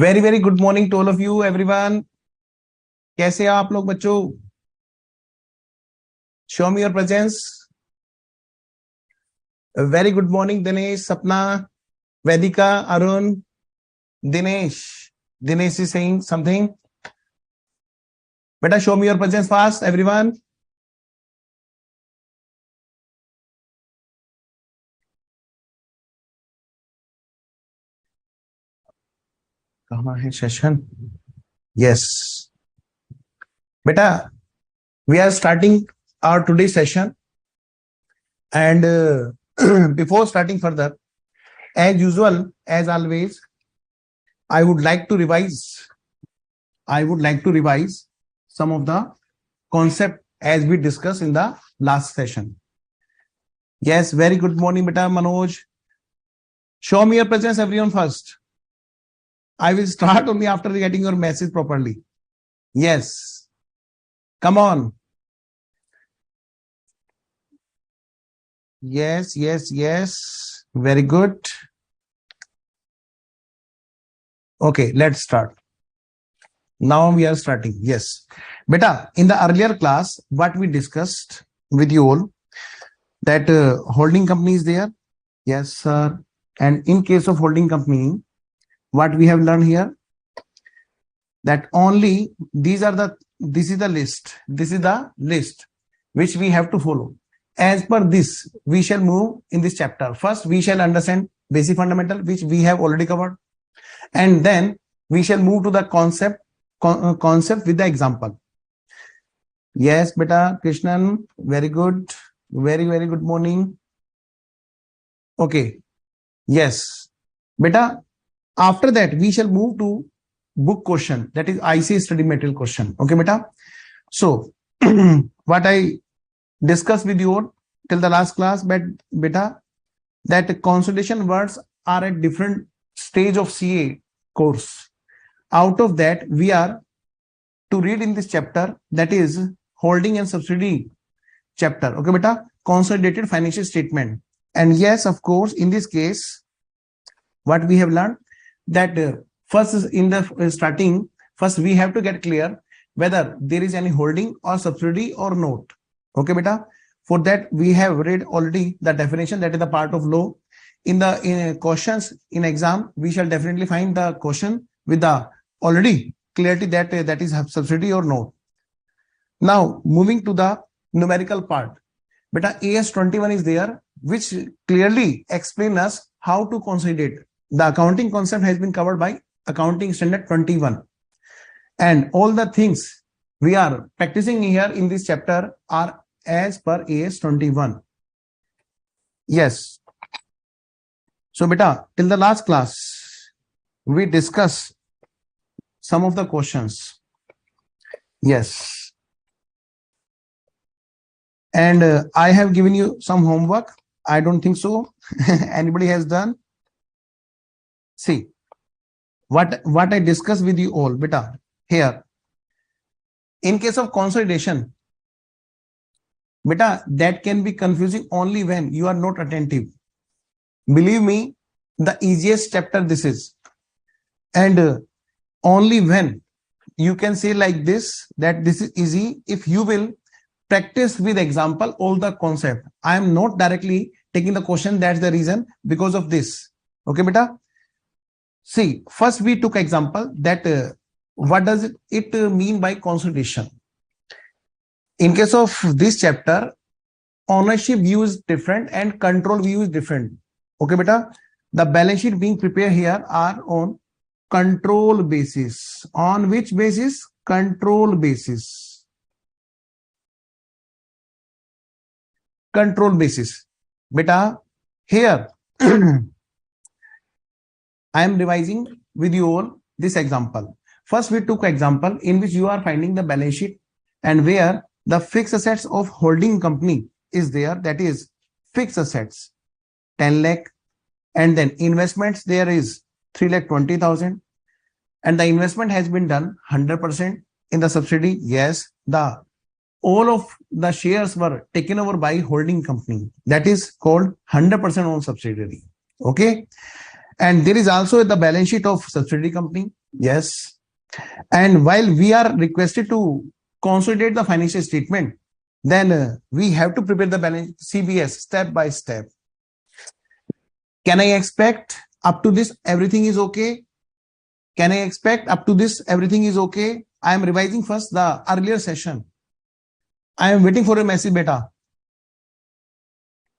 Very very good morning to all of you everyone. कैसे हैं आप लोग बच्चों? Show me your presence. Very good morning Dinesh, Sapna, Vedika, Arun, Dinesh. Dinesh is saying something. बेटा show me your presence fast everyone. कहाँ है session? Yes बेटा, we are starting our today's session, and before starting further, as usual, as always, I would like to revise some of the concept as we discussed in the last session. Yes, very good morning beta Manoj. Show me your presence everyone first. I will start only after getting your message properly. Yes, come on. Yes, very good. Okay, let's start. Now we are starting. Yes beta, in the earlier class what we discussed with you all, that holding company is there. Yes sir. And in case of holding company, what we have learned here, that only this is the list which we have to follow. As per this, we shall move in this chapter. First we shall understand basic fundamental, which we have already covered, and then we shall move to the concept with the example. Yes beta Krishnan, very good, very good morning. Okay, yes beta, after that we shall move to book question, that is IC study material question. Okay beta, so what I discussed with you till the last class, but beta, that consolidation words are at different stage of CA course. Out of that we are to read in this chapter, that is holding and subsidiary chapter. Okay beta, consolidated financial statement. And yes, of course, in this case what we have learned, that first in the starting, first we have to get clear whether there is any holding or subsidiary or not. Okay beta, for that we have read already the definition, that is the part of law. In questions in exam, we shall definitely find the question with the already clarity that that is subsidiary or not. Now moving to the numerical part, beta, AS21 is there, which clearly explains us how to consolidate. The accounting concept has been covered by accounting standard 21, and all the things we are practicing here in this chapter are as per AS21. Yes, so beta, till the last class we discussed some of the questions. Yes, and I have given you some homework. I don't think so anybody has done. See what I discussed with you all beta here. In case of consolidation beta, that can be confusing only when you are not attentive. Believe me, the easiest chapter this is, and only when you can say like this, that this is easy, if you will practice with example all the concept. I am not directly taking the question, that's the reason, because of this. Okay beta, see, first we took example that what does it mean by consolidation. In case of this chapter, ownership view is different and control view is different. Okay beta, the balance sheet being prepared here are on control basis. On which basis? Control basis. Control basis beta. Here I am revising with you all this example. First we took example in which you are finding the balance sheet, and where the fixed assets of holding company is there, that is fixed assets 10 lakh, and then investments there is 3,20,000, and the investment has been done 100% in the subsidiary. Yes, the all of the shares were taken over by holding company, that is called 100% owned subsidiary. Okay, and there is also the balance sheet of subsidiary company, Yes. And while we are requested to consolidate the financial statement, then we have to prepare the balance CBS step by step. Can I expect up to this everything is okay? Can I expect up to this everything is okay? I am revising first the earlier session. I am waiting for a message, beta.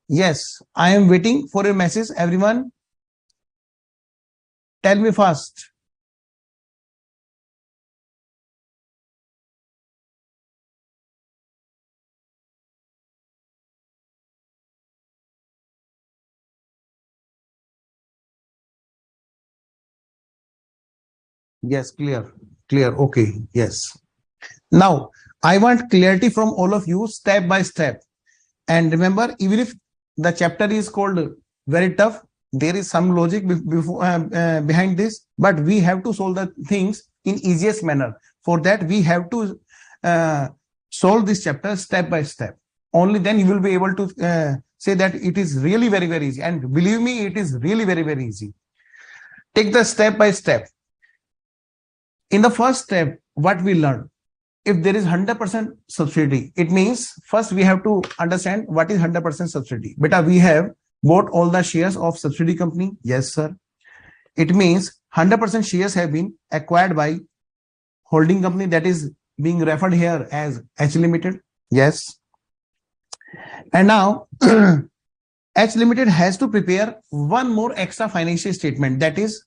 Yes, I am waiting for a message. Everyone, tell me fast. Yes, clear, clear. Okay, yes. Now, I want clarity from all of you step by step. And remember, even if the chapter is called very tough, there is some logic behind this, but we have to solve the things in easiest manner. For that, we have to solve this chapter step by step. Only then you will be able to say that it is really very, very easy. And believe me, it is really very, very easy. Take the step by step. In the first step, what we learned, if there is 100% subsidy, it means first we have to understand what is 100% subsidy. Beta, we have bought all the shares of subsidy company. Yes, sir. It means 100% shares have been acquired by holding company, that is being referred here as H Limited. Yes. And now H Limited has to prepare one more extra financial statement. That is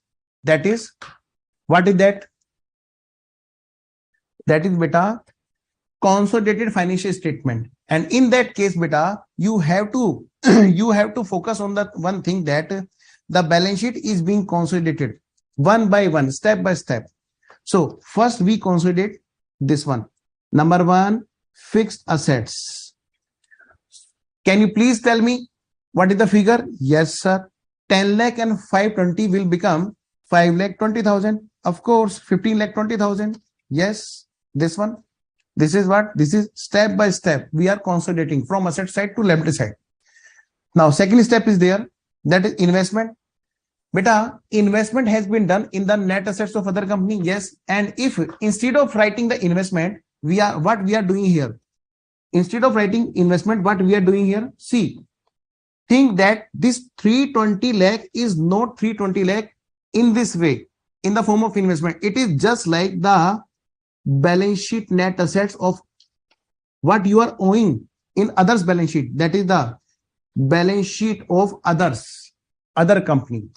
what is that? That is beta consolidated financial statement. And in that case, beta, you have to you have to focus on the one thing, that the balance sheet is being consolidated one by one, step by step. So first we consolidate this one. Number one, fixed assets. Can you please tell me what is the figure? Yes, sir. 10 lakh and 520 will become 5 lakh 20,000. Of course, 15 lakh 20,000. Yes, this one. This is what? This is step by step. We are consolidating from asset side to liability side. Now, second step is there. That is investment. Beta, investment has been done in the net assets of other company. Yes. And if instead of writing the investment, what we are doing here? Instead of writing investment, what we are doing here? See, think that this 320 lakh is not 320 lakh in this way, in the form of investment. It is just like the balance sheet net assets of what you are owing in others balance sheet. That is the balance sheet of other company.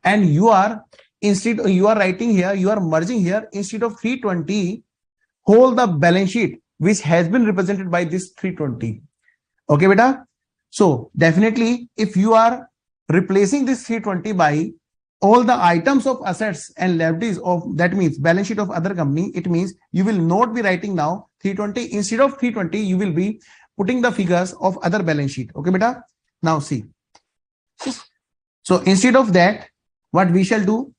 And you are writing here, you are merging here, instead of 320, whole the balance sheet which has been represented by this 320. Okay, beta. So definitely, if you are replacing this 320 by all the items of assets and liabilities of, that means balance sheet of other company, it means you will not be writing now 320. Instead of 320, you will be putting the figures of other balance sheet. Okay, beta. Now see. So instead of that, what we shall do?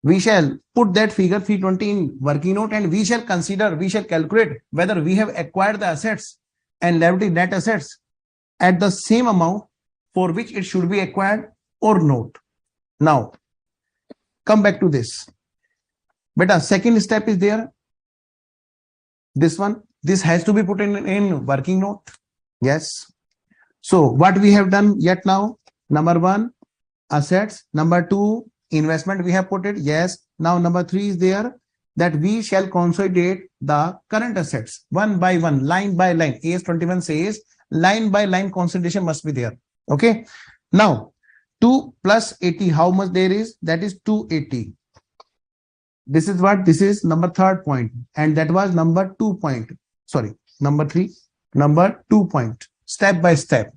We shall put that figure 320 in working note, and we shall calculate whether we have acquired the assets and liability net assets at the same amount for which it should be acquired or not. Now, come back to this. Beta, second step is there. This one, this has to be put in working note. Yes. So what we have done yet now? Number one, assets. Number two, investment we have put it. Yes. Now number three is there, that we shall consolidate the current assets one by one, line by line. AS21 says line by line consolidation must be there. Okay. Now 2 plus 80, how much there is? That is 280. This is what? This is number third point, and that was number 2 point. Sorry, number 3, number 2 point. Step by step.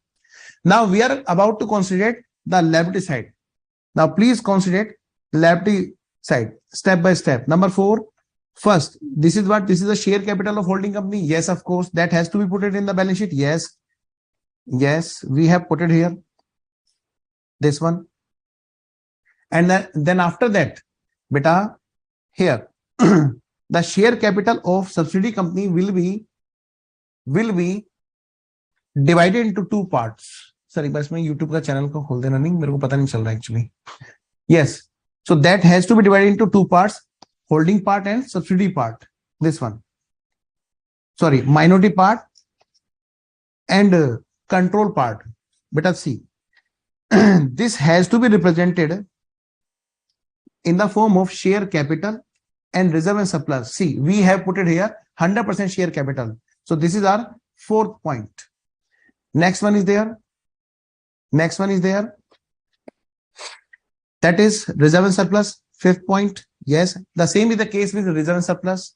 Now we are about to consider the liability side. Now please consider liability side step by step. Number 4, first, this is what? This is the share capital of holding company. Yes, of course, that has to be put it in the balance sheet. Yes, yes, we have put it here. This one. And then after that, beta, here the share capital of subsidiary company will be divided into 2 parts. Sorry, बस मैं YouTube का channel को खोल देना, नहीं मेरे को पता नहीं चल रहा actually. Yes, so that has to be divided into 2 parts. holding part and subsidiary part. This one. Sorry, minority part and control part. Beta see, this has to be represented in the form of share capital and reserve and surplus. See, we have put it here 100% share capital. So this is our fourth point. Next one is there. Next one is there. That is reserve and surplus. Fifth point. Yes. The same is the case with reserve and surplus.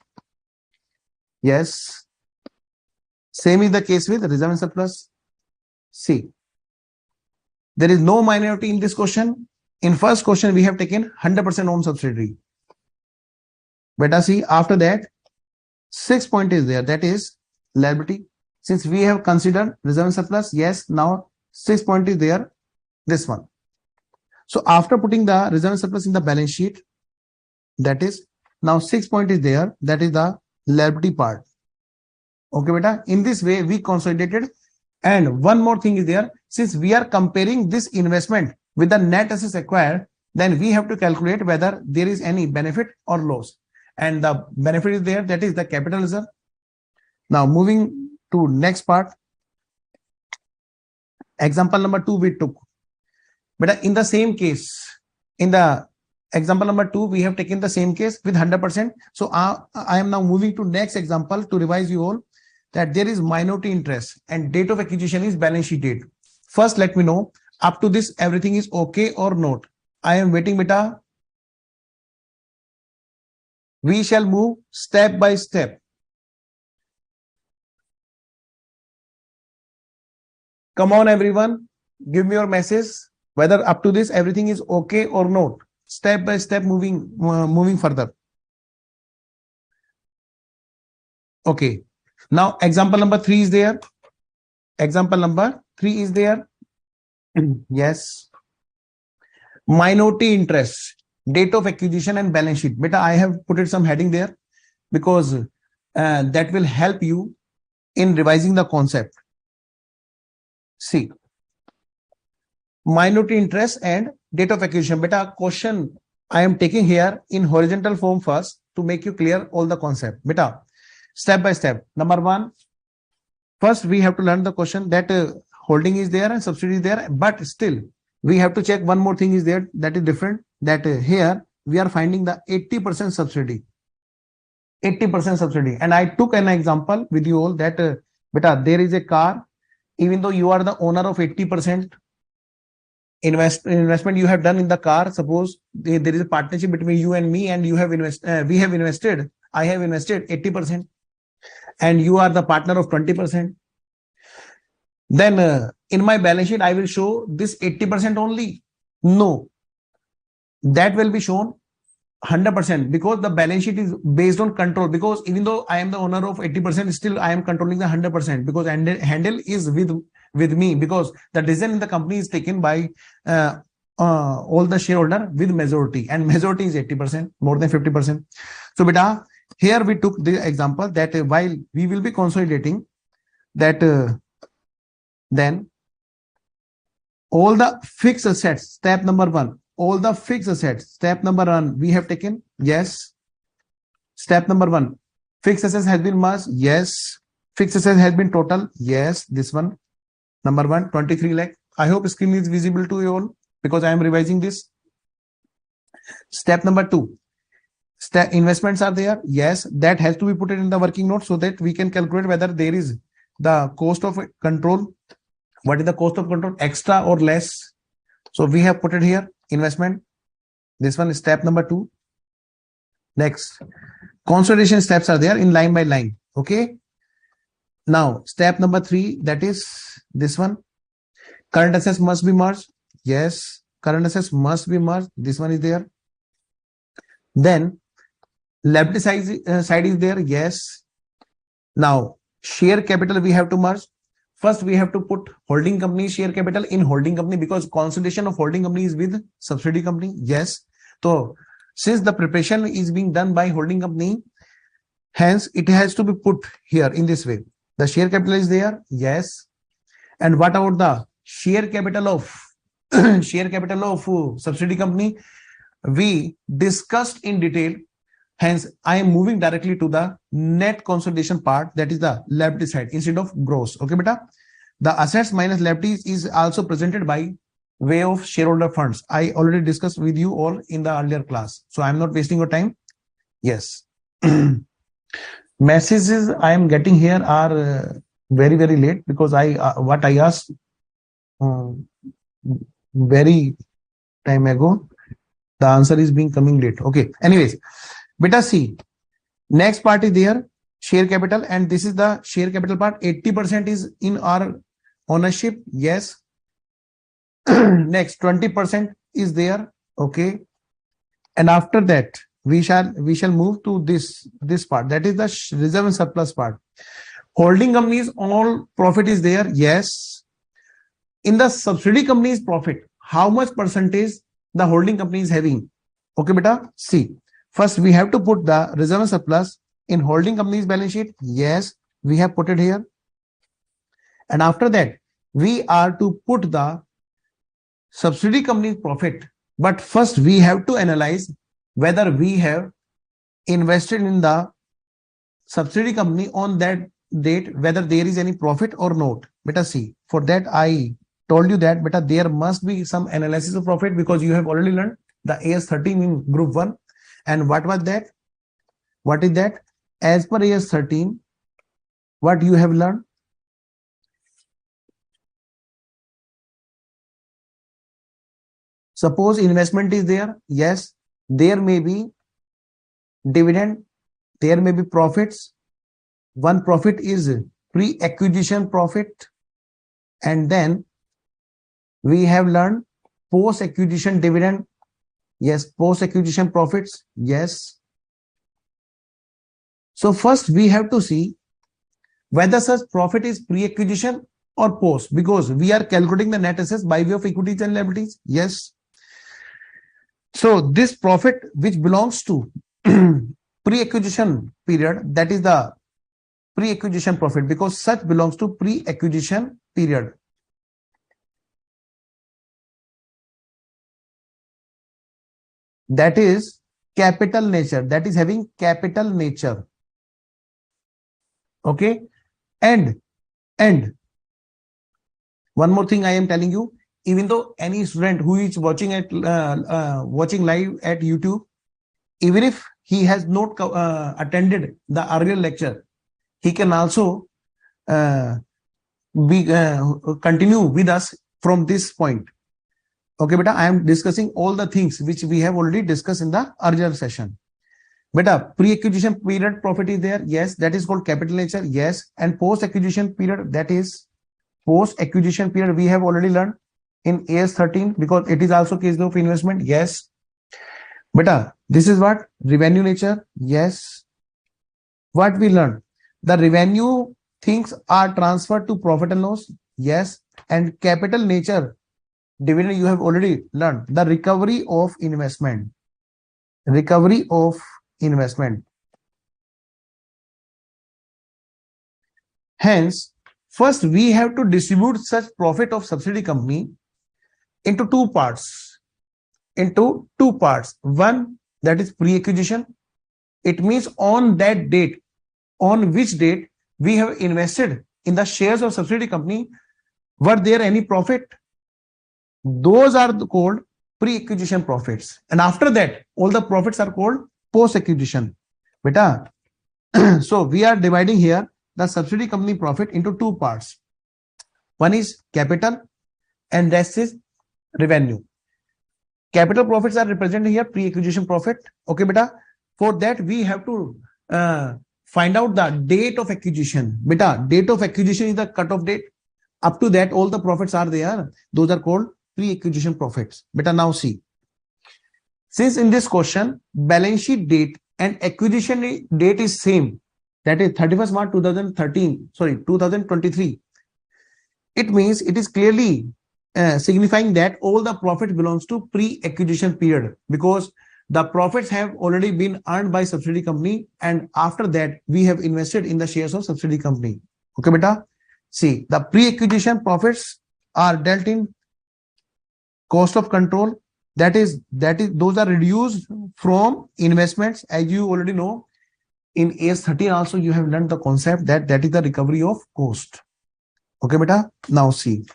Yes. Same is the case with reserve and surplus. See, there is no minority in this question. In first question, we have taken 100% owned subsidiary. Beta see, after that, 6th point is there. That is liability. Since we have considered reserve and surplus, yes, now 6th point is there. This one. So after putting the reserve and surplus in the balance sheet, that is now 6th point is there. That is the liability part. Okay, beta. In this way, we consolidated. And one more thing is there. Since we are comparing this investment with the net assets acquired, then we have to calculate whether there is any benefit or loss. And the benefit is there. That is the capital reserve. Now moving to next part. Example number 2 we took. But in the same case, in the example number 2, we have taken the same case with 100%. So I am now moving to next example to revise you all that there is minority interest and date of acquisition is balance sheet date. First, let me know up to this everything is okay or not. I am waiting, beta. We shall move step by step. Come on, everyone. Give me your message whether up to this everything is okay or not. Step by step moving further. Okay. Now example number 3 is there. Example number 3 is there. Yes. Minority interest, date of acquisition and balance sheet. Beta, I have put it some heading there because that will help you in revising the concept. See, minority interest and date of acquisition. Beta, question I am taking here in horizontal form first to make you clear all the concept. Beta, step by step. Number 1, first we have to learn the question that holding is there and subsidy is there, but still we have to check one more thing is there that is different, that here we are finding the 80% subsidy. 80% subsidy. And I took an example with you all that beta, there is a car, even though you are the owner of 80% investment you have done in the car. Suppose there is a partnership between you and me, and you have we have invested, I have invested 80%, and you are the partner of 20%. Then in my balance sheet, I will show this 80% only. No, that will be shown 100% because the balance sheet is based on control. Because even though I am the owner of 80%, still I am controlling the 100% because handle is with me, because the decision in the company is taken by all the shareholder with majority, and majority is 80%, more than 50%. So beta, here we took the example that while we will be consolidating that then all the fixed assets, step number 1, all the fixed assets, step number 1 we have taken. Yes. Step number 1, fixed assets has been merged. Yes. Fixed assets has been total. Yes. This one, number 1, 23 lakh. I hope screen is visible to you all because I am revising this. Step number 2, investments are there. Yes, that has to be put in the working note so that we can calculate whether there is the cost of control. What is the cost of control, extra or less? So we have put it here, investment. This one is step number 2. Next, consolidation steps are there in line by line. Okay. Now, step number 3, that is this one. Current assets must be merged. Yes, current assets must be merged. This one is there. Then, liability side is there. Yes. Now, share capital we have to merge. First, we have to put holding company share capital in holding company because consolidation of holding company is with subsidiary company. Yes. So, since the preparation is being done by holding company, hence it has to be put here in this way. The share capital is there. Yes. And what about the share capital of subsidiary company? We discussed in detail. Hence, I am moving directly to the net consolidation part, that is the liability side instead of gross. Okay, beta. The assets minus liabilities is also presented by way of shareholder funds. I already discussed with you all in the earlier class, so I'm not wasting your time. Yes. Messages I am getting here are very late, because I what I asked very time ago, the answer is being coming late. Okay, anyways, beta C, next part is there, share capital, and this is the share capital part. 80% is in our ownership. Yes. Next 20% is there. Okay, and after that we shall move to this part, that is the reserve and surplus part. Holding companies, all profit is there. Yes. In the subsidiary company's profit, how much percentage the holding company is having? Okay, beta. See, first we have to put the reserve and surplus in holding company's balance sheet. Yes, we have put it here. And after that, we are to put the subsidiary company's profit. But first we have to analyze whether we have invested in the subsidiary company on that date, whether there is any profit or not. Beta see, for that I told you that beta there must be some analysis of profit, because you have already learned the AS13 in group 1. And what was that? What is that? As per AS13, what you have learned? Suppose investment is there. Yes, there may be dividend, there may be profits. One profit is pre-acquisition profit, and then we have learned post-acquisition dividend. Yes, post-acquisition profits. Yes. So first we have to see whether such profit is pre-acquisition or post, because we are calculating the net assets by way of equities and liabilities. Yes. So this profit which belongs to pre-acquisition period, that is the pre-acquisition profit, because such belongs to pre-acquisition period. That is capital nature, that is having capital nature. Okay, and one more thing I am telling you, even though any student who is watching watching live at YouTube, even if he has not attended the earlier lecture, he can also continue with us from this point. Okay, beta, I am discussing all the things which we have already discussed in the earlier session. Beta, pre-acquisition period profit is there. Yes, that is called capital nature. Yes, and post-acquisition period, that is post-acquisition period, we have already learned in AS13, because it is also case of investment. Yes. Beta, this is what? Revenue nature. Yes. What we learned? The revenue things are transferred to profit and loss. Yes. And capital nature, dividend, you have already learned. The recovery of investment. Recovery of investment. Hence, first we have to distribute such profit of subsidiary company into two parts. One, that is pre-acquisition. It means on that date, on which date we have invested in the shares of subsidiary company, were there any profit? Those are called pre-acquisition profits. And after that, all the profits are called post-acquisition. Beta, so we are dividing here the subsidiary company profit into two parts. One is capital and rest is revenue. Capital profits are represented here, pre-acquisition profit. Okay, beta. For that, we have to find out the date of acquisition. Beta, date of acquisition is the cutoff date. Up to that, all the profits are there. Those are called pre-acquisition profits. Beta, now see. Since in this question, balance sheet date and acquisition date is same, that is 31st March 2023. It means it is clearly signifying that all the profit belongs to pre-acquisition period, because the profits have already been earned by subsidiary company, and after that we have invested in the shares of subsidiary company. Okay, beta. See, the pre-acquisition profits are dealt in cost of control, those are reduced from investments. As you already know, in AS13 also you have learned the concept that is the recovery of cost. Okay, beta. Now see,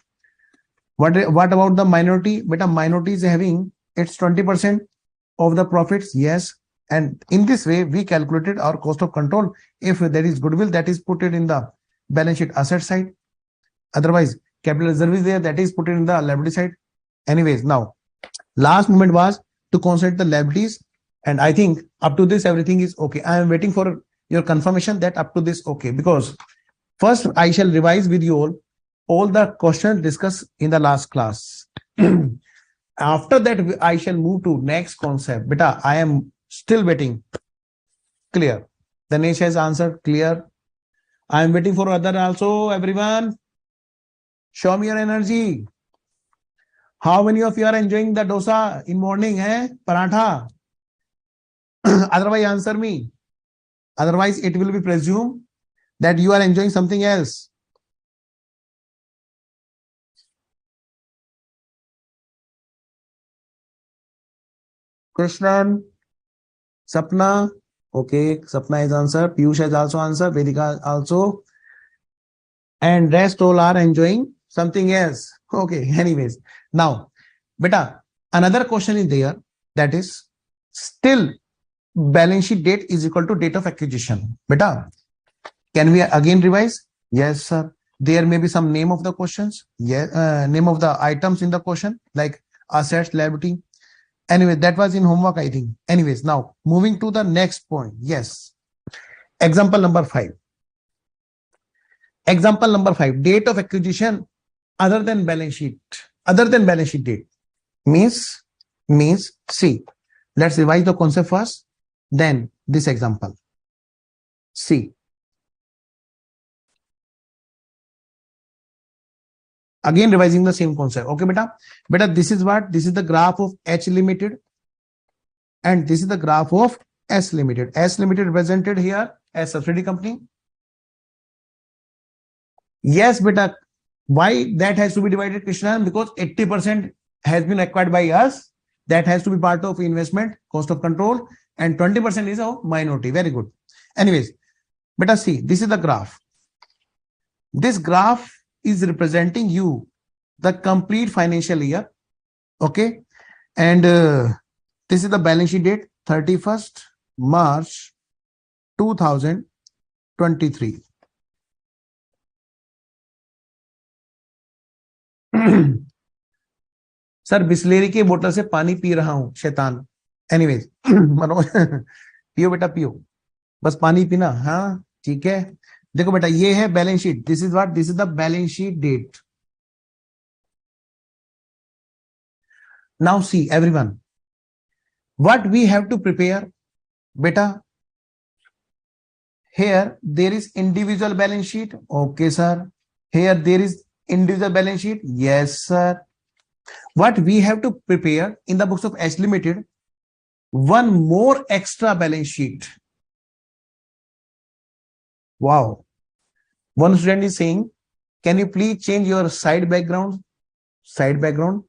what about the minority? Beta, minority is having its 20% of the profits. Yes, and in this way we calculated our cost of control. If there is goodwill, that is put it in the balance sheet asset side. Otherwise, capital reserve is there, that is put it in the liability side. Anyways, now last moment was to consolidate the liabilities, and I think up to this everything is okay. I am waiting for your confirmation that up to this okay, because first I shall revise with you all the questions discussed in the last class. After that I shall move to next concept. Beta, I am still waiting. Clear? Danesh has answered. Clear? I am waiting for other also. Everyone, show me your energy. How many of you are enjoying the dosa in morning? Paratha. Otherwise, answer me. Otherwise, it will be presumed that you are enjoying something else. Krishnan, Sapna. Okay, Sapna has answered. Piyush has also answered. Vedika also. And rest all are enjoying something else. Okay, anyways. Now, beta, another question is there, that is still balance sheet date is equal to date of acquisition. Beta, can we again revise? Yes, sir. There may be some name of the questions. Yeah, name of the items in the question, like assets, liability. Anyway, that was in homework, I think. Anyways, now moving to the next point. Yes. Example number 5. Example number 5. Date of acquisition other than balance sheet. Other than balance sheet date means see. Let's revise the concept first. Then this example. See. Again revising the same concept. Okay, beta. Beta, this is what? This is the graph of H Limited. And this is the graph of S Limited. S Limited represented here as subsidiary company. Yes, beta. Why that has to be divided, Krishna? Because 80% has been acquired by us. That has to be part of investment, cost of control, and 20% is of minority. Very good. Anyways, beta, see, this is the graph. This graph is representing you the complete financial year. Okay. And this is the balance sheet date, 31st March 2023. Sir Bisleri के बोतल से पानी P रहा हूं शैतान. Anyways Manoj पियो बेटा पियो, बस पानी पीना. हाँ ठीक है. देखो बेटा, ये है balance sheet. This is what? This is the balance sheet date. Now see everyone, what we have to prepare, beta. Here there is individual balance sheet. Okay sir. Here there is individual balance sheet. Yes sir. What we have to prepare in the books of H Limited, one more extra balance sheet. Wow. One student is saying, can you please change your side background? Side background.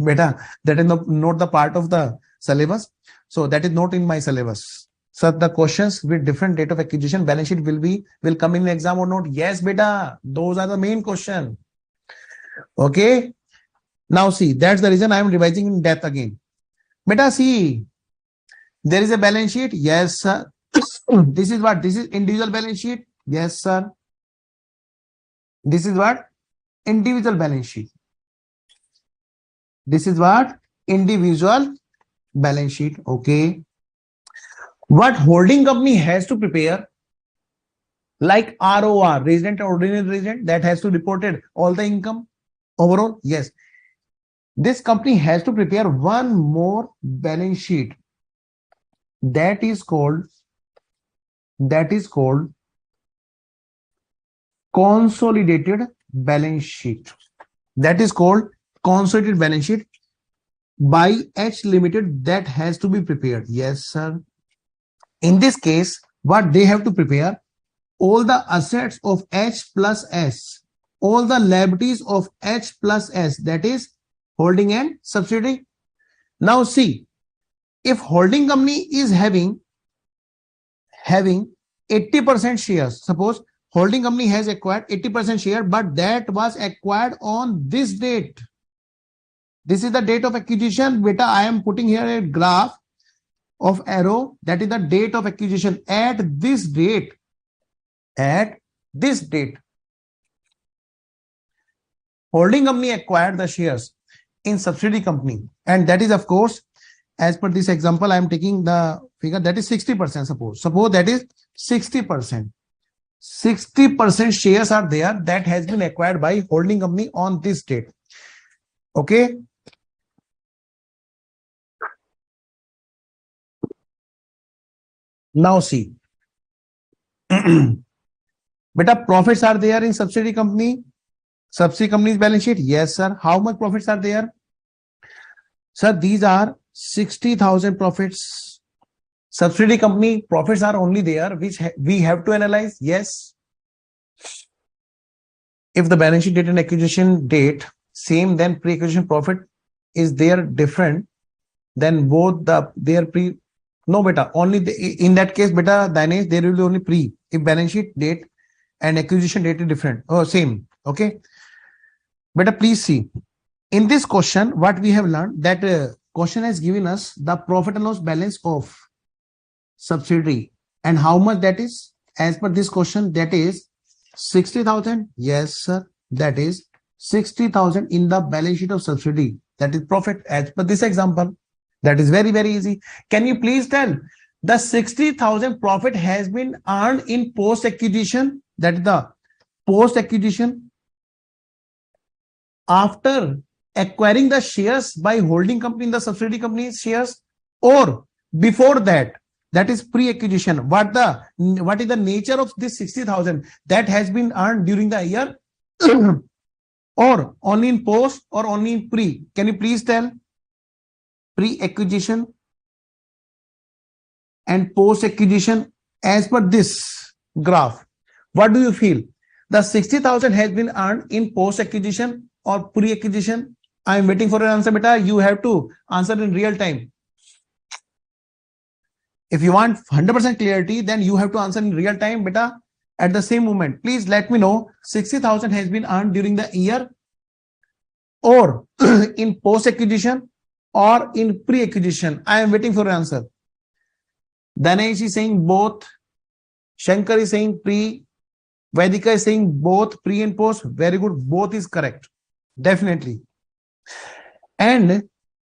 Beta, that is not the part of the syllabus. So that is not in my syllabus. So the questions with different date of acquisition balance sheet will come in exam or not? Yes, beta. Those are the main question. Okay. Now see, that's the reason I am revising in depth again. Beta, see, there is a balance sheet. Yes, sir. This is what? This is individual balance sheet. Yes, sir. This is what? Individual balance sheet. This is what? Individual balance sheet. Okay. What holding company has to prepare, like ROR, resident or ordinary resident, that has to reported all the income overall. Yes. This company has to prepare one more balance sheet. That is called consolidated balance sheet. That is called consolidated balance sheet by H Limited. That has to be prepared. Yes, sir. In this case, what they have to prepare, all the assets of H plus S, all the liabilities of H plus S, that is holding and subsidiary. Now see, if holding company is having 80% shares, suppose holding company has acquired 80% share, but that was acquired on this date. This is the date of acquisition. Beta, I am putting here a graph of arrow. That is the date of acquisition at this date. At this date, holding company acquired the shares in subsidiary company, and that is, of course, as per this example, I am taking the figure that is 60%. Suppose that is 60%. 60% shares are there that has been acquired by holding company on this date. Okay. Now see, beta, profits are there in subsidiary company. Subsidiary company's balance sheet. Yes, sir. How much profits are there? Sir, these are 60,000 profits. Subsidiary company profits are only there, which we have to analyze. Yes. If the balance sheet date and acquisition date same, then pre-acquisition profit is there different, then both their pre. No, beta, only in that case, beta, Dinesh, there will be only pre. If balance sheet date and acquisition date is different, same. Okay. Beta, please see. In this question, what we have learned, that question has given us the profit and loss balance of subsidiary, and how much that is. As per this question, that is 60,000. Yes, sir. That is 60,000 in the balance sheet of subsidiary. That is profit as per this example. That is very, very easy. Can you please tell the 60,000 profit has been earned in post acquisition? That is the post acquisition, after acquiring the shares by holding company in the subsidiary company's shares, or before that? That is pre-acquisition. What is the nature of this 60,000 that has been earned during the year, or only in post or only in pre? Can you please tell? Pre-acquisition and post-acquisition as per this graph. What do you feel? The 60,000 has been earned in post-acquisition or pre-acquisition? I am waiting for an answer, beta. You have to answer in real time. If you want 100% clarity, then you have to answer in real time, beta, at the same moment. Please let me know 60,000 has been earned during the year, or in post-acquisition, or in pre-acquisition. I am waiting for an answer. Danesh is saying both. Shankar is saying pre. Vedika is saying both pre and post. Very good. Both is correct. Definitely. And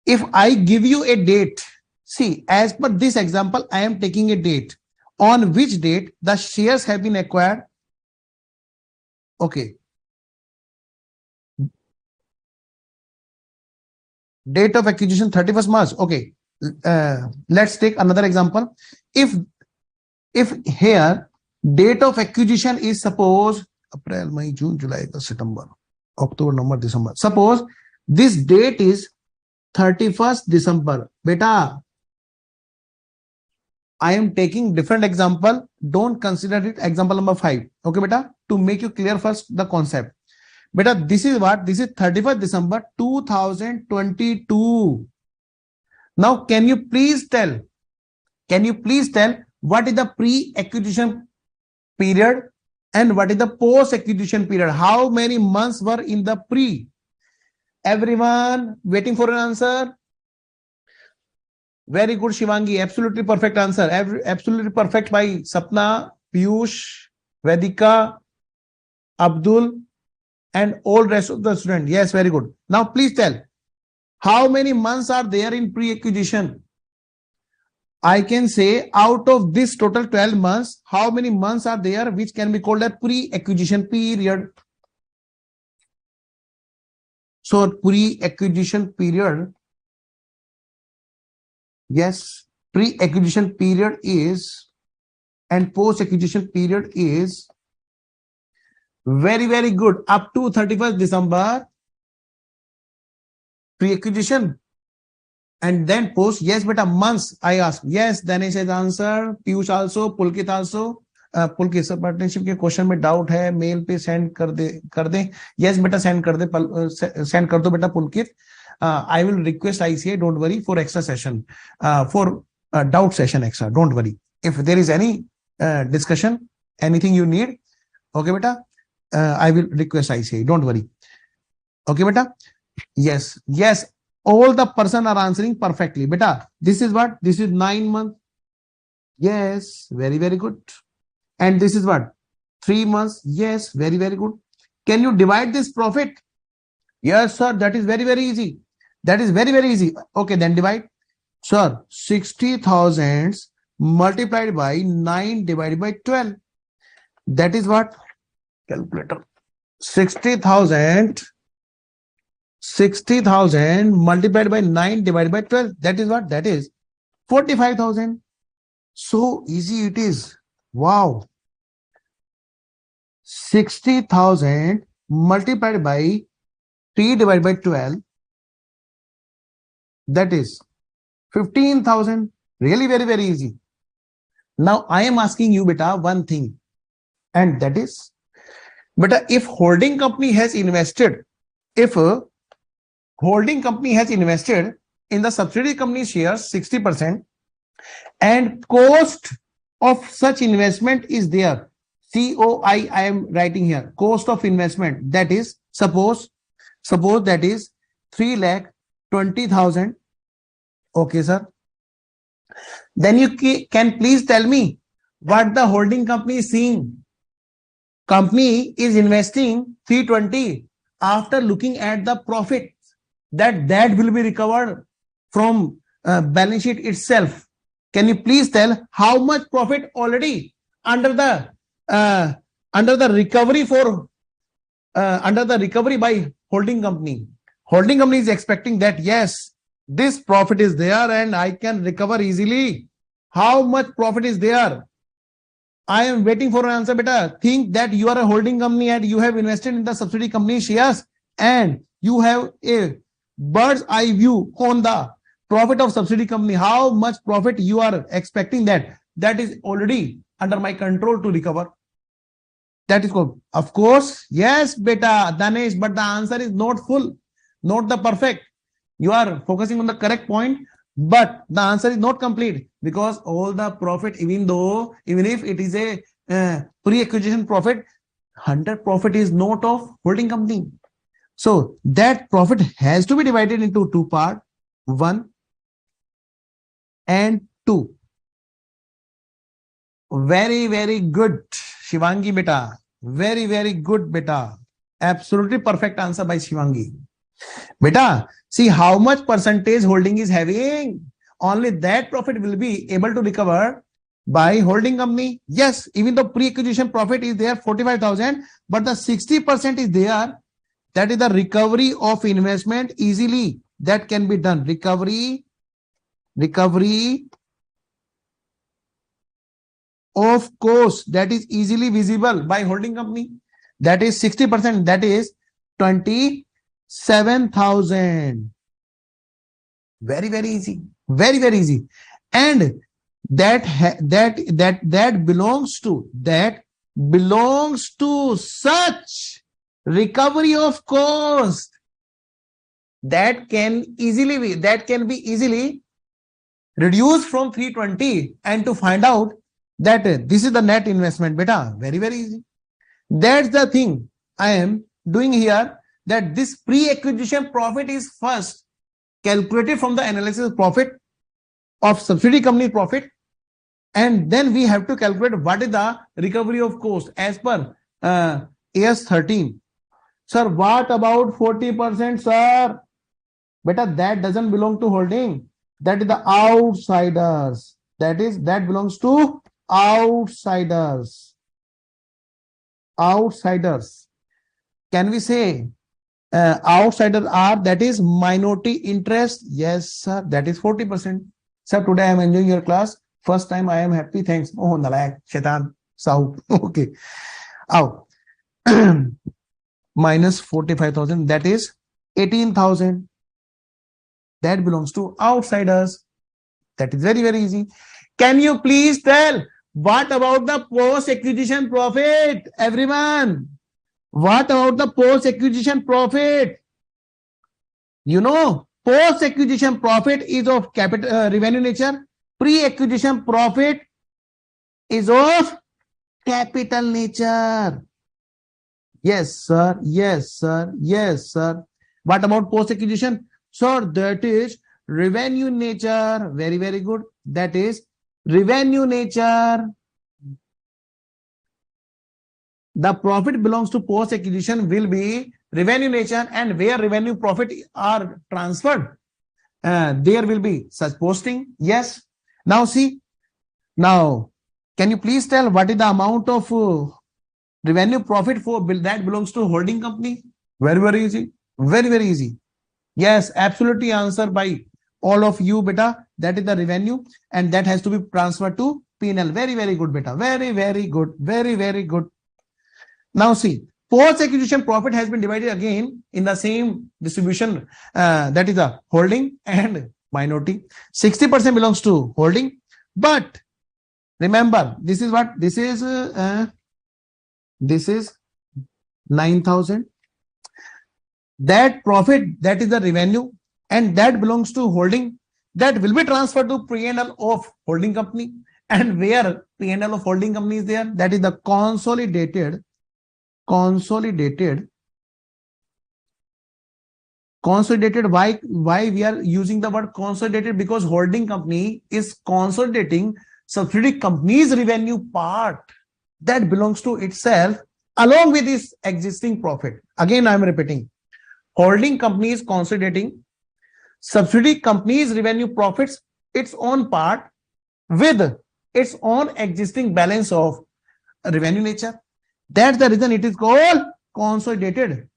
if I give you a date, see, as per this example, I am taking a date. On which date the shares have been acquired? Okay. Date of acquisition 31st March. Okay. Let's take another example. If here date of acquisition is, suppose, April, May, June, July, September, October, November, December. Suppose this date is 31st December. Beta, I am taking different example. Don't consider it example number 5. Okay, beta, to make you clear first the concept. Beta, this is what? This is 31st December 2022. Now, can you please tell what is the pre-acquisition period and what is the post-acquisition period? How many months were in the pre? Everyone waiting for an answer? Very good, Shivangi. Absolutely perfect answer. Absolutely perfect by Sapna, Piyush, Vedika, Abdul, and all rest of the students. Yes, very good. Now, please tell, how many months are there in pre-acquisition? I can say out of this total 12 months, how many months are there which can be called a pre-acquisition period? So, pre-acquisition period, yes, pre-acquisition period is, and post-acquisition period is, very, very good. Up to 31st December, pre-acquisition, and then post. Yes, beta, months I asked. Yes, Danesh has answered. Piyush also, Pulkit also. Pulkit sir partnership के question में doubt है, mail पे send कर दे. Yes बेटा, send कर दो बेटा पुलकित. I will request ICA, don't worry, for extra session, for doubt session extra, don't worry. If there is any discussion, anything you need, okay, beta, I will request ICA, don't worry. Okay, beta. Yes, yes. All the person are answering perfectly. Beta, this is what? This is 9 months. Yes, very, very good. And this is what? 3 months. Yes, very, very good. Can you divide this profit? Yes, sir. That is very, very easy. That is very, very easy. Okay, then divide. Sir, 60,000 multiplied by 9 divided by 12. That is what? Calculator. 60,000 multiplied by 9 divided by 12. That is what? That is 45,000. So easy it is. Wow. 60,000 multiplied by 3 divided by 12. That is 15,000. Really very, very easy. Now I am asking you, beta, one thing. And that is, beta, if holding company has invested, if a holding company has invested in the subsidiary company shares 60%, and cost of such investment is there. COI, I am writing here. Cost of investment. That is, suppose that is 3,20,000. Okay, sir. Then you can please tell me what the holding company is seeing. Company is investing 320 after looking at the profit that will be recovered from balance sheet itself. Can you please tell how much profit already under the recovery for under the recovery by holding company? Holding company is expecting that yes, this profit is there and I can recover easily. How much profit is there? I am waiting for an answer, beta. Think that you are a holding company and you have invested in the subsidiary company shares and you have a bird's eye view on the profit of subsidiary company. How much profit you are expecting that is already under my control to recover. That is good. Of course, yes, beta, Danesh, but the answer is not full, not the perfect. You are focusing on the correct point, but the answer is not complete because all the profit, even if it is a pre-acquisition profit, 100 profit is not of holding company. So that profit has to be divided into two parts, 1 and 2. Very, very good, Shivangi beta. Very, very good beta. Absolutely perfect answer by Shivangi. Beta, see how much percentage holding is having. Only that profit will be able to recover by holding company. Yes, even though pre-acquisition profit is there 45,000, but the 60% is there. That is the recovery of investment easily. That can be done. Recovery of cost that is easily visible by holding company. That is 60%. That is 27,000. Very, very easy. Very, very easy. And that belongs to such recovery of cost that can be easily reduced from 320 and to find out that this is the net investment, beta. Very, very easy. That's the thing I am doing here, that this pre-acquisition profit is first calculated from the analysis profit of subsidiary company profit, and then we have to calculate what is the recovery of cost as per AS 13. Sir, what about 40%, sir? Beta, that doesn't belong to holding. That is the outsiders. That belongs to outsiders. Outsiders. Can we say outsiders are, that is minority interest? Yes, sir. That is 40%. Sir, today I am enjoying your class. First time I am happy. Thanks. Oh, Nalayak, Shaitan, Sahu. Okay. Out. Minus 45,000. That is 18,000. That belongs to outsiders. That is very, very easy. Can you please tell what about the post-acquisition profit? Everyone, what about the post-acquisition profit? You know, Post acquisition profit is of capital revenue nature. Pre acquisition profit is of capital nature. Yes, sir. Yes, sir. Yes, sir. What about post acquisition? Sir, that is revenue nature. Very, very good. That is revenue nature. The profit belongs to post acquisition will be revenue nature, and where revenue profit are transferred, there will be such posting. Yes. Now see, now can you please tell what is the amount of revenue profit for bill that belongs to holding company? Very, very easy. Very, very easy. Yes, absolutely answered by all of you, beta. That is the revenue, and that has to be transferred to P&L. Very, very good, beta. Very, very good. Very, very good. Now see, post acquisition profit has been divided again in the same distribution, that is the holding and minority. 60% belongs to holding, but remember, this is what this is 9,000. That profit, that is the revenue, and that belongs to holding, that will be transferred to P&L of holding company. And where P&L of holding company is there, that is the consolidated. Why we are using the word consolidated? Because holding company is consolidating subsidiary company's revenue part that belongs to itself along with its existing profit. Again, I am repeating, holding company is consolidating subsidiary company's revenue profits, its own part, with its own existing balance of revenue nature. That's the reason it is called consolidated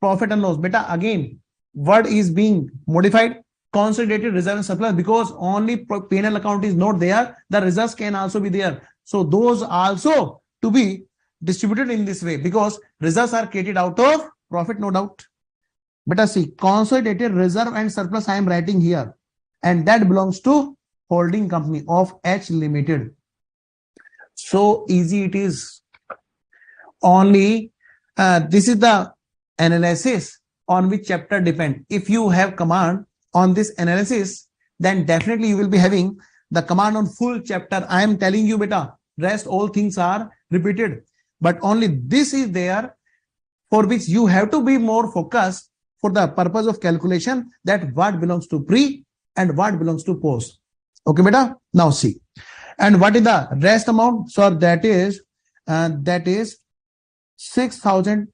profit and loss. Beta, again, word is being modified. Consolidated reserve and surplus, because only P&L account is not there, the reserves can also be there. So those also to be distributed in this way, because reserves are created out of profit, no doubt. Beta, see, consolidated reserve and surplus I am writing here, and that belongs to holding company of H Limited. So easy it is. Only this is the analysis on which chapter depend. If you have command on this analysis, then definitely you will be having the command on full chapter. I am telling you, beta, rest all things are repeated, but only this is there for which you have to be more focused for the purpose of calculation, that what belongs to pre and what belongs to post. Okay, beta. Now see, and what is the rest amount? So that is 6,000,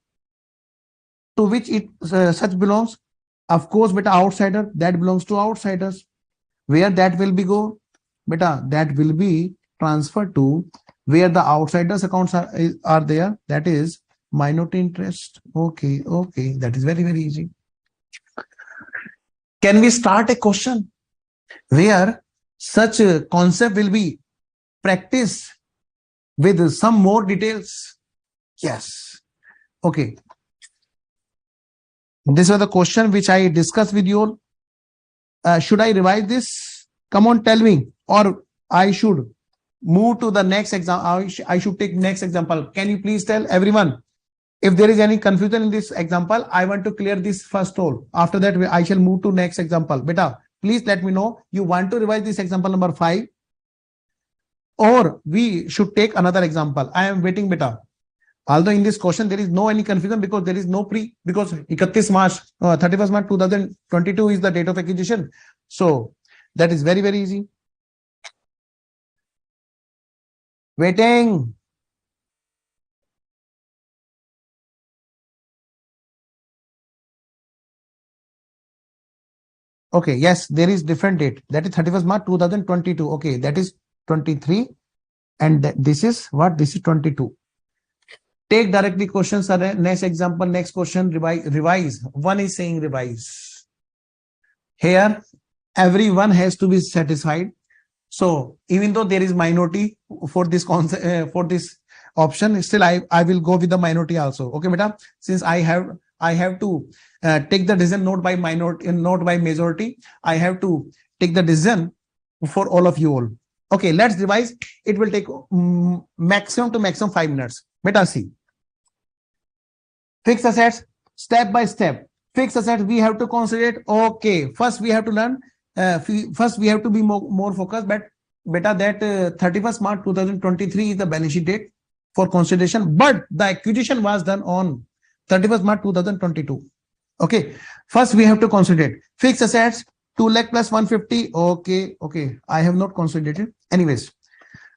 to which it such belongs. Of course, beta, outsider, that belongs to outsiders. Where that will be go? Beta, that will be transferred to where the outsiders accounts are there. That is minority interest. Okay, okay. That is very, very easy. Can we start a question where such a concept will be practiced with some more details? Yes. Okay. This was the question which I discussed with you all. Should I revise this? Come on, tell me. Or I should move to the next example. I should take next example. Can you please tell everyone if there is any confusion in this example? I want to clear this first all. After that, I shall move to next example. Beta, please let me know. You want to revise this example number 5, or we should take another example? I am waiting, beta. Although in this question there is no any confusion, because there is no pre, because 31st March 2022 is the date of acquisition. So that is very, very easy. Waiting. Okay, yes, there is different date. That is 31st March 2022. Okay, that is 23, and this is what? This is 22. Take directly questions. Next example, next question, revise. One is saying revise. Here, everyone has to be satisfied. So even though there is minority for this concept, for this option, still I will go with the minority also. Okay, beta. Since I have to take the decision not by minority, not by majority. I have to take the decision for all of you all. Okay, let's revise. It will take maximum to maximum 5 minutes. Beta, see. Fixed assets, step by step. Fixed assets we have to consider. Okay, first we have to learn. First we have to be more focused. But beta that 31st March 2023 is the balance sheet date for consideration. But the acquisition was done on 31st March 2022. Okay, first we have to consider fixed assets 2 lakh plus 150. Okay, I have not considered. Anyways,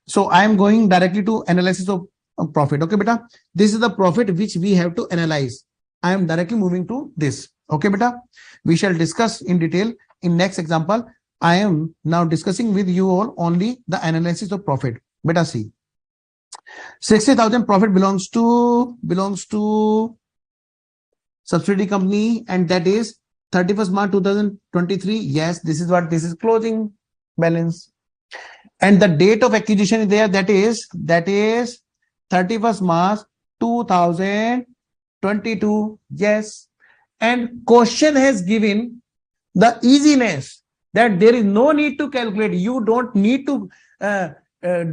so I am going directly to analysis of profit. Okay, beta, this is the profit which we have to analyze. I am directly moving to this. Okay, beta, we shall discuss in detail in next example. I am now discussing with you all only the analysis of profit. Beta, see, 60,000 profit belongs to subsidiary company, and that is 31st March 2023. Yes, this is closing balance, and the date of acquisition is there, that is 31st March 2022. Yes, and question has given the easiness that there is no need to calculate. You don't need to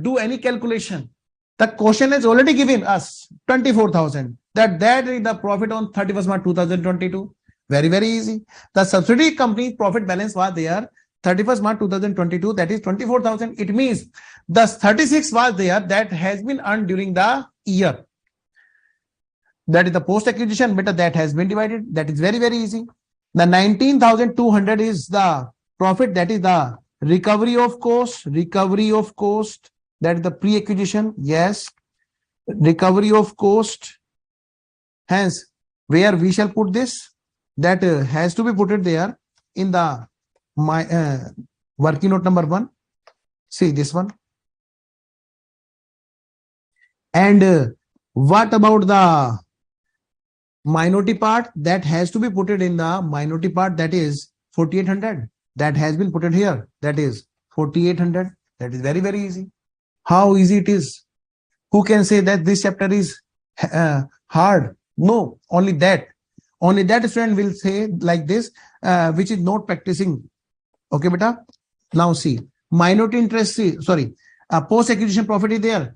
do any calculation. The question has already given us 24,000. That is the profit on 31st March 2022. Very easy. The subsidiary company profit balance was there 31st March 2022, that is 24,000. It means the 36 was there that has been earned during the year. That is the post acquisition, but that has been divided. That is very easy. The 19,200 is the profit, that is the recovery of cost. That is the pre-acquisition. Yes, recovery of cost. Hence, where we shall put this? That has to be put it there in the working note number 1. See this one. And what about the minority part? That has to be put it in the minority part, that is 4,800. That has been put it here, that is 4,800. That is very easy. How easy it is? Who can say that this chapter is hard? No, only that student will say like this, which is not practicing. Okay, beta. Now see, minority interest, post acquisition profit is there.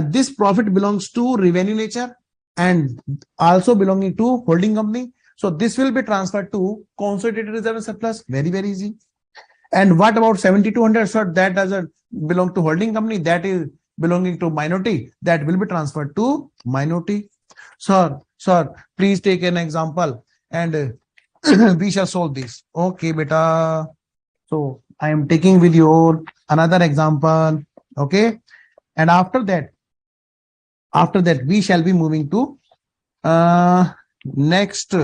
This profit belongs to revenue nature and also belonging to holding company. So this will be transferred to consolidated reserve and surplus. Very easy. And what about 7,200? So that doesn't belong to holding company, that is belonging to minority. That will be transferred to minority. Sir, please take an example and we shall solve this. Okay, beta. So I am taking with you another example. Okay, and after that we shall be moving to next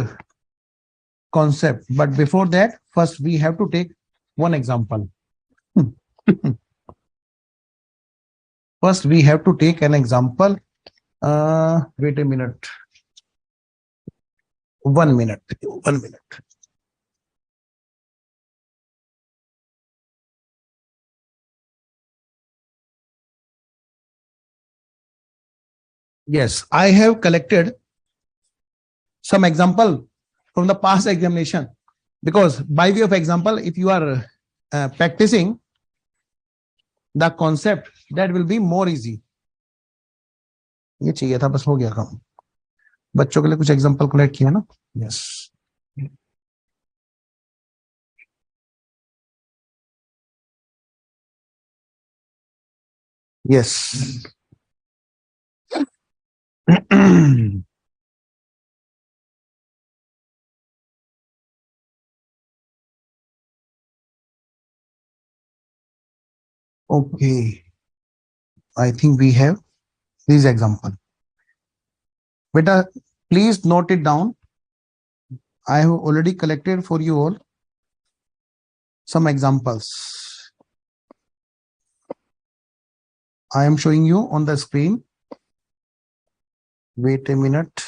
concept. But before that, first we have to take one example. First we have to take an example. Wait a minute. 1 minute. Yes, I have collected some example from the past examination, because by way of example, if you are practicing the concept, that will be more easy. ये चाहिए था, बस हो गया काम. बच्चों के लिए कुछ एग्जांपल कलेक्ट किया ना. Yes, yes. Okay, I think we have this example. Beta, please note it down. I have already collected for you all some examples. I am showing you on the screen. Wait a minute.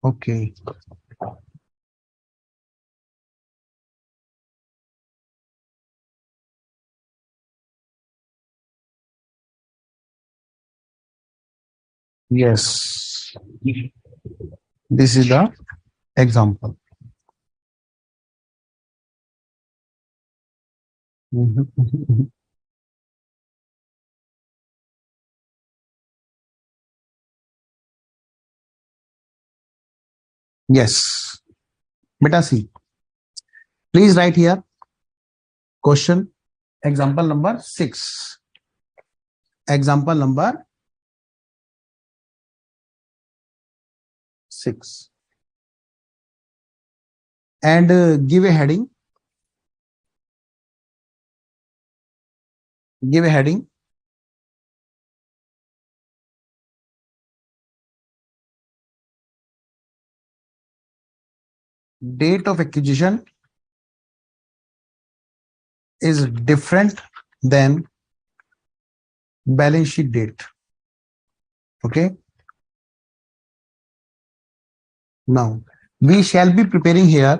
Okay. Yes. This is the example. Yes. Beta C. Please write here question example number 6. Example number 6. And give a heading. Give a heading. Date of acquisition is different than balance sheet date. Okay. Now we shall be preparing here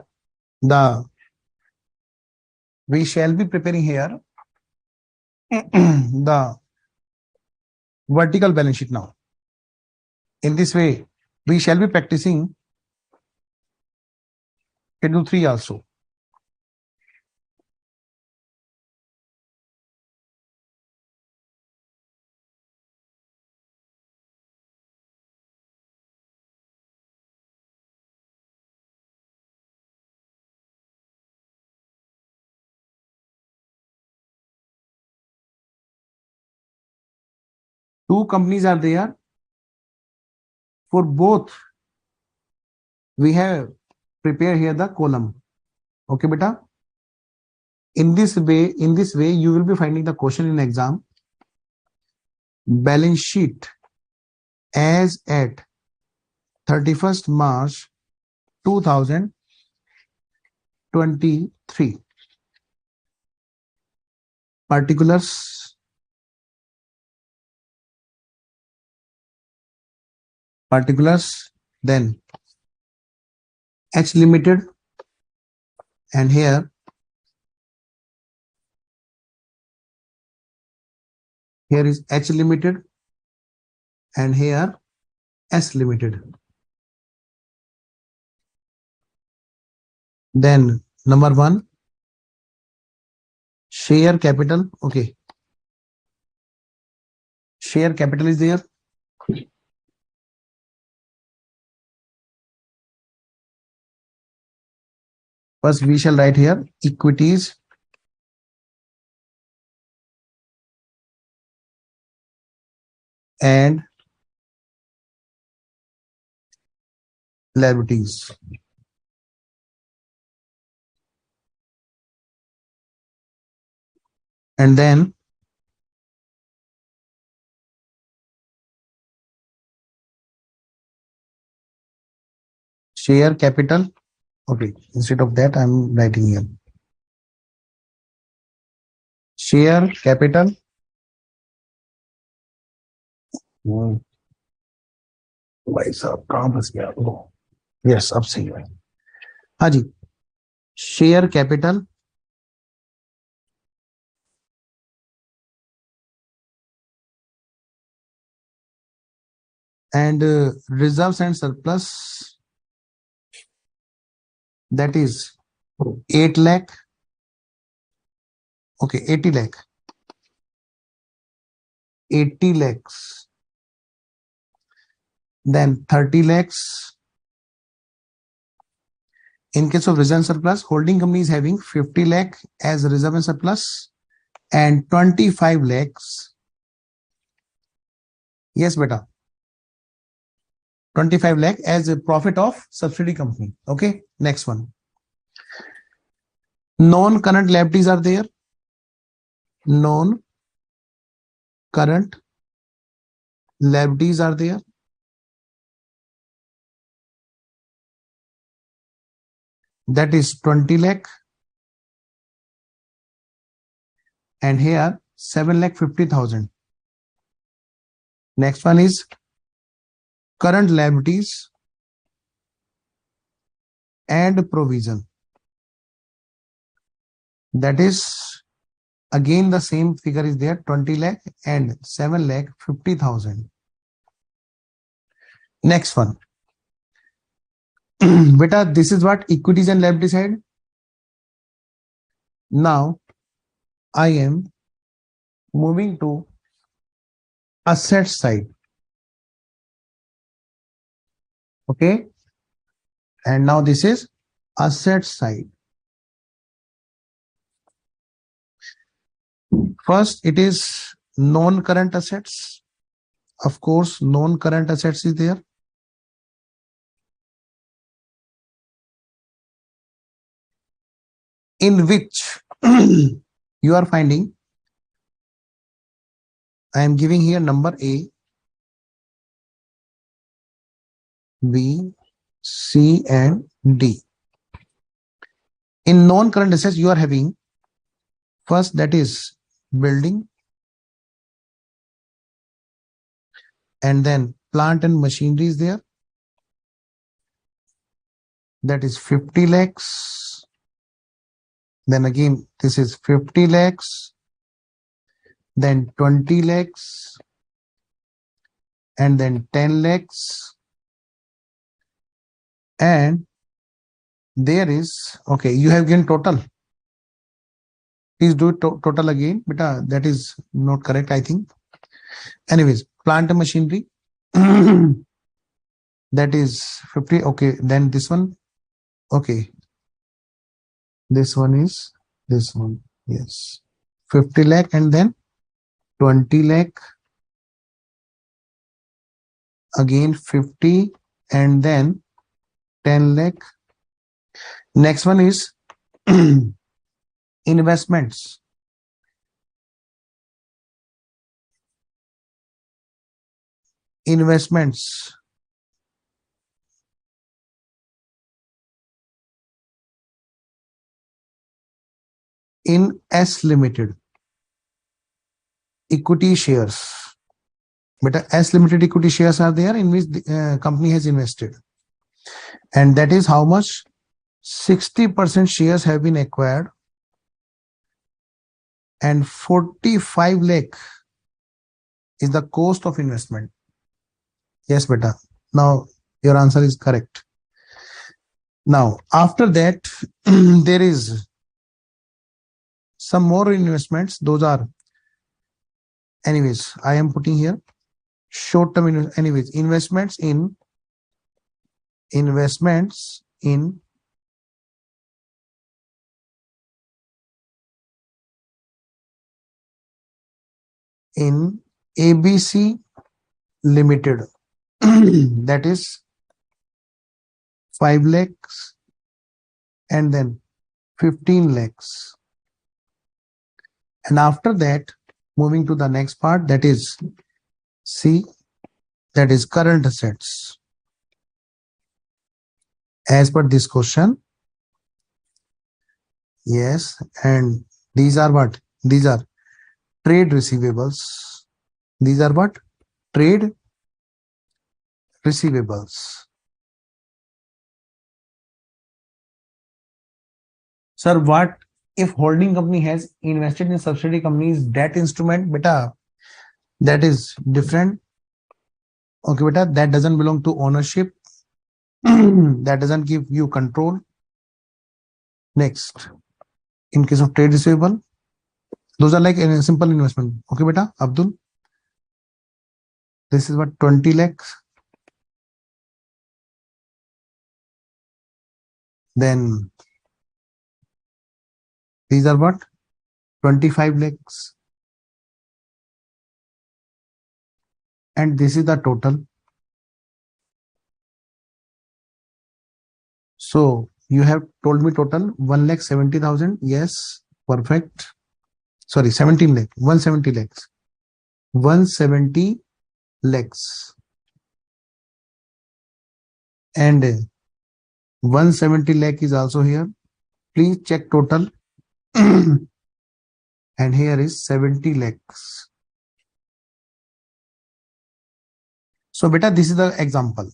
the the vertical balance sheet now. In this way, we shall be practicing schedule 3 also. Two companies are there. For both, we have prepared here the column. Okay, beta. In this way, you will be finding the question in exam. Balance sheet as at 31st March 2023. Particulars. Then H limited, and here is H limited, and here S limited. Then number 1, share capital. Okay, share capital is there. First we shall write here equities and liabilities. And then share capital. Okay, instead of that I'm writing here share capital. भाई साहब कहाँ फंस गया वो? Yes, अब सही है. हाँ जी, share capital and reserves and surplus, that is 8 lakh. Okay, 80 lakh. 80 lakhs. Then 30 lakhs. In case of reserve and surplus, holding company is having 50 lakh as reserve and surplus and 25 lakhs. Yes, beta. 25 lakh as a profit of subsidiary company. Okay, next one. Non-current liabilities are there. Non-current liabilities are there. That is 20 lakh. And here 7,50,000. Next one is current liabilities and provision. That is again the same figure is there, 20 lakh and 7,50,000. Next one. Beta, this is what equities and liability side. Now I am moving to asset side. Okay. And now this is asset side. First, it is non-current assets. Of course, non-current assets is there. In which you are finding, I am giving here number A, B, C, and D. In non-current assets, you are having first, that is building, and then plant and machinery is there. That is 50 lakhs. Then again, this is 50 lakhs, then 20 lakhs, and then 10 lakhs. And there is, okay, you have given total. Please do total again, beta. That is not correct, I think. Anyways, plant and machinery. That is 50. Okay, then this one. Okay. This one is this one. Yes. 50 lakh and then 20 lakh. Again 50 and then 10 lakh. Next one is investments. Investments. In S Limited. Equity shares. But S Limited equity shares are there in which the company has invested. And that is how much? 60% shares have been acquired. And 45 lakh is the cost of investment. Yes, beta. Now your answer is correct. Now, after that, there is some more investments. Those are, anyways, I am putting here short-term, anyways, investments in ABC Limited. That is 5 lakhs and then 15 lakhs. And after that, moving to the next part, that is C, that is current assets. As per this question, yes, and these are what? These are trade receivables. These are what? Trade receivables. Sir, what if holding company has invested in subsidiary companies debt instrument? Beta, that is different. Okay, beta, that doesn't belong to ownership. That doesn't give you control. Next, in case of trade receivable, those are like a simple investment. Okay, beta, Abdul. This is what 20 lakhs. Then these are what? 25 lakhs. And this is the total. So you have told me total 1,70,000. Yes, perfect. Sorry, 17 lakh, 170 lakhs. 170 lakhs. And 170 lakh is also here. Please check total. And here is 70 lakhs. So beta, this is the example.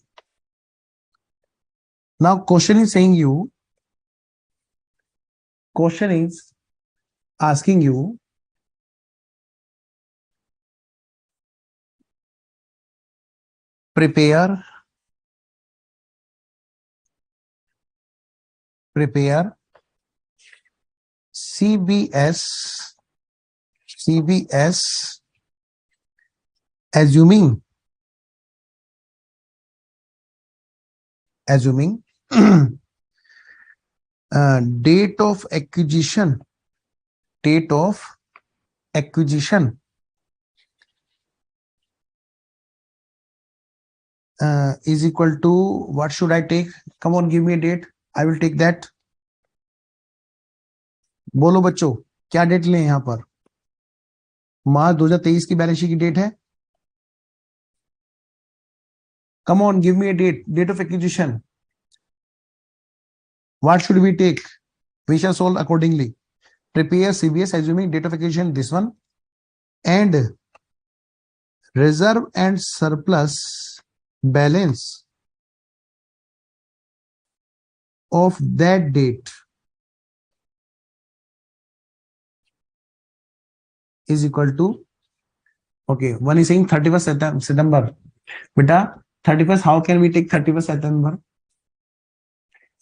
Now question is saying you, question is asking you, prepare CBS CBS assuming date of acquisition is equal to, what should I take? Come on, give me a date. I will take that. बोलो बच्चों, क्या date लें यहां पर? मार्च 2023 की balance sheet की date है. Come on, give me a date of acquisition. What should we take? We shall solve accordingly. Prepare CBS assuming date of acquisition, this one, and reserve and surplus balance of that date is equal to, okay, one is saying 31st September. Beta, 31st, how can we take 31st September?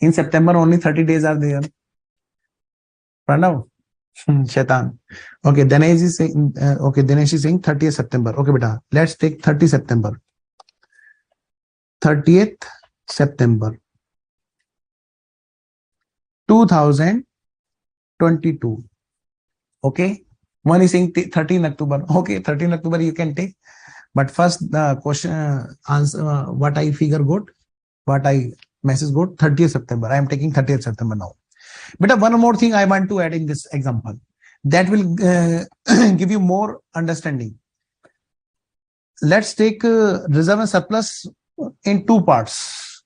In September, only 30 days are there. Pranav, Shaitan. Okay, Dinesh is saying, Dinesh is saying 30th September. Okay, beta, let's take 30th September. 30th September 2022. Okay, one is saying 13 October. Okay, 13 October you can take. But first the question answer, what I figure got, what I message got, 30th September. I am taking 30th September now. But one more thing I want to add in this example that will give you more understanding. Let's take reserve and surplus in two parts.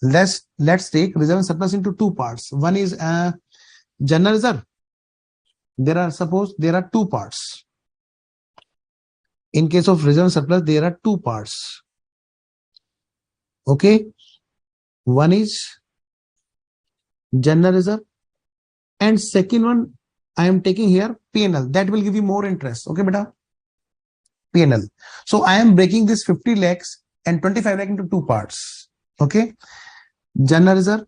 Let's take reserve and surplus into two parts. One is general reserve. Suppose there are two parts. In case of reserve and surplus, there are two parts. Okay, one is general reserve, and second one I am taking here P&L. That will give you more interest. Okay, beta, P&L. So I am breaking this 50 lakhs and 25 lakh into two parts. Okay, general reserve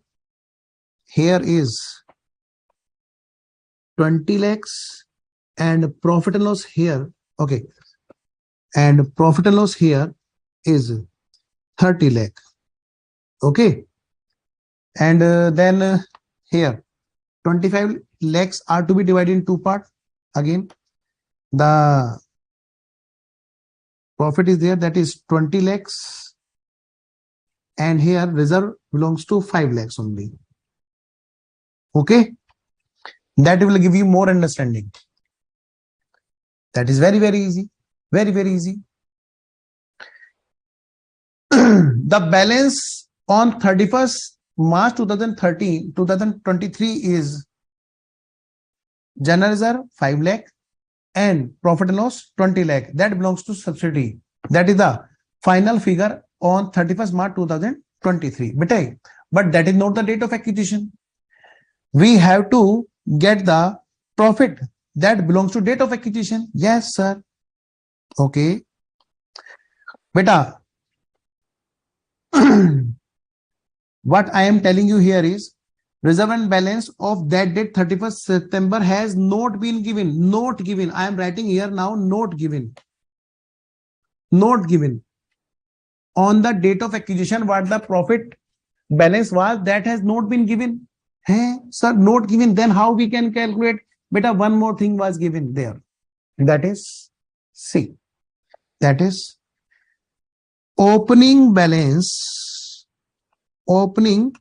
here is 20 lakhs and profit and loss here. Okay, and profit and loss here is 30 lakh. Okay, and then here 25 lakhs are to be divided in two parts. Again, the profit is there, that is 20 lakhs, and here reserve belongs to 5 lakhs only. Okay, that will give you more understanding. That is very, very easy. Very, very easy. The balance on 31st March 2023 is general reserve 5 lakh and profit and loss 20 lakh. That belongs to subsidiary. That is the final figure on 31st March 2023. But that is not the date of acquisition. We have to get the profit that belongs to date of acquisition. Yes, sir. Okay. Beta, what I am telling you here is reserve and balance of that date 31st September has not been given. Not given. I am writing here now, not given. Not given. On the date of acquisition, what the profit balance was, that has not been given. Hey, sir, not given. Then how we can calculate? Beta, one more thing was given there. That is C. That is opening balance. Opening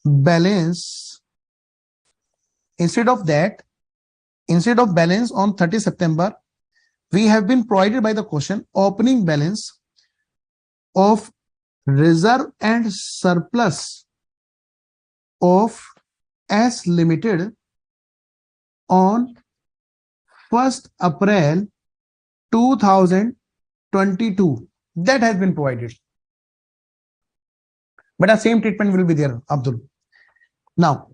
balance. Instead of balance on 30 September, we have been provided by the question opening balance of reserve and surplus of S Limited on 1st April 2022. That has been provided. But the same treatment will be there, Abdul. Now,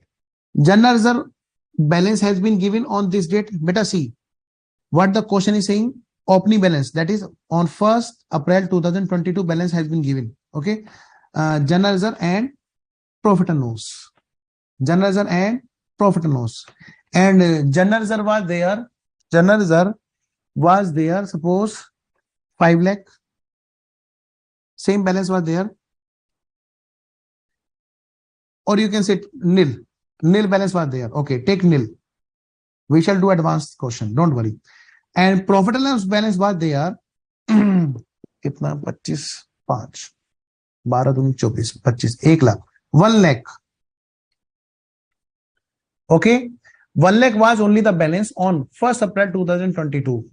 general reserve balance has been given on this date. Beta, see what the question is saying. Opening balance, that is on 1st April 2022 balance has been given. Okay, general reserve and profit and loss. General reserve and profit and loss. And general reserve was there General reserve was there, suppose 5 lakh. Same balance was there. Or you can say nil. Nil balance was there. Okay, take nil. We shall do advanced question. Don't worry. And profit and loss balance was there. कितना 25 5 12 दूनी 24 25 1 lakh 1 lakh. Okay, 1 lakh was only the balance on 1st April 2022.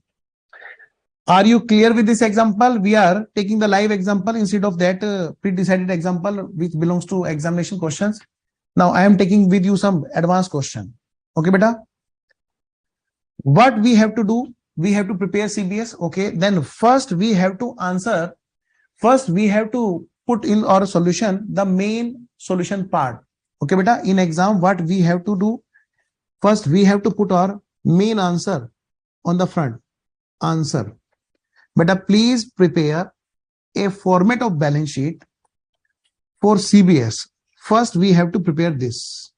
Are you clear with this example? We are taking the live example instead of that pre-decided example which belongs to examination questions. Now I am taking with you some advanced question. Okay, beta. What we have to do? We have to prepare CBS. Okay, then first we have to answer. First we have to put in our solution the main solution part. Okay, beta. In exam, what we have to do? First we have to put our main answer on the front. Answer. But please prepare a format of balance sheet for CBS. First, we have to prepare this.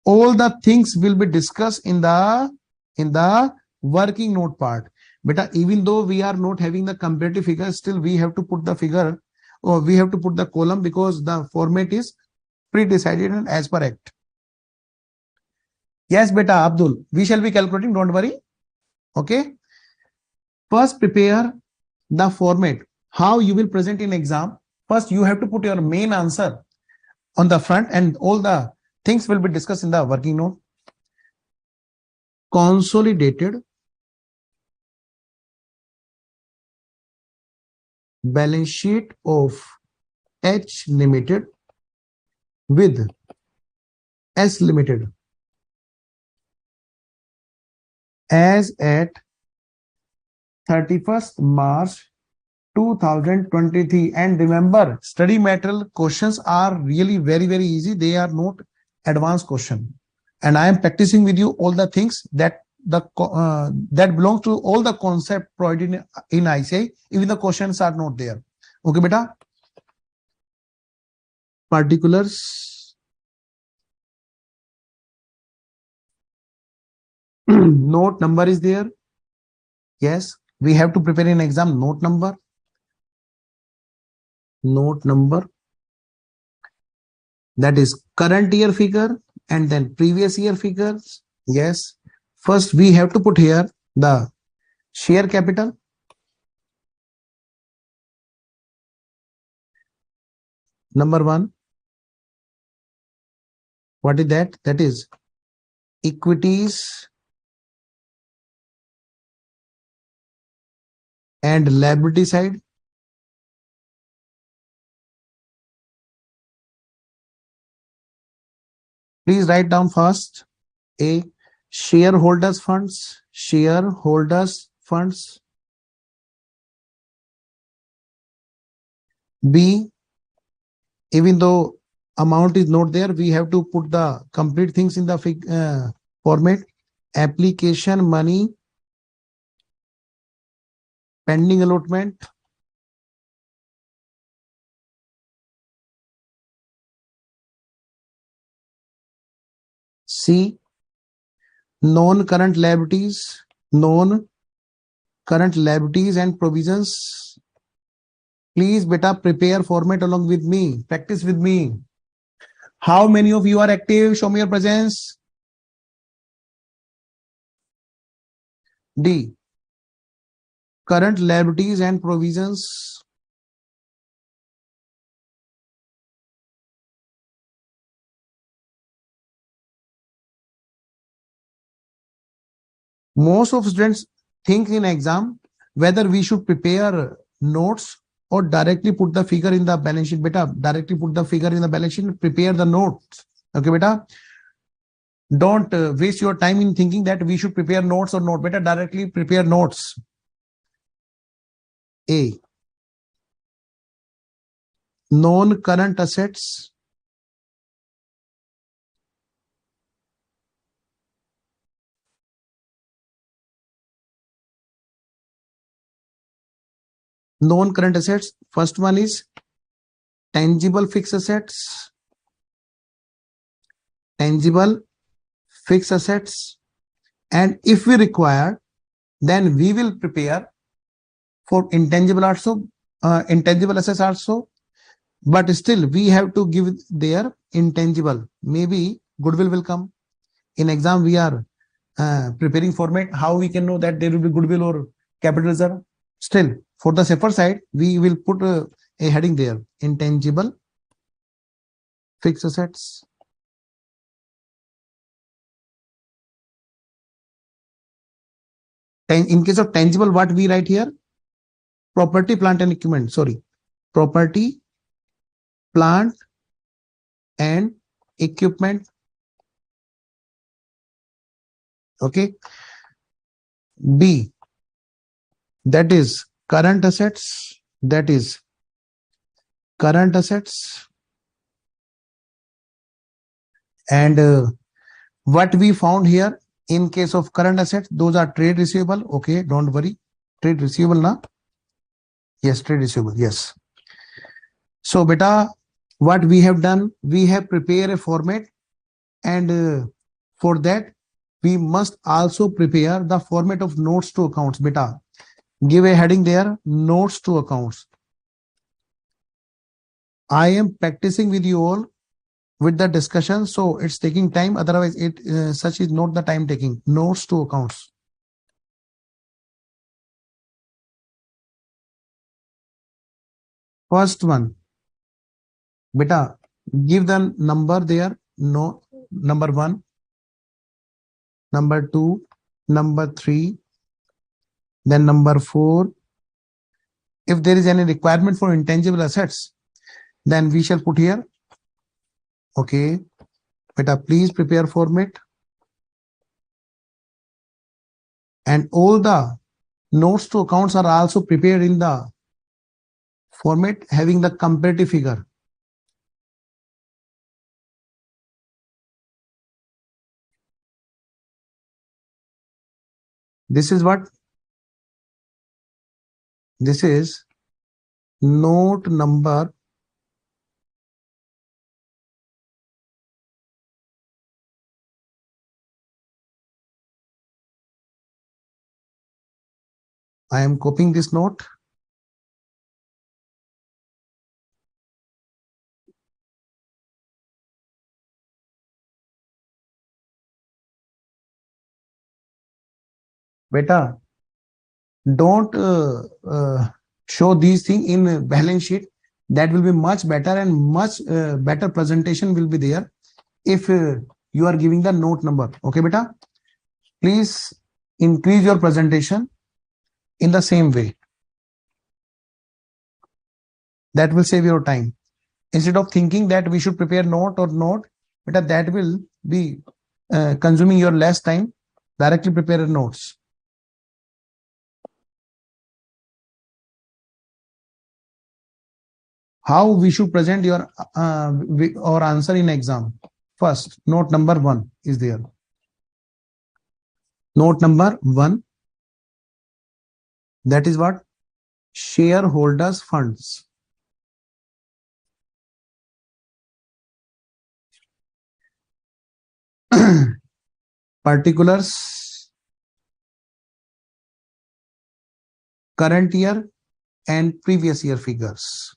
All the things will be discussed in the working note part. But even though we are not having the comparative figure, still we have to put the figure or we have to put the column because the format is pre-decided and as per act. Yes, beta Abdul, we shall be calculating. Don't worry. Okay. First, prepare the format, how you will present in exam. First, you have to put your main answer on the front and all the things will be discussed in the working note. Consolidated balance sheet of H Limited with S Limited as at 31st March 2023. And remember, study material questions are really very, very easy. They are not advanced question. And I am practicing with you all the things that that belong to all the concept provided in ICI. Even the questions are not there. Okay, beta. Particulars. Note number is there. Yes. We have to prepare an exam note number. Note number. That is current year figure and then previous year figures. Yes. First, we have to put here the share capital. Number 1. What is that? That is equities and liability side. Please write down first. A, shareholders funds. Shareholders funds. B, even though amount is not there, we have to put the complete things in the format. Application money, pending allotment. C, non-current liabilities and provisions. Please, beta, prepare format along with me. Practice with me. How many of you are active? Show me your presence. D, current liabilities and provisions. Most of students think in exam whether we should prepare notes or directly put the figure in the balance sheet. Beta, directly put the figure in the balance sheet, prepare the notes. Okay, beta. Don't waste your time in thinking that we should prepare notes or not. Beta, directly prepare notes. A, non-current assets. Non-current assets. First one is tangible fixed assets. Tangible fixed assets. And if we require, then we will prepare for intangible also, intangible assets also, but still we have to give their intangible. Maybe goodwill will come. In exam, we are preparing format. How we can know that there will be goodwill or capital reserve? Still, for the safer side, we will put a heading there: intangible fixed assets. And in case of tangible, what we write here? Property, plant and equipment. Sorry, property, plant and equipment. Okay. B, that is current assets. That is current assets. And what we found here, in case of current assets, those are trade receivable. Okay, don't worry. Trade receivable, na? Yes, trade receivable. Yes. So, beta, what we have done, we have prepared a format, and for that, we must also prepare the format of notes to accounts. Beta, give a heading there: notes to accounts. I am practicing with you all with the discussion, so it's taking time. Otherwise, such is not the time taking. Notes to accounts. First one, beta, give the number there. No, number 1, number 2, number 3, then number 4. If there is any requirement for intangible assets, then we shall put here. Okay, beta, please prepare format. And all the notes to accounts are also prepared in the format having the comparative figure. This is what? This is note number . I am copying this note. Beta, don't show these things in balance sheet. That will be much better, and much better presentation will be there if you are giving the note number. Okay, beta, please increase your presentation in the same way. That will save your time. Instead of thinking that we should prepare note or note, beta, that will be consuming your less time. Directly prepare notes. How we should present your or answer in exam? First, note number 1 is there. Note number 1, that is what? Shareholders funds. Particulars, current year and previous year figures.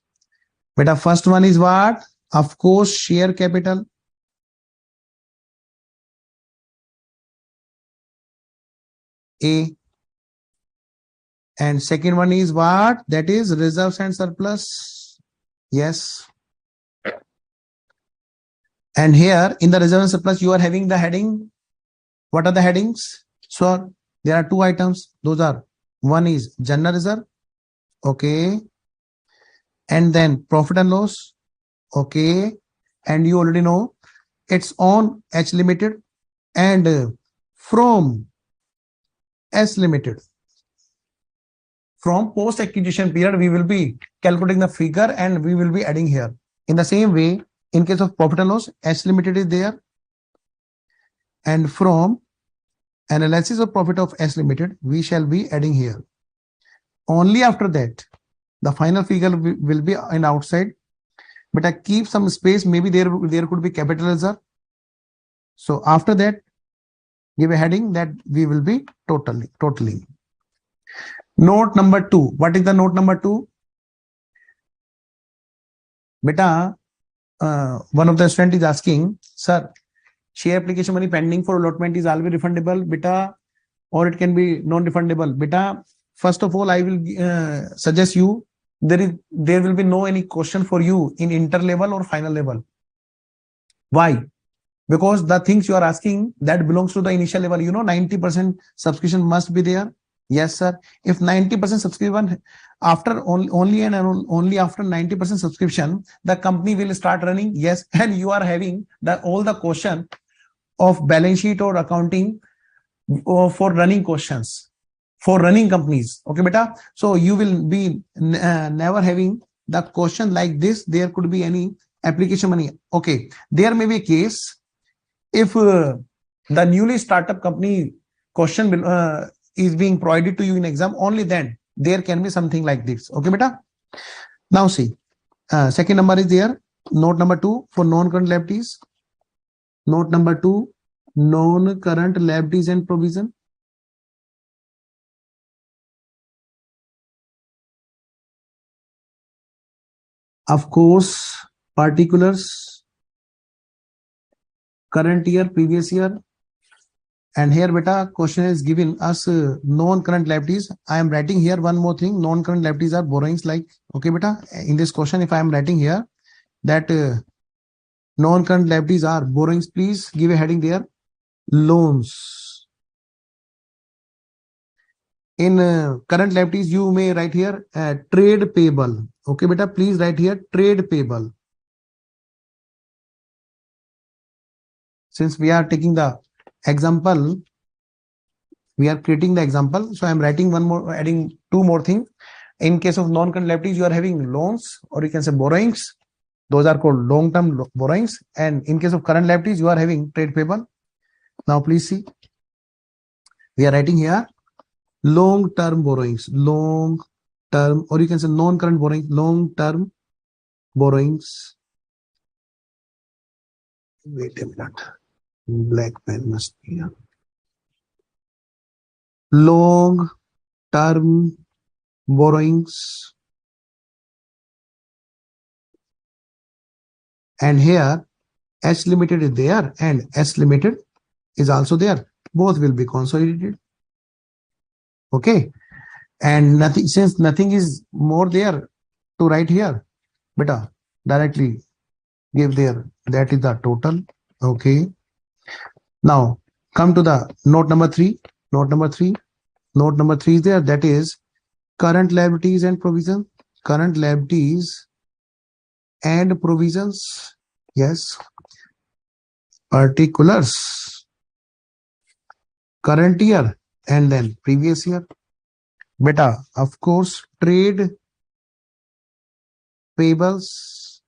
But the first one is what? Of course, share capital. A. And second one is what? That is reserves and surplus. Yes. And here in the reserve and surplus, you are having the heading. What are the headings? So there are 2 items. Those are, one is general reserve. Okay. And then profit and loss. Okay. And you already know it's on H Limited, and from S Limited. From post acquisition period, we will be calculating the figure and we will be adding here. In the same way, in case of profit and loss, S Limited is there. And from analysis of profit of S Limited, we shall be adding here. Only after that, the final figure will be in outside. But I keep some space. Maybe there could be capital reserve. So after that, Give a heading that we will be totaling. Note number 2. What is the note number 2? Beta, one of the student is asking, sir, share application money pending for allotment is always refundable, beta, or it can be non-refundable. Beta, first of all, I will suggest you there will be no any question for you in inter level or final level. Why? Because the things you are asking that belongs to the initial level. 90% subscription must be there. Yes, sir. If 90% subscription, after only and only after 90% subscription, the company will start running. Yes, and you are having all the question of balance sheet or accounting for running questions for running companies. Okay, beta. So you will be never having the question like this. There could be any application money. Okay, there may be a case if the newly startup company question is being provided to you in exam, only then there can be something like this. Okay, beta. Now see, second number is there. Note number 2 for non-current liabilities. Note number 2, non-current liabilities and provision. Of course, particulars, current year, previous year. And here, beta, question is given us non-current liabilities. I am writing here one more thing. Non-current liabilities are borrowings like, okay, beta, in this question, if I am writing here that non-current liabilities are borrowings, please give a heading there, loans. In current liabilities, you may write here trade payable. Okay, beta, please write here trade payable. Since we are taking the example, we are creating the example. So I'm writing one more, adding two more things. In case of non-current liabilities, you are having loans, or you can say borrowings. Those are called long-term borrowings. And in case of current liabilities, you are having trade payable. Now please see, we are writing here long-term borrowings, long-term, or you can say non-current borrowing, long-term borrowings. Wait a minute, black pen must be here. Long-term borrowings. And here S limited is there and S limited is also there. Both will be consolidated. Okay. And nothing, since nothing is more there to write here, beta, directly give there. That is the total. Okay. Now come to the note number 3. Note number 3. Note number 3 is there. That is current liabilities and provision. Current liabilities and provisions. Yes. Particulars. Current year and then previous year. Beta, of course, trade payables.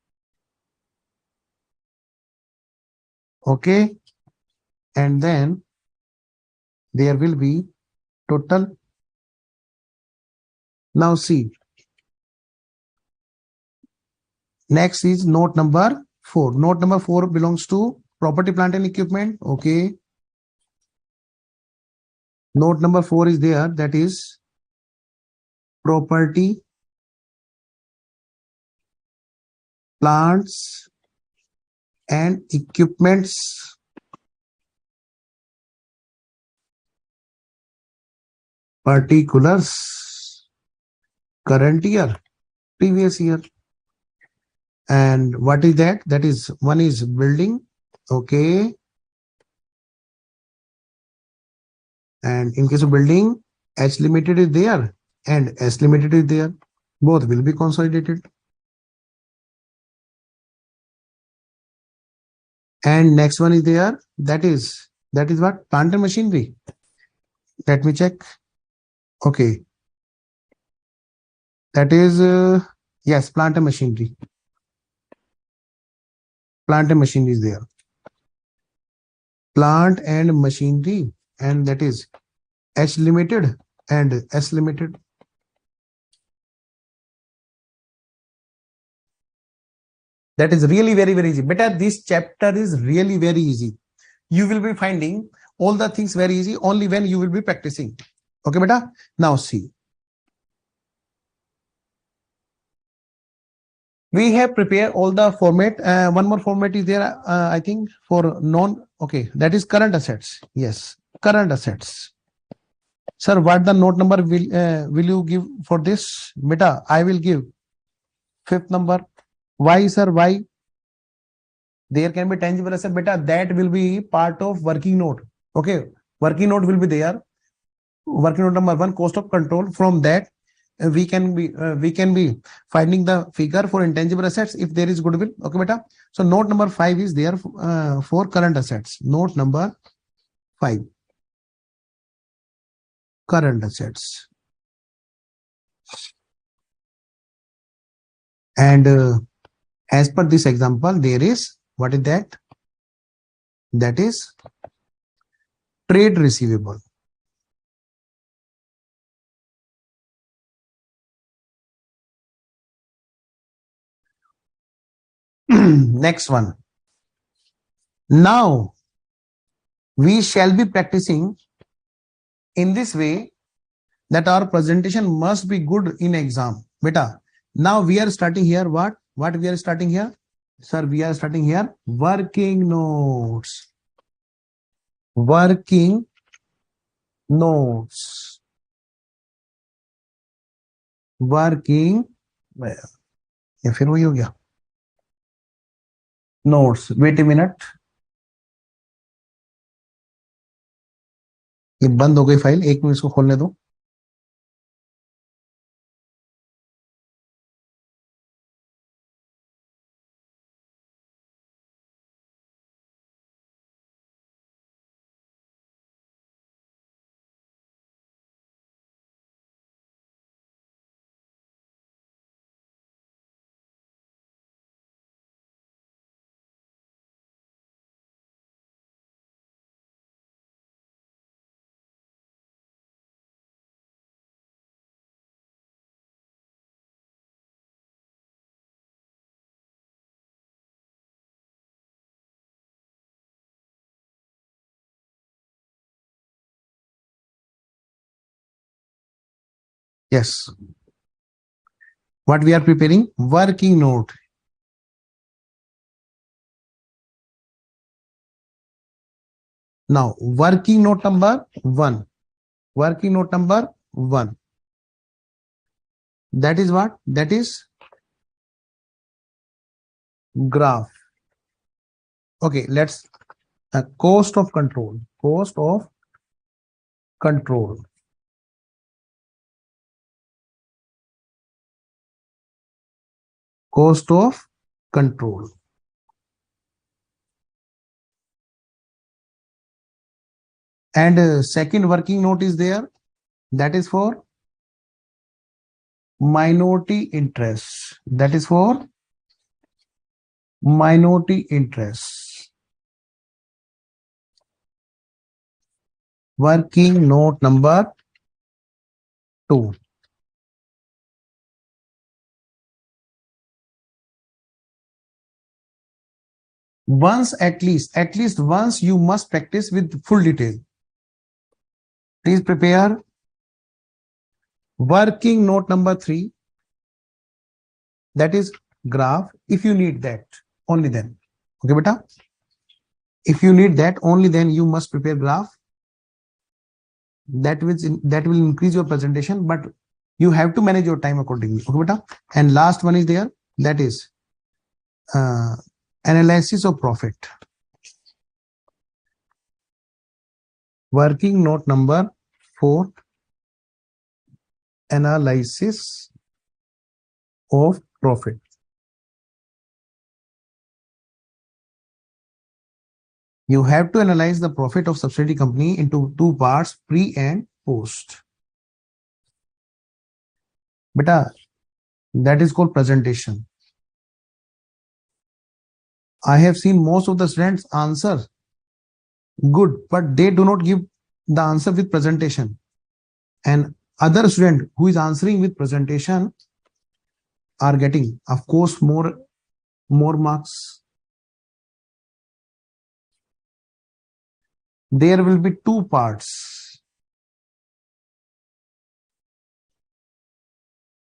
Okay. And then there will be total. Now see. Next is note number 4. Note number 4 belongs to property, plant and equipment. Okay. Note number 4 is there. That is property, plants and equipments. Particulars, current year, previous year. And what is that? That is, one is building. Okay. And in case of building, H limited is there and S limited is there. Both will be consolidated. And next one is there. That is what? Plant and machinery. Let me check. Okay. That is, yes, plant and machinery. Plant and machinery is there. Plant and machinery, and that is H limited and S limited. That is really very, very easy. But this chapter is really very easy. You will be finding all the things very easy only when you will be practicing. Okay, beta. Now see. We have prepared all the format. One more format is there, I think, for non. Okay, that is current assets. Yes, current assets. Sir, what the note number will you give for this? Beta, I will give fifth number. Why, sir? Why? There can be tangible asset, beta. That will be part of working note. Okay, working note will be there. Working note number one, cost of control. From that, we can be finding the figure for intangible assets if there is goodwill. Okay, beta. So note number 5 is there for current assets. Note number 5, current assets. And as per this example, there is, what is that? That is trade receivable. Next one. Now we shall be practicing in this way that our presentation must be good in exam. Beta, now we are starting here. What we are starting here? Sir, we are starting here working notes. Working notes. Working. या फिर वही हो गया notes. Wait a minute, ये बंद हो गई file. एक मिनट इसको खोलने दो. Yes. What we are preparing? Working note. Now, working note number 1. Working note number 1. That is what? That is graph. Okay, let's cost of control. Cost of control. Cost of control. And second working note is there. That is for minority interest. That is for minority interest. Working note number 2. Once at least once you must practice with full detail. Please prepare working note number 3. That is graph. If you need that, only then. Okay, beta. If you need that, only then you must prepare graph. That will increase your presentation, but you have to manage your time accordingly. Okay, beta. And last one is there. That is analysis of profit. Working note number 4. Analysis of profit. You have to analyze the profit of subsidiary company into 2 parts, pre and post. Beta, that is called presentation. I have seen most of the students answer good, but they do not give the answer with presentation. And other student who is answering with presentation are getting, of course, more marks. there will be two parts.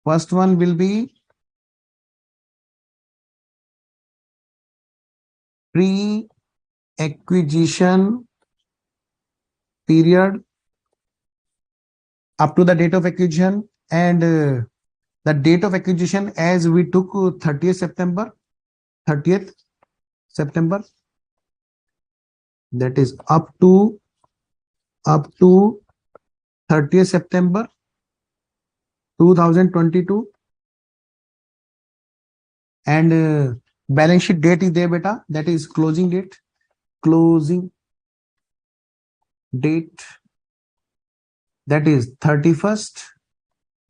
First one will be pre-acquisition period up to the date of acquisition, and the date of acquisition as we took 30th September, that is up to 30th September 2022, and balance sheet date is there beta, that is closing date that is 31st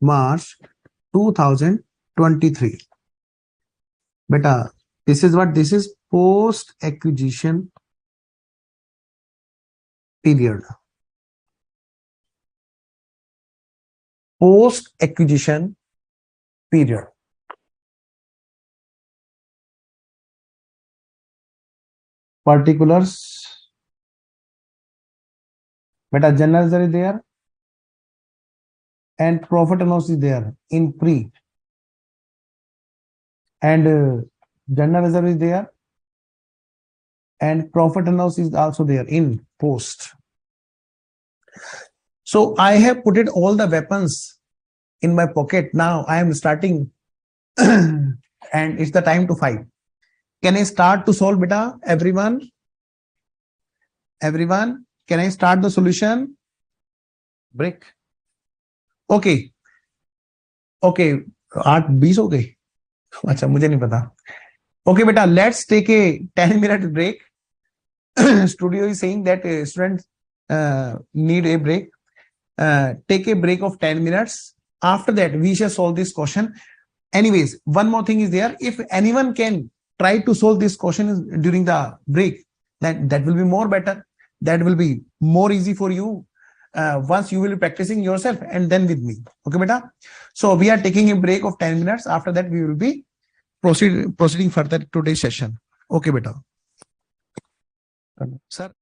March 2023. Beta, this is what, this is post acquisition period. Post acquisition period. Particulars. Beta, general ledger is there and profit and loss is there in pre, and general ledger is there and profit and loss is also there in post. So I have put it all the weapons in my pocket. Now I am starting and it's the time to fight. Can I start to solve beta? Everyone, can I start the solution? Break. Okay. 8:20 हो गई. अच्छा, मुझे नहीं पता. Okay beta, let's take a 10-minute break. Studio is saying that students need a break. Take a break of 10 minutes. After that, we shall solve this question. Anyways, one more thing is there. If anyone can try to solve this question during the break, that will be more better. That will be more easy for you once you will be practicing yourself and then with me. Okay, beta? So we are taking a break of 10 minutes. After that, we will be proceeding further today's session. Okay, beta. Sir.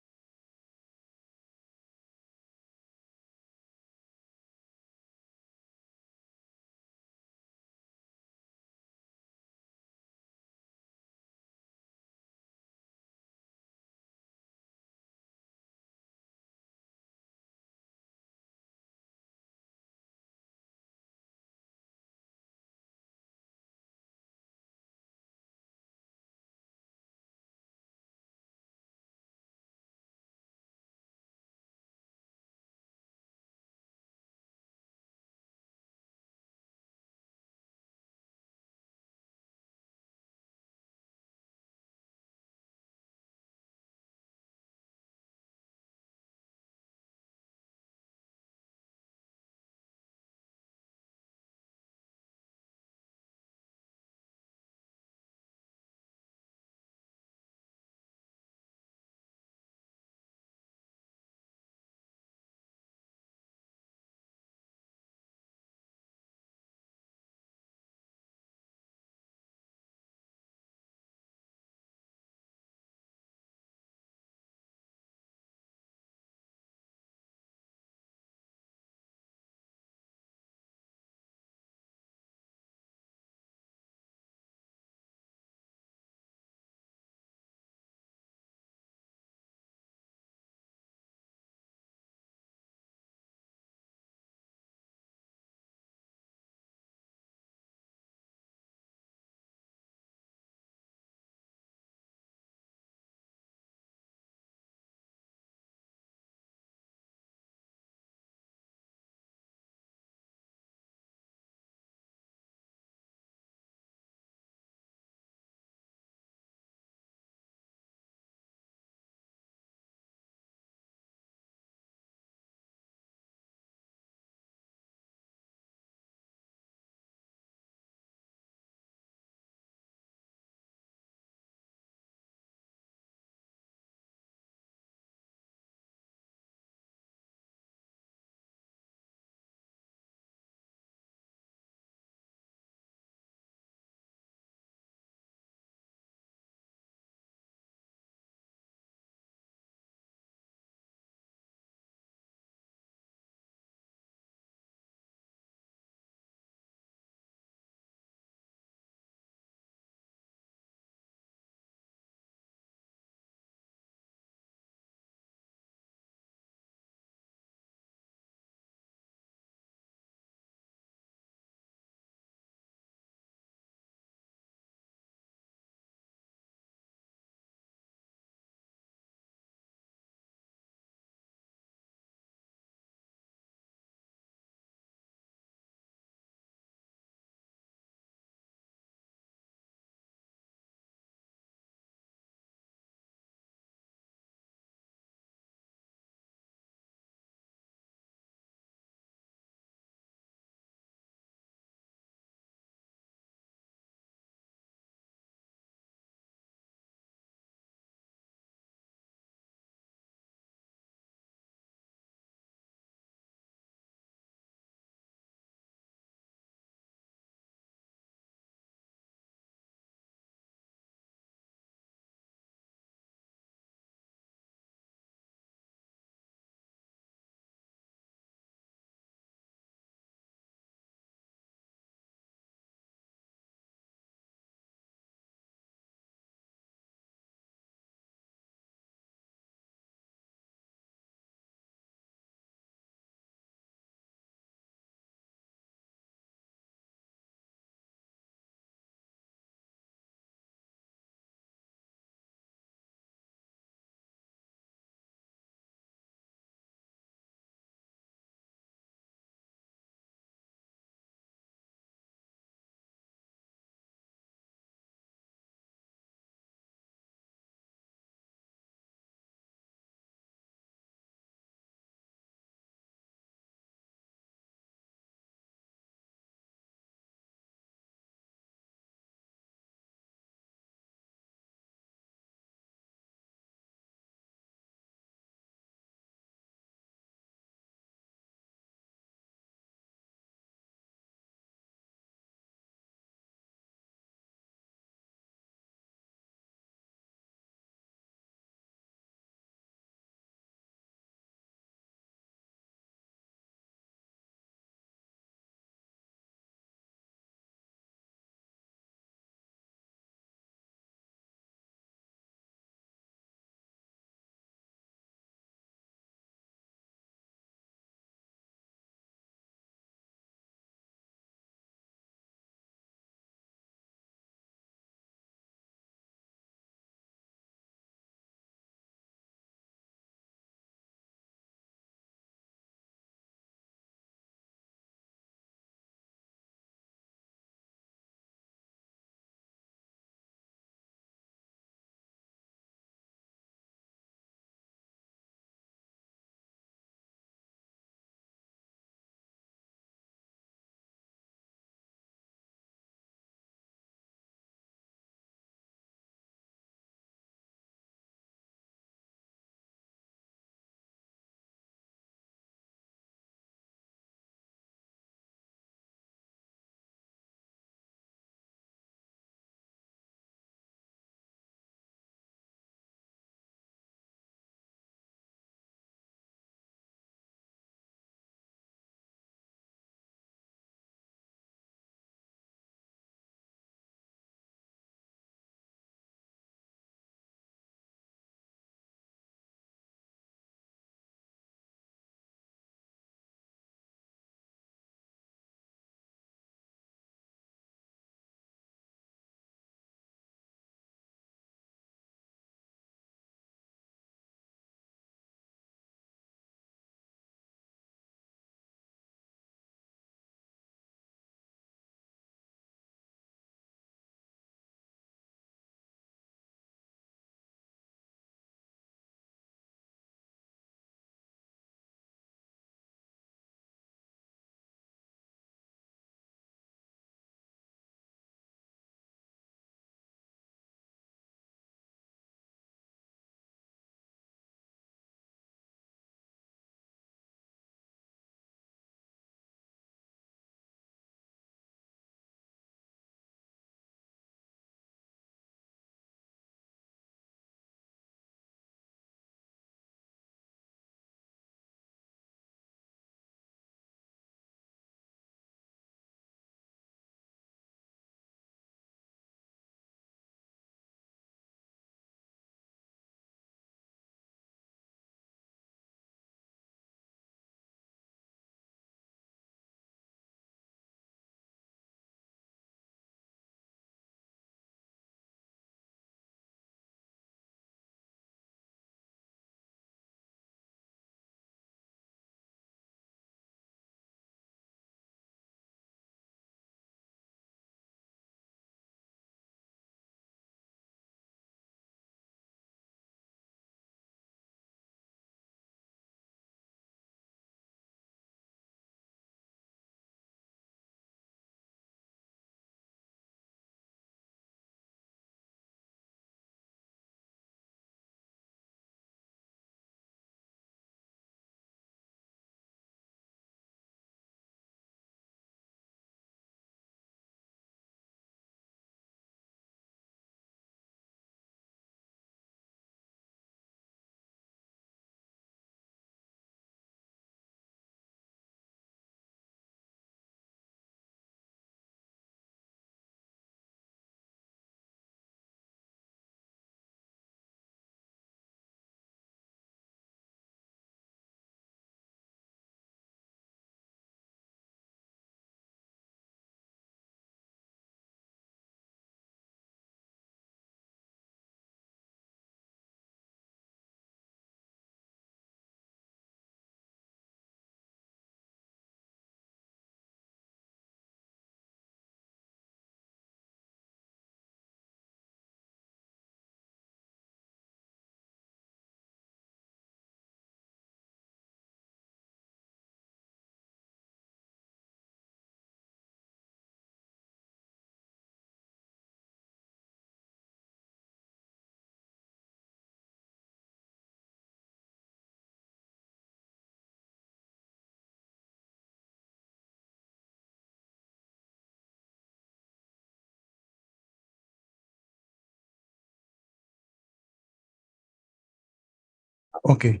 Okay.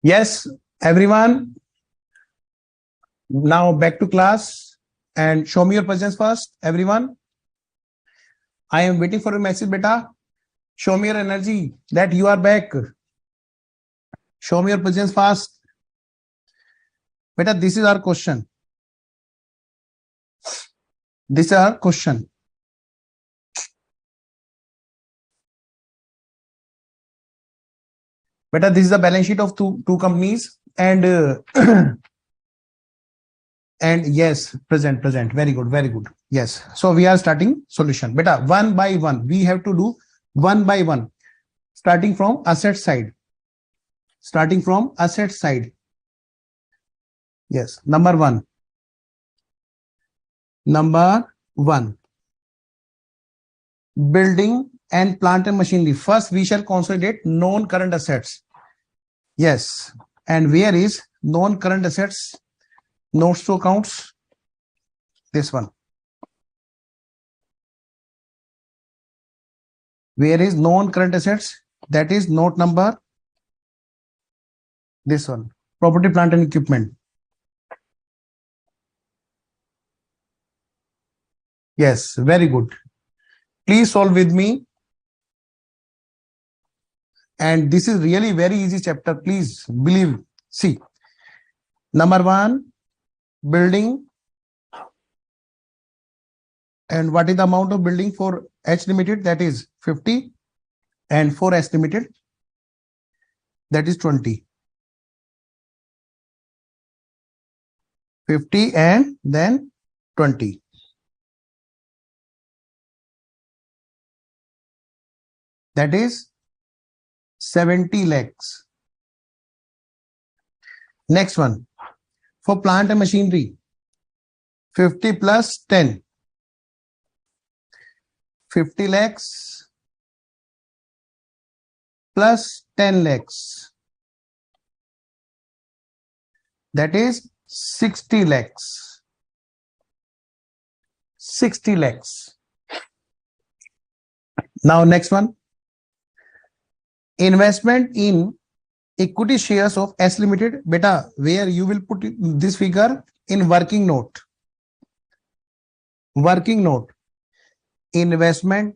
Yes, everyone. Now back to class and show me your presence first, everyone. I am waiting for your message, beta. Show me your energy that you are back. Show me your presence fast. Beta, this is our question. This is our question. Beta, this is the balance sheet of two companies and and yes, present. Very good. Yes. So we are starting solution. Beta, one by one. We have to do one by one. Starting from asset side. Yes. Number one. Building and plant and machinery. First, we shall consolidate non-current assets. Yes. And where is non-current assets? Notes to accounts. This one. Where is non-current assets? That is note number. This one. Property, plant and equipment. Yes. Very good. Please solve with me. And this is really very easy chapter. Please believe. See. Number one, building. And what is the amount of building for H Limited? That is 50. And for S Limited, that is 20. 50 and then 20. That is 70 lakhs. Next one, for plant and machinery, 50 plus 10. 50 lakhs plus 10 lakhs. That is 60 lakhs. 60 lakhs. Now next one. Investment in equity shares of S Limited. Beta, where you will put this figure in working note. Working note. Investment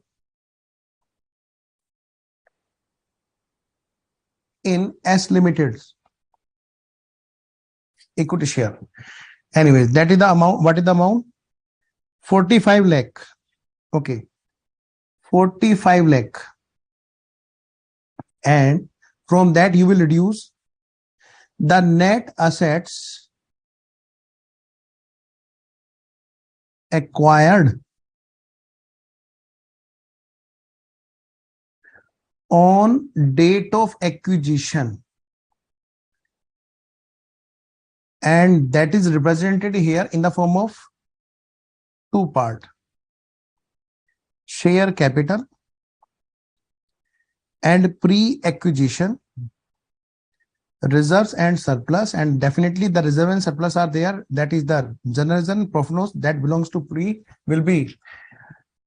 in S Limited equity share. Anyways, that is the amount. What is the amount? 45 lakh. Okay. 45 lakh. And from that you will reduce the net assets acquired on date of acquisition, and that is represented here in the form of two parts: share capital and pre-acquisition reserves and surplus. And definitely the reserve and surplus are there. That is the general profit loss that belongs to pre will be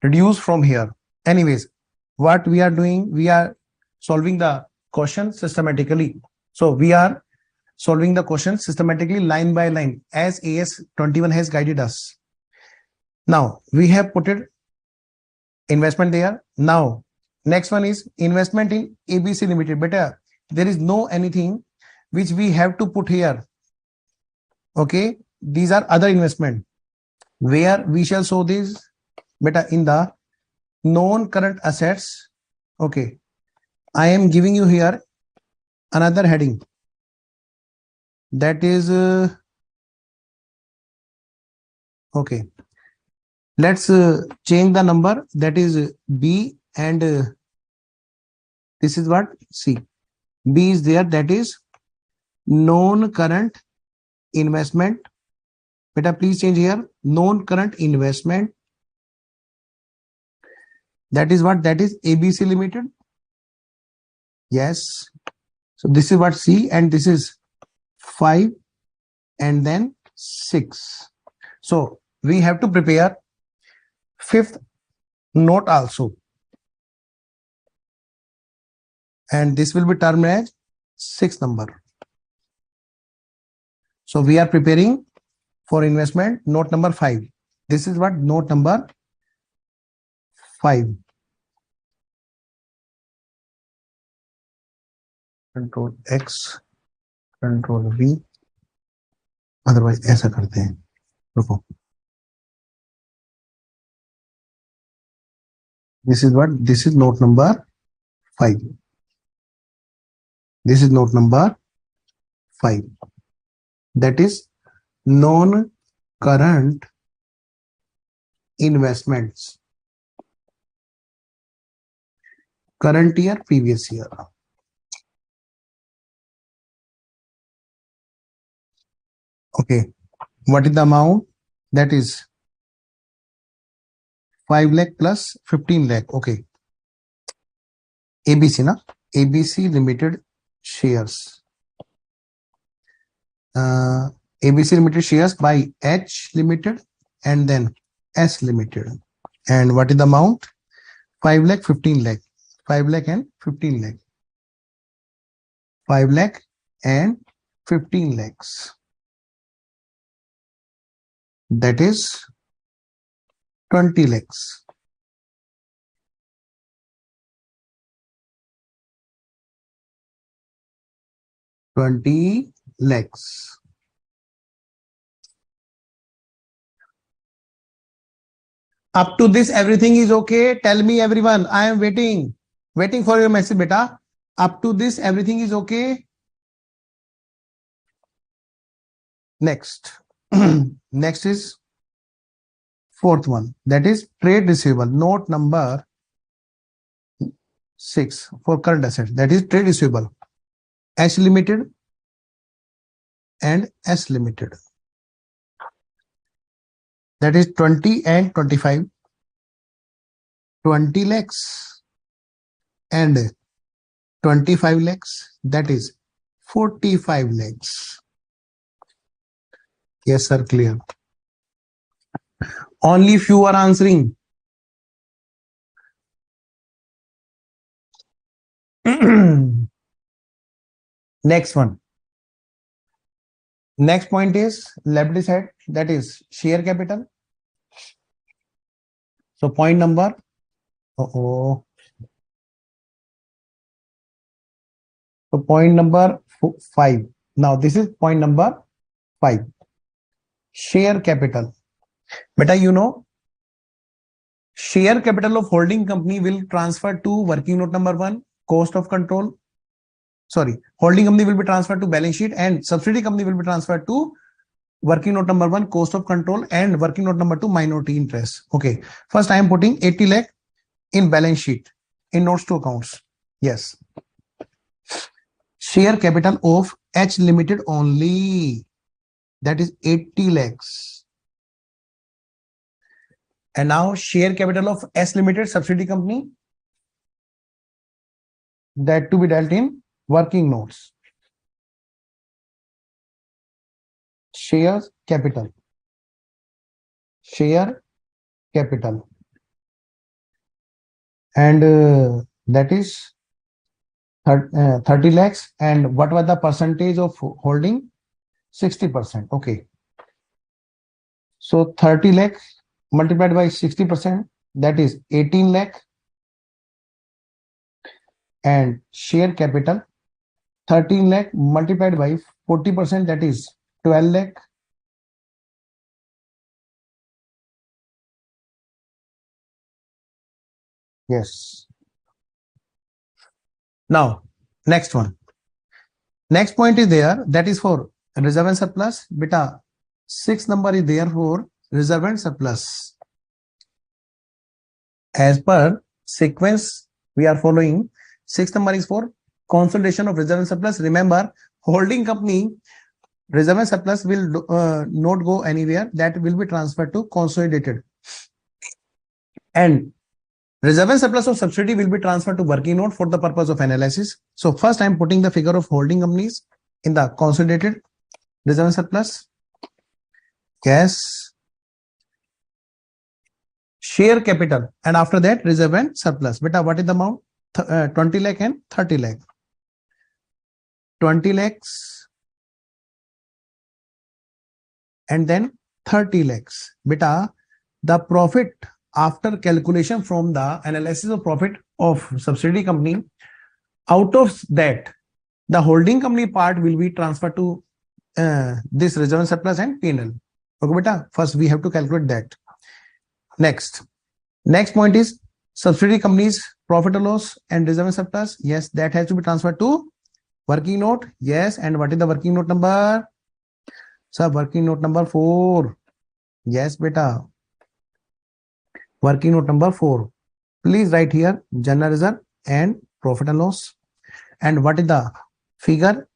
reduced from here. Anyways, what we are doing, we are solving the question systematically. So we are solving the question systematically line by line as AS 21 has guided us. Now we have put it investment there. Now next one is investment in ABC Limited. Better, there is no anything which we have to put here. Okay, these are other investment. Where we shall show this? Better, in the non-current assets. Okay, I am giving you here another heading. That is okay. Let's change the number. That is B, and this is what C. B is there. That is non-current investment. Beta, please change here. Non-current investment. That is what? That is ABC Limited. Yes. So this is what C, and this is 5 and then 6. So we have to prepare fifth note also. and this will be termed as 6 number. So we are preparing for investment note number 5. This is what note number 5. Control X, Control V, otherwise ऐसा करते हैं, रुको. This is what, this is note number 5. This is note number 5. That is non-current investments. Current year, previous year. Okay. What is the amount? That is 5 lakh plus 15 lakh. Okay. ABC, na? ABC Limited shares. ABC Limited shares by H Limited and then S Limited. And what is the amount? 5 lakh, 15 lakh. 5 lakh and 15 lakh. 5 lakh and 15 lakhs. That is 20 lakhs. $20 lakhs. Up to this, everything is okay. Tell me, everyone. I am waiting for your message, beta. Up to this, everything is okay. Next. Next is fourth one. That is trade receivable. Note number 6 for current asset. That is trade receivable. H Limited and S Limited. That is 20 and 25. 20 lakhs and 25 lakhs. That is 45 lakhs. Yes, sir, clear. Only few are answering. Next one. Next point is liability side, that is share capital. So point number, so point number 5. Now this is point number 5. Share capital. Beta, you know, share capital of holding company will transfer to working note number 1, cost of control. Sorry, holding company will be transferred to balance sheet and subsidiary company will be transferred to working note number 1, cost of control, and working note number 2, minority interest. Okay. First, I am putting 80 lakh in balance sheet in notes to accounts. Yes. Share capital of H Limited only. That is 80 lakhs. And now share capital of S Limited subsidiary company, that to be dealt in working notes. Share capital. Share capital. And that is 30 lakhs. And what was the percentage of holding? 60%. Okay. So 30 lakh multiplied by 60%, that is 18 lakh. And share capital 13 lakh multiplied by 40%, that is 12 lakh. Yes. Now, next one. Next point is there, that is for reserve and surplus. Beta, 6 number is there for reserve and surplus. As per sequence we are following, 6 number is for consolidation of reserve and surplus. Remember, holding company reserve and surplus will not go anywhere. That will be transferred to consolidated. And reserve and surplus of subsidiary will be transferred to working note for the purpose of analysis. So first I am putting the figure of holding companies in the consolidated reserve and surplus. Yes. Share capital, and after that reserve and surplus. Beta, what is the amount? 20 lakh and 30 lakh. 20 lakhs and then 30 lakhs. Beta, the profit after calculation from the analysis of profit of subsidiary company, out of that, the holding company part will be transferred to this reserve and surplus and P&L. Okay, beta. First, we have to calculate that. Next point is subsidiary companies profit or loss and reserve and surplus. Yes, that has to be transferred to working note. Yes, and what is the working note number? Sir, working note number 4. Yes, beta. Working note number 4. Please write here general reserve and profit and loss. And what is the figure?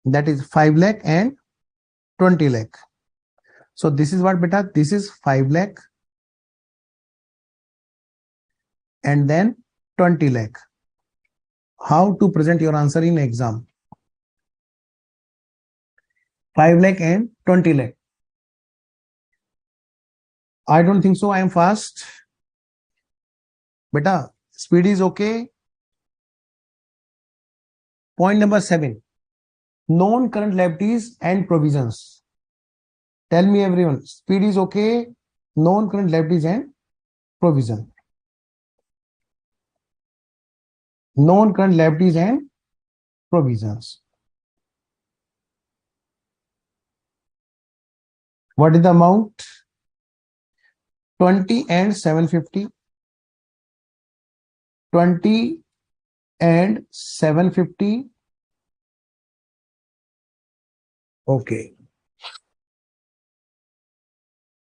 That is 5 lakh and 20 lakh. So this is what, beta? This is 5 lakh and then 20 lakh. How to present your answer in exam? 5 lakh and 20 lakh. I don't think so. I am fast. Beta, speed is okay. Point number 7. Non-current liabilities and provisions. Tell me everyone, speed is okay. Non-current liabilities and provision. Non-current liabilities and provisions. What is the amount? 20 and 750. 20 and 750. Okay.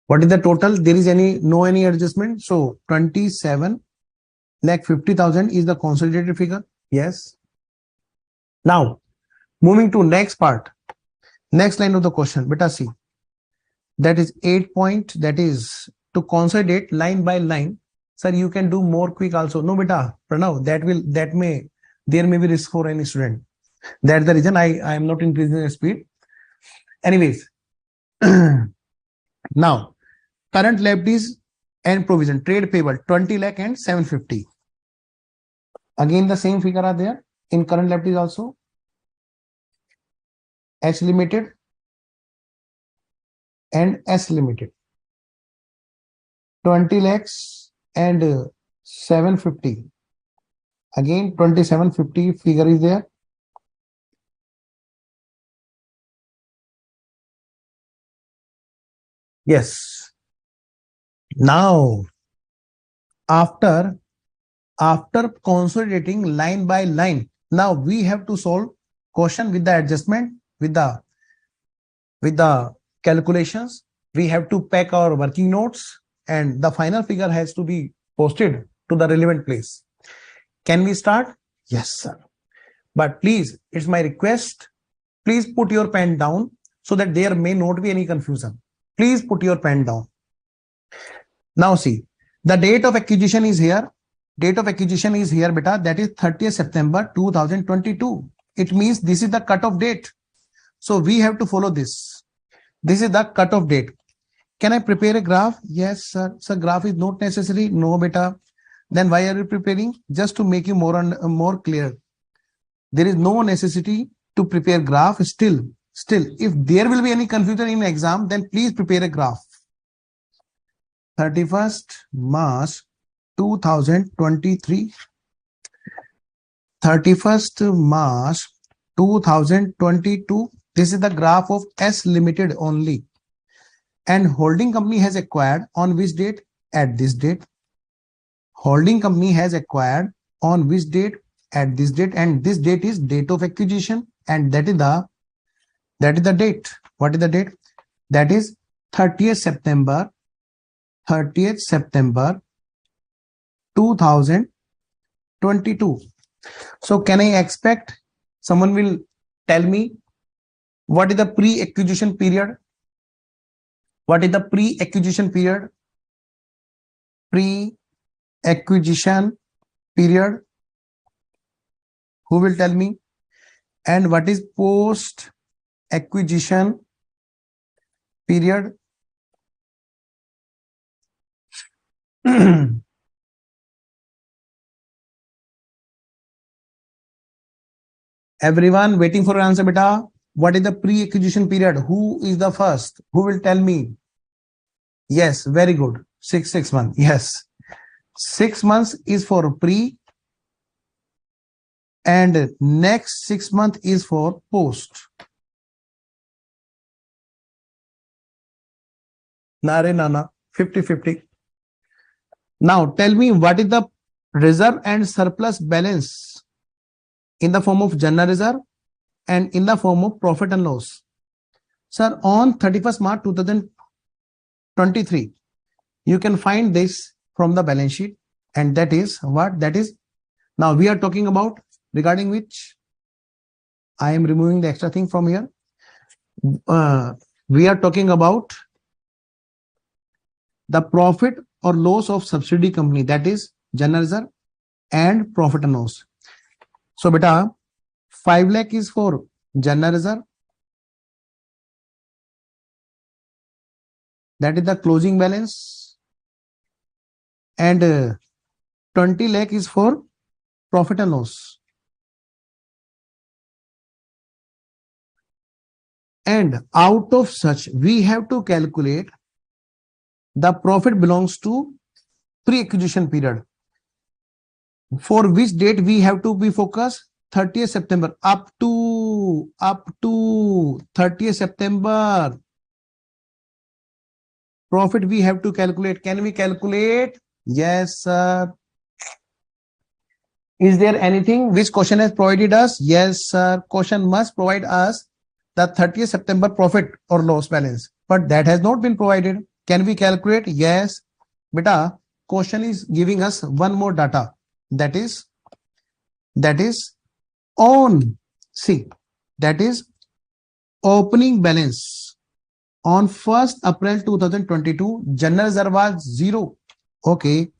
What is the total? There is any adjustment. So 27 lakh 50,000 is the consolidated figure. Yes. Now moving to next part. Next line of the question. Beta see. That is 8 point. That is to consolidate line by line. Sir, you can do more quick also. No, beta. Pranav, there may be risk for any student. That's the reason I am not increasing the speed. Anyways, now current liabilities and provision, trade payable 20 lakh and 750. Again, the same figure are there in current liabilities also. H limited and S limited. 20 lakhs and 750. Again, 2750 figure is there. Yes. Now, after consolidating line by line, now we have to solve question with the adjustment, with the calculations. We have to pack our working notes and the final figure has to be posted to the relevant place. Can we start? Yes, sir. But please, it's my request. Please put your pen down so that there may not be any confusion. Please put your pen down. Now see, the date of acquisition is here. Date of acquisition is here, beta. That is 30th September 2022. It means this is the cutoff date. So we have to follow this. This is the cutoff date. Can I prepare a graph? Yes, sir. Sir, graph is not necessary. No, beta. Then why are you preparing? Just to make you more clear. There is no necessity to prepare graph. Still, if there will be any confusion in exam, then please prepare a graph. 31st March 2023. 31st March 2022. This is the graph of S Limited only. And holding company has acquired on which date? At this date. Holding company has acquired on which date? At this date. And this date is date of acquisition. And that is the date. What is the date? That is 30th September 2022. So can I expect someone will tell me what is the pre-acquisition period? What is the pre-acquisition period? Pre-acquisition period. Who will tell me? And what is post-acquisition period? Everyone waiting for your answer, beta. What is the pre-acquisition period? Who is the first? Who will tell me? Yes, very good. Six months. Yes. 6 months is for pre and next 6 months is for post. Nare nana, 50-50. Now tell me what is the reserve and surplus balance in the form of general reserve and in the form of profit and loss. Sir, on 31st March 2023, you can find this from the balance sheet, and that is what? That is, now we are talking about regarding which I am removing the extra thing from here. We are talking about the profit or loss of subsidiary company, that is general reserve and profit and loss. So beta, 5 lakh is for general reserve, that is the closing balance, and 20 lakh is for profit and loss. And out of such, we have to calculate the profit belongs to pre-acquisition period. For which date we have to be focused? 30th September up to 30th September. Profit we have to calculate. Can we calculate? Yes, sir. Is there anything which question has provided us? Yes, sir. Question must provide us the 30th September profit or loss balance, but that has not been provided. Can we calculate? Yes. Beta, question is giving us one more data. That is on, see, that is opening balance on 1st April 2022, general reserve was 0. Okay,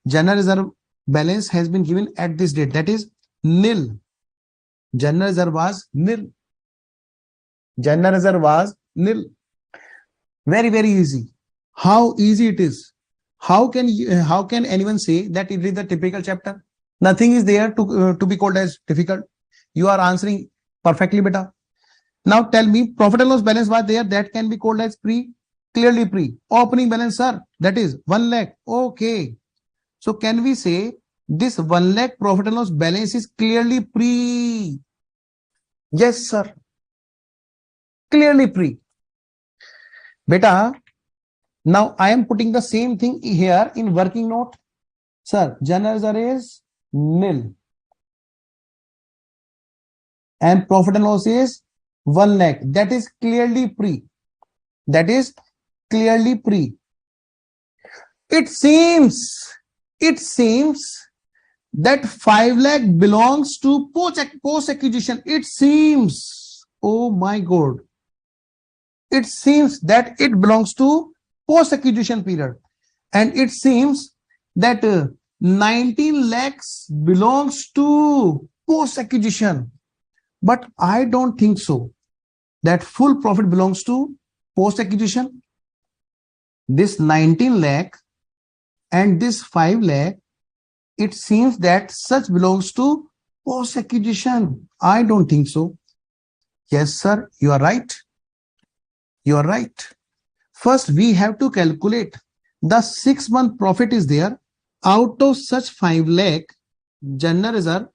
general reserve balance has been given at this date, that is nil. General reserve was nil. General reserve was nil. Very, very easy. How easy it is. How can anyone say that it is the typical chapter? Nothing is there to be called as difficult. You are answering perfectly, beta. Now tell me, profit and loss balance was there, that can be called as pre, clearly pre. Opening balance, sir, that is 1 lakh. Okay. So can we say this 1 lakh profit and loss balance is clearly pre? Yes, sir. Clearly pre. Beta, now I am putting the same thing here in working note. Sir, general reserve is nil. And profit and loss is 1 lakh. That is clearly pre. That is clearly pre. It seems that 5 lakh belongs to post acquisition. It seems, oh my God. It seems that it belongs to post acquisition period. And it seems that 19 lakhs belongs to post acquisition. But I don't think so that full profit belongs to post acquisition. This 19 lakh and this 5 lakh, it seems that such belongs to post acquisition. I don't think so. Yes, sir, you are right. You are right. First, we have to calculate the 6-month profit is there. Out of such 5 lakh, general reserve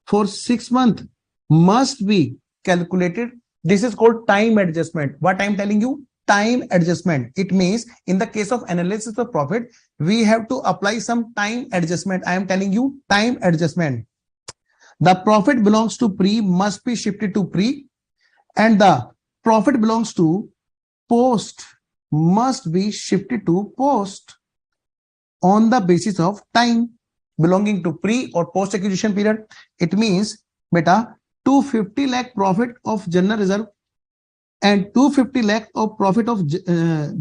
for 6 months must be calculated. This is called time adjustment. What I am telling you, time adjustment. It means in the case of analysis of profit, we have to apply some time adjustment. I am telling you time adjustment. The profit belongs to pre must be shifted to pre, and the profit belongs to post must be shifted to post on the basis of time belonging to pre or post acquisition period. It means, beta, 250 lakh profit of general reserve and 250 lakh of profit of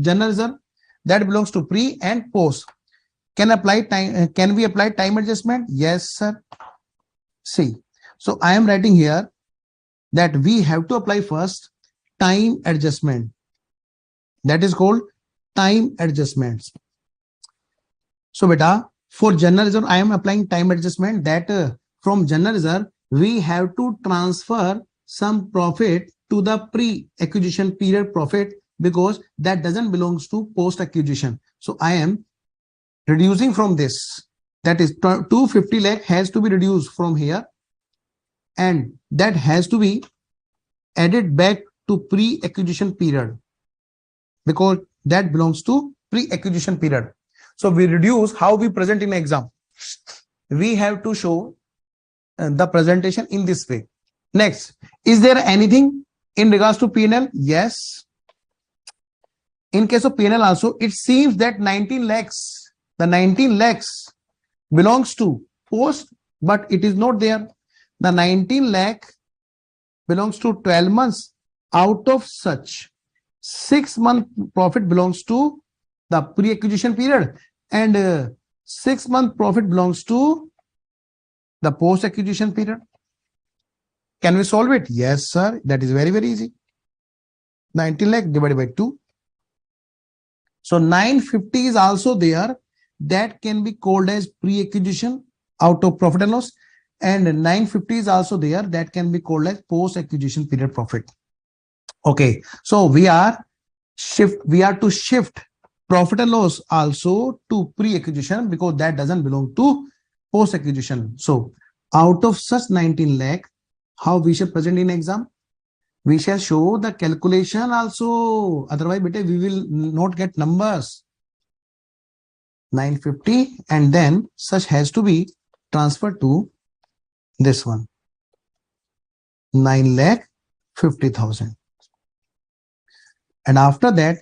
general reserve, that belongs to pre and post. Can we apply time adjustment? Yes, sir. See, so I am writing here that we have to apply first time adjustment. That is called time adjustments. So beta, for general reserve, I am applying time adjustment that from general reserve, we have to transfer some profit to the pre-acquisition period profit because that doesn't belongs to post-acquisition. So I am reducing from this. That is 250 lakh has to be reduced from here, and that has to be added back to pre-acquisition period because that belongs to pre-acquisition period. So we reduce how we present in exam. We have to show the presentation in this way. Next, is there anything in regards to P&L? Yes. In case of P&L also, it seems that 19 lakhs, the 19 lakhs belongs to post, but it is not there. The 19 lakh belongs to 12 months. Out of such, 6-month profit belongs to the pre-acquisition period, and 6-month profit belongs to the post-acquisition period. Can we solve it? Yes, sir. That is very, very easy. 19 lakh divided by 2. So 950 is also there. That can be called as pre-acquisition out of profit and loss. And 950 is also there. That can be called as post-acquisition period profit. Okay. So we are to shift profit and loss also to pre-acquisition because that doesn't belong to post-acquisition. So out of such 19 lakh, how we shall present in exam? We shall show the calculation also. Otherwise, we will not get numbers. 950 and then such has to be transferred to this one. 9,50,000. And after that,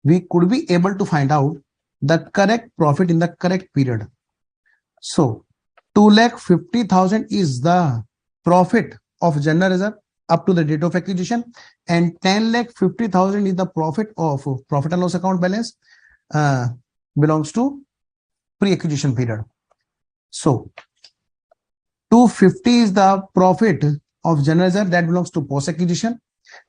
we could be able to find out the correct profit in the correct period. So 2,50,000 is the profit of general reserve up to the date of acquisition, and 10,50,000 is the profit of profit and loss account balance belongs to pre-acquisition period. So 250 is the profit of general reserve that belongs to post-acquisition,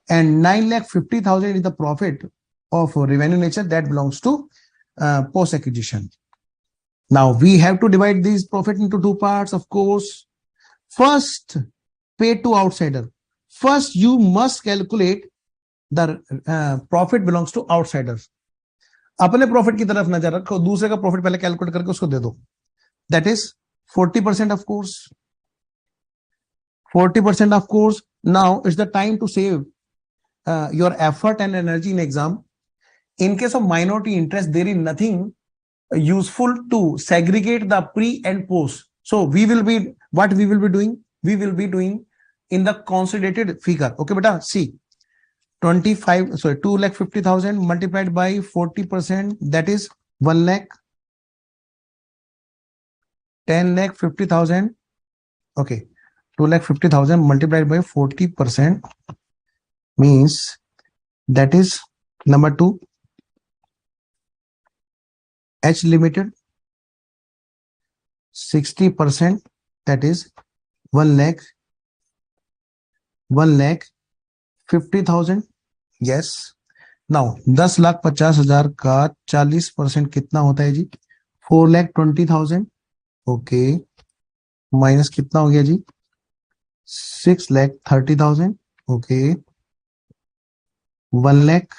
and 9,50,000 is the profit of revenue nature that belongs to post-acquisition. Now we have to divide these profit into two parts, of course. First, pay to outsider. First, you must calculate the profit belongs to outsiders. अपने profit की तरफ नजर रखो, दूसरे का profit पहले calculate करके उसको दे दो. That is 40% of course. 40% of course. Now it's the time to save your effort and energy in exam. In case of minority interest, there is nothing useful to segregate the pre and post. So what we will be doing? We will be doing in the consolidated figure. Okay, beta, see. 2,50,000 multiplied by 40%, that is 1 lakh. 10,50,000. Okay, 2,50,000 multiplied by 40% means that is number 2. H limited 60%, that is 1 lakh. 1,50,000. Yes. Now 10,50,000 का 40% कितना होता है जी? 4,20,000. Okay, minus कितना हो गया जी? 6,30,000. Okay, 1 lakh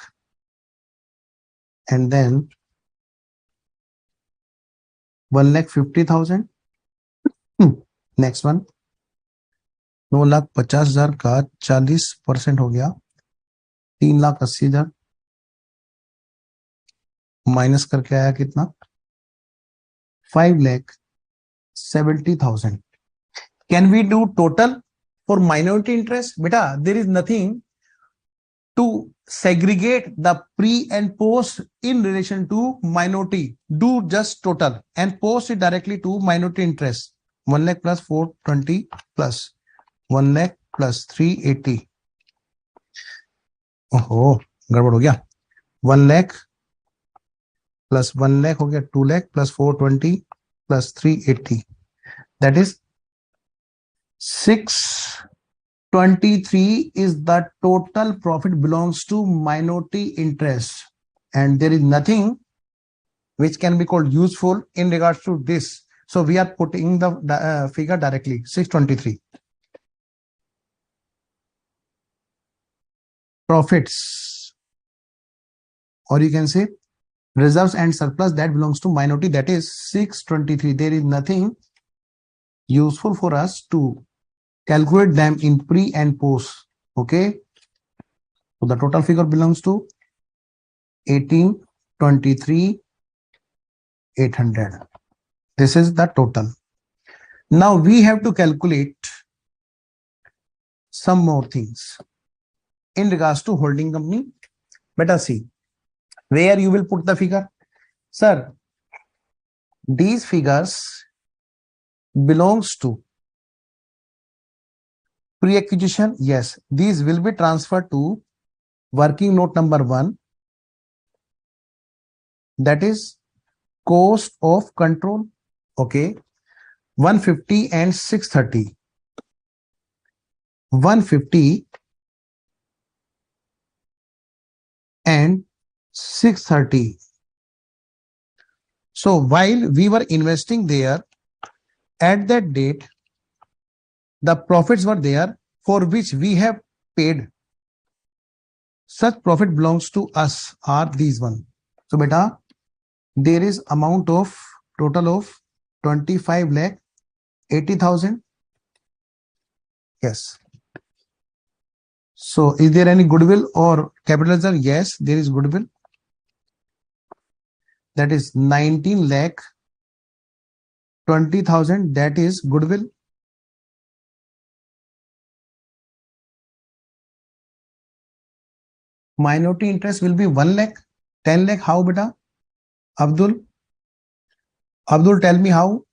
and then 1,50,000. Next one 9,50,000 का 40% हो गया 3,80,000 माइनस करके आया कितना? 5,70,000. Can we do total for minority interest? Beta, there is nothing to segregate the pre and post in relation to minority. Do just total and post it directly to minority interest. 1 lakh plus 420 plus 1 lakh plus 380. ओहो, गड़बड़ हो गया. 1 lakh plus 1 lakh हो गया 2 lakh plus 420 plus 380. That is 623 is the total profit belongs to minority interest, and there is nothing which can be called useful in regards to this. So we are putting the figure directly 623. profits, or you can say reserves and surplus that belongs to minority, that is 623. There is nothing useful for us to calculate them in pre and post. Okay, so the total figure belongs to 1823 800. This is the total. Now we have to calculate some more things in regards to holding company. Better see where you will put the figure. Sir, these figures belongs to pre-acquisition. Yes, these will be transferred to working note number 1, that is cost of control. Okay, 150 and 630. 150 and 630. So while we were investing there, at that date, the profits were there for which we have paid. Such profit belongs to us are these one. So beta, there is amount of total of 25 lakh 80,000. Yes. So is there any goodwill or capital reserve? Yes, there is goodwill. That is 19 lakh 20,000. That is goodwill. Minority interest will be 1 lakh, 10 lakh. How beta? Abdul, tell me how?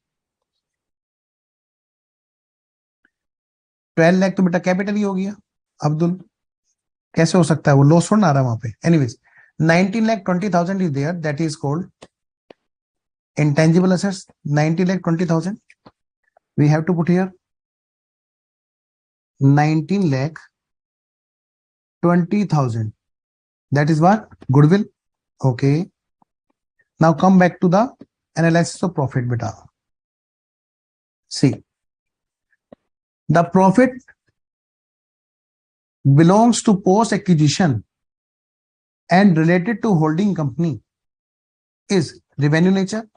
12 lakh तो बेटा capital ही हो गया. अब्दुल, कैसे हो सकता है? वो loss थोड़ा आ रहा है वहां पे. Anyways, 19,20,000 is there, that is called intangible assets. 19,20,000 we have to put here 19,20,000. That is what? Goodwill. Okay. Now come back to the analysis of profit beta. See, the profit belongs to post acquisition and related to holding company is revenue nature,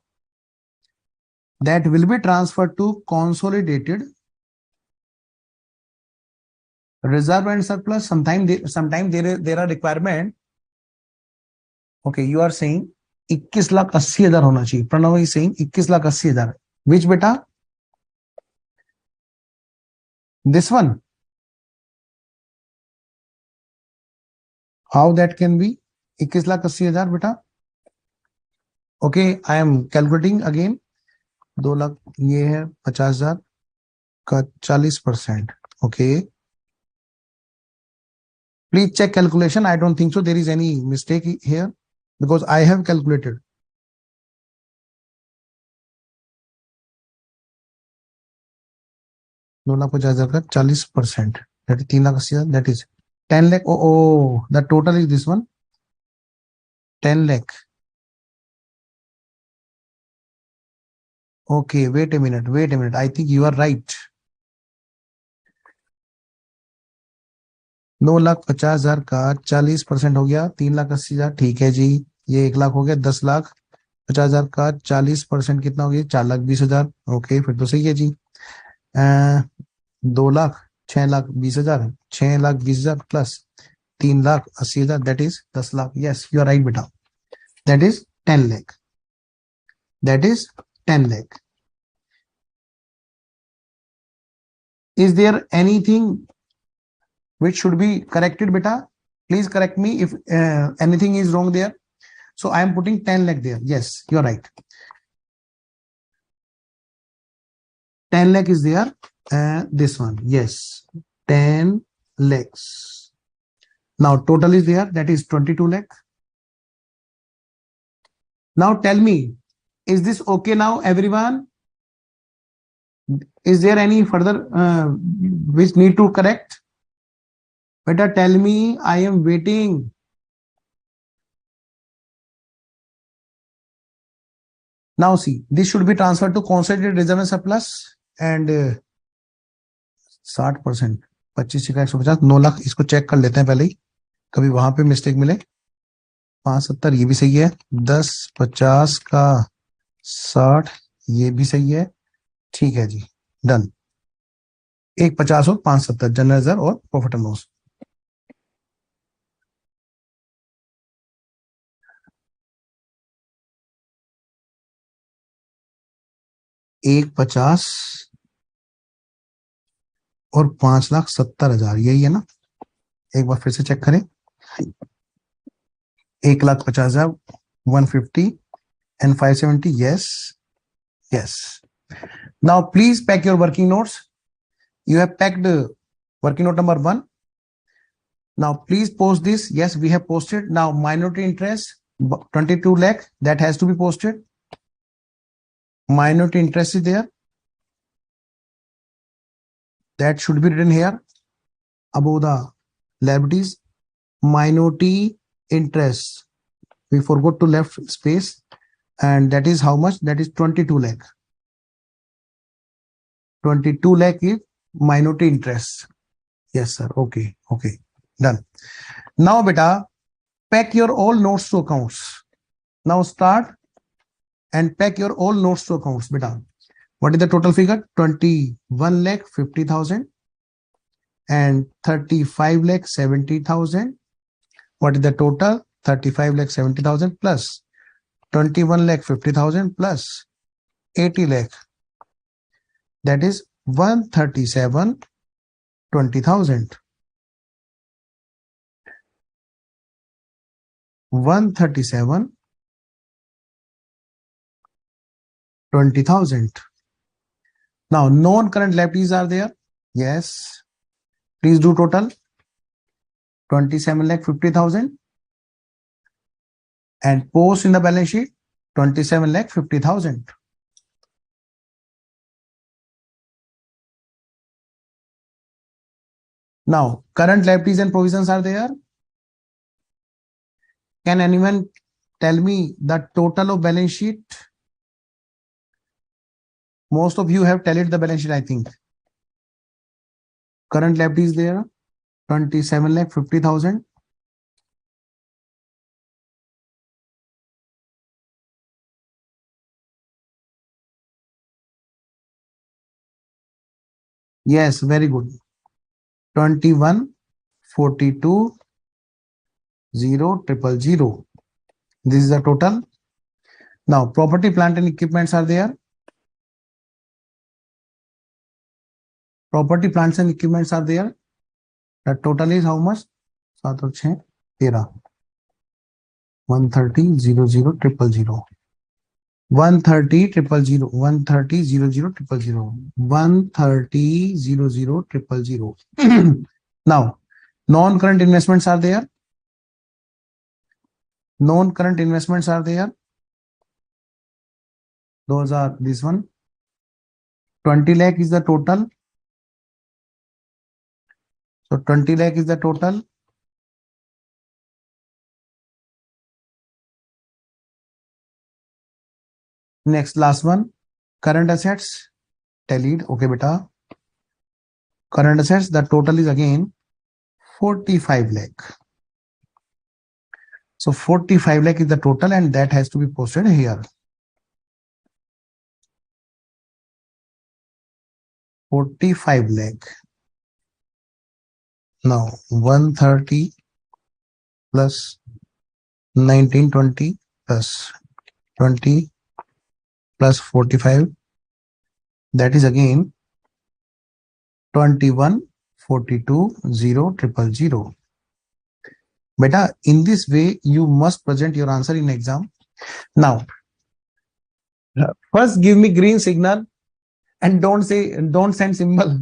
that will be transferred to consolidated reserve and surplus. Sometime there are requirement. Okay, you are saying 21,80,000 होना चाहिए. Pranav is saying 21,80,000. Which beta? This one. How that can be 21,80,000 beta? Okay, I am calculating again. 2 lakh ये है 50,000 का 40%. Okay. Please check calculation. I don't think so there is any mistake here because I have calculated. दो लाख 50,000 का 40%. That is 3,80,000. That is 10 lakh. Oh, the total is this one. 10 lakh. Okay, wait a minute. I think you are right. 9,50,000 का 40% हो गया 3,80,000. ठीक है जी. ये 1 लाख हो गया. 10,50,000 का 40% कितना हो गया? 4,20,000. ओके, फिर तो सही है जी. 2 lakh 6,20,000. 6,20,000 plus 3,80,000. That is 10 lakh. Yes, you are right बेटा. That is 10 lakh. That is 10 lakh. Is there anything which should be corrected beta? Please correct me if anything is wrong there. So I am putting 10 lakh there. Yes, you are right. 10 lakh is there. This one. Yes, 10 lakhs. Now total is there. That is 22 lakh. Now tell me, is this okay now, everyone? Is there any further which need to correct? Better tell me. I am waiting. Now see, this should be transferred to consolidated reserve and surplus and 60%. 25 का 150. 9 लाख इसको check कर लेते हैं पहले ही. कभी वहां पे mistake मिले। 570 ये भी सही है। 10 50 का 60 ये भी सही है। ठीक है जी, डन। 150 और 570 जनरल रिजर्व और प्रॉफिट एंड लॉस। 150 और 5,70,000 यही है ना। एक बार फिर से चेक करें। 1,50,000 150 and 570 yes yes. Now please pack your working notes. You have packed working note number 1. Now please post this. Yes, we have posted. Now minority interest 22 lakh, that has to be posted. Minority interest is there, that should be written here above the liabilities. Minority interest, we forgot to left space, and that is how much? That is 22 lakh. 22 lakh is minority interest. Yes sir, okay, done. Now beta, pack your all notes to accounts. Now start and pack your all notes to accounts beta. What is the total figure? 21 lakh 50,000 and 35 lakh 70,000. What is the total? 35 lakh 70,000 plus 21 lakh 50,000 plus 80 lakh. That is 137 20,000. 137 20,000. Now non-current liabilities are there. Yes. Please do total. 27 lakh 50,000 and post in the balance sheet 27 lakh 50,000. Now current liabilities and provisions are there. Can anyone tell me the total of balance sheet? Most of you have tallied the balance sheet, I think. Current liabilities there 27 lakh 50,000. Yes, very good. 21 42 0 000. This is the total. Now property, plant and equipments are there. Property, plants and equipments are there. The total is how much? 7 और 6 13. 130 0 0 000. 130 000 130 0 0 000. 130 0 0 000. Now non-current investments are there. Non-current investments are there. Those are this one. 20 lakh is the total. So 20 lakh is the total. Next, last one, current assets tallied. Okay beta, current assets, the total is again 45 lakh. So 45 lakh is the total and that has to be posted here. 45 lakh. Now 130 plus 1920 plus 20 plus 45, that is again 21 42 0 000. Beta, in this way you must present your answer in exam. Now first give me green signal and don't send symbol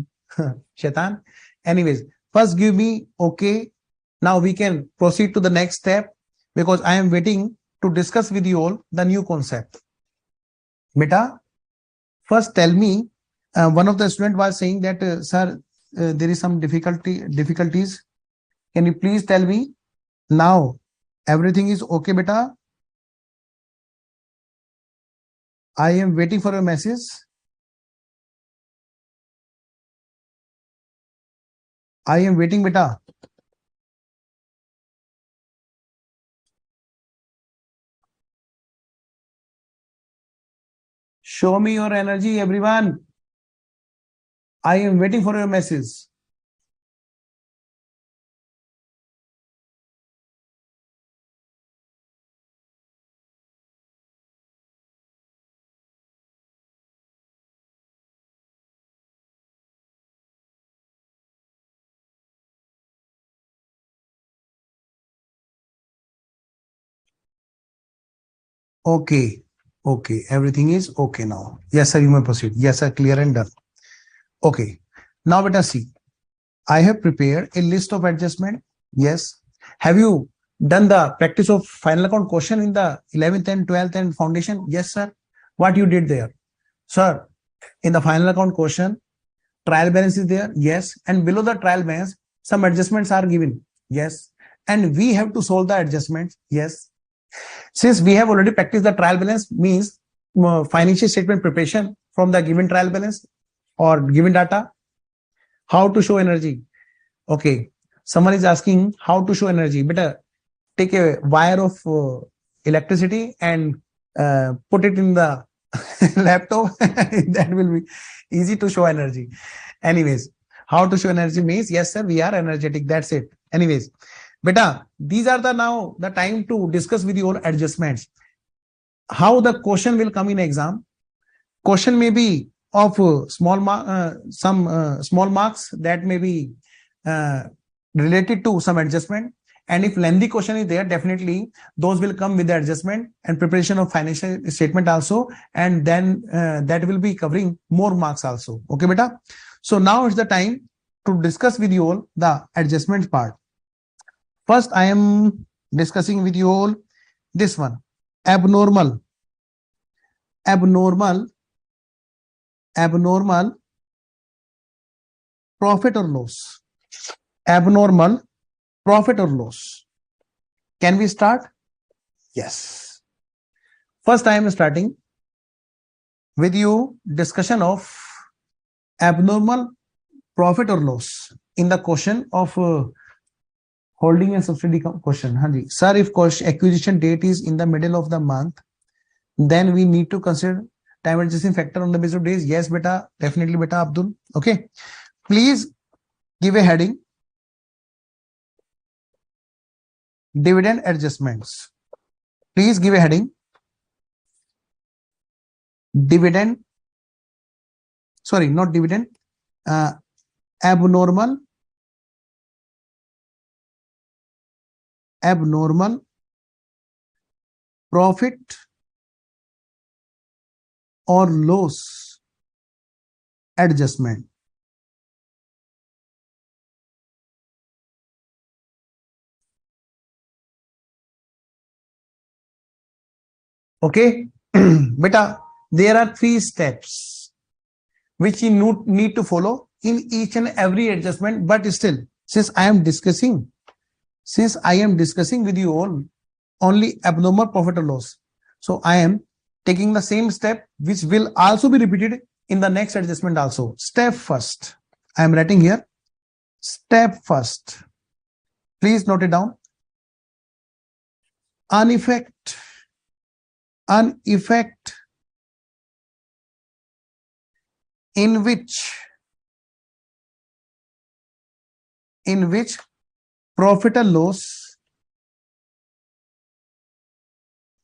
shaitan. Anyways, first give me okay. Now we can proceed to the next step because I am waiting to discuss with you all the new concept. Beta, first tell me, one of the student was saying that sir, there is some difficulties. Can you please tell me now? Everything is okay beta? I am waiting for a message. I am waiting beta. Show me your energy, everyone. I am waiting for your message. Okay. Okay. Everything is okay now. Yes, sir. You may proceed. Yes, sir. Clear and done. Okay. Now let us see. I have prepared a list of adjustment. Yes. Have you done the practice of final account question in the 11th and 12th and foundation? Yes, sir. What you did there? Sir, in the final account question, trial balance is there. Yes. And below the trial balance, some adjustments are given. Yes. And we have to solve the adjustments. Yes. Since we have already practiced the trial balance, means financial statement preparation from the given trial balance or given data, how to show energy. Okay, someone is asking how to show energy. Better take a wire of electricity and put it in the laptop. That will be easy to show energy. Anyways, how to show energy means, yes sir, we are energetic. That's it. Anyways, beta, these are the now the time to discuss with your adjustments. How the question will come in exam. Question may be of some small marks that may be uh, related to some adjustment. And if lengthy question is there, definitely those will come with the adjustment and preparation of financial statement also. And then that will be covering more marks also. Okay, beta. So now it's the time to discuss with you all the adjustment part. First, I am discussing with you all this one, abnormal profit or loss. Abnormal profit or loss. Can we start? Yes. First, I am starting with you discussion of abnormal profit or loss in the question of holding and subsidy question. Hanji. Sir, if acquisition date is in the middle of the month, then we need to consider time adjusting factor on the basis of days. Yes, beta, definitely beta Abdul. Okay. Please give a heading. Dividend adjustments. Please give a heading. Dividend. Sorry, not dividend. Abnormal profit or loss adjustment. Okay, beta, there are 3 steps which you need to follow in each and every adjustment. But still, since I am discussing with you all only abnormal profit or loss, so I am taking the same step which will also be repeated in the next adjustment also. Step first, I am writing here. Step first, please note it down. An effect in which profit or loss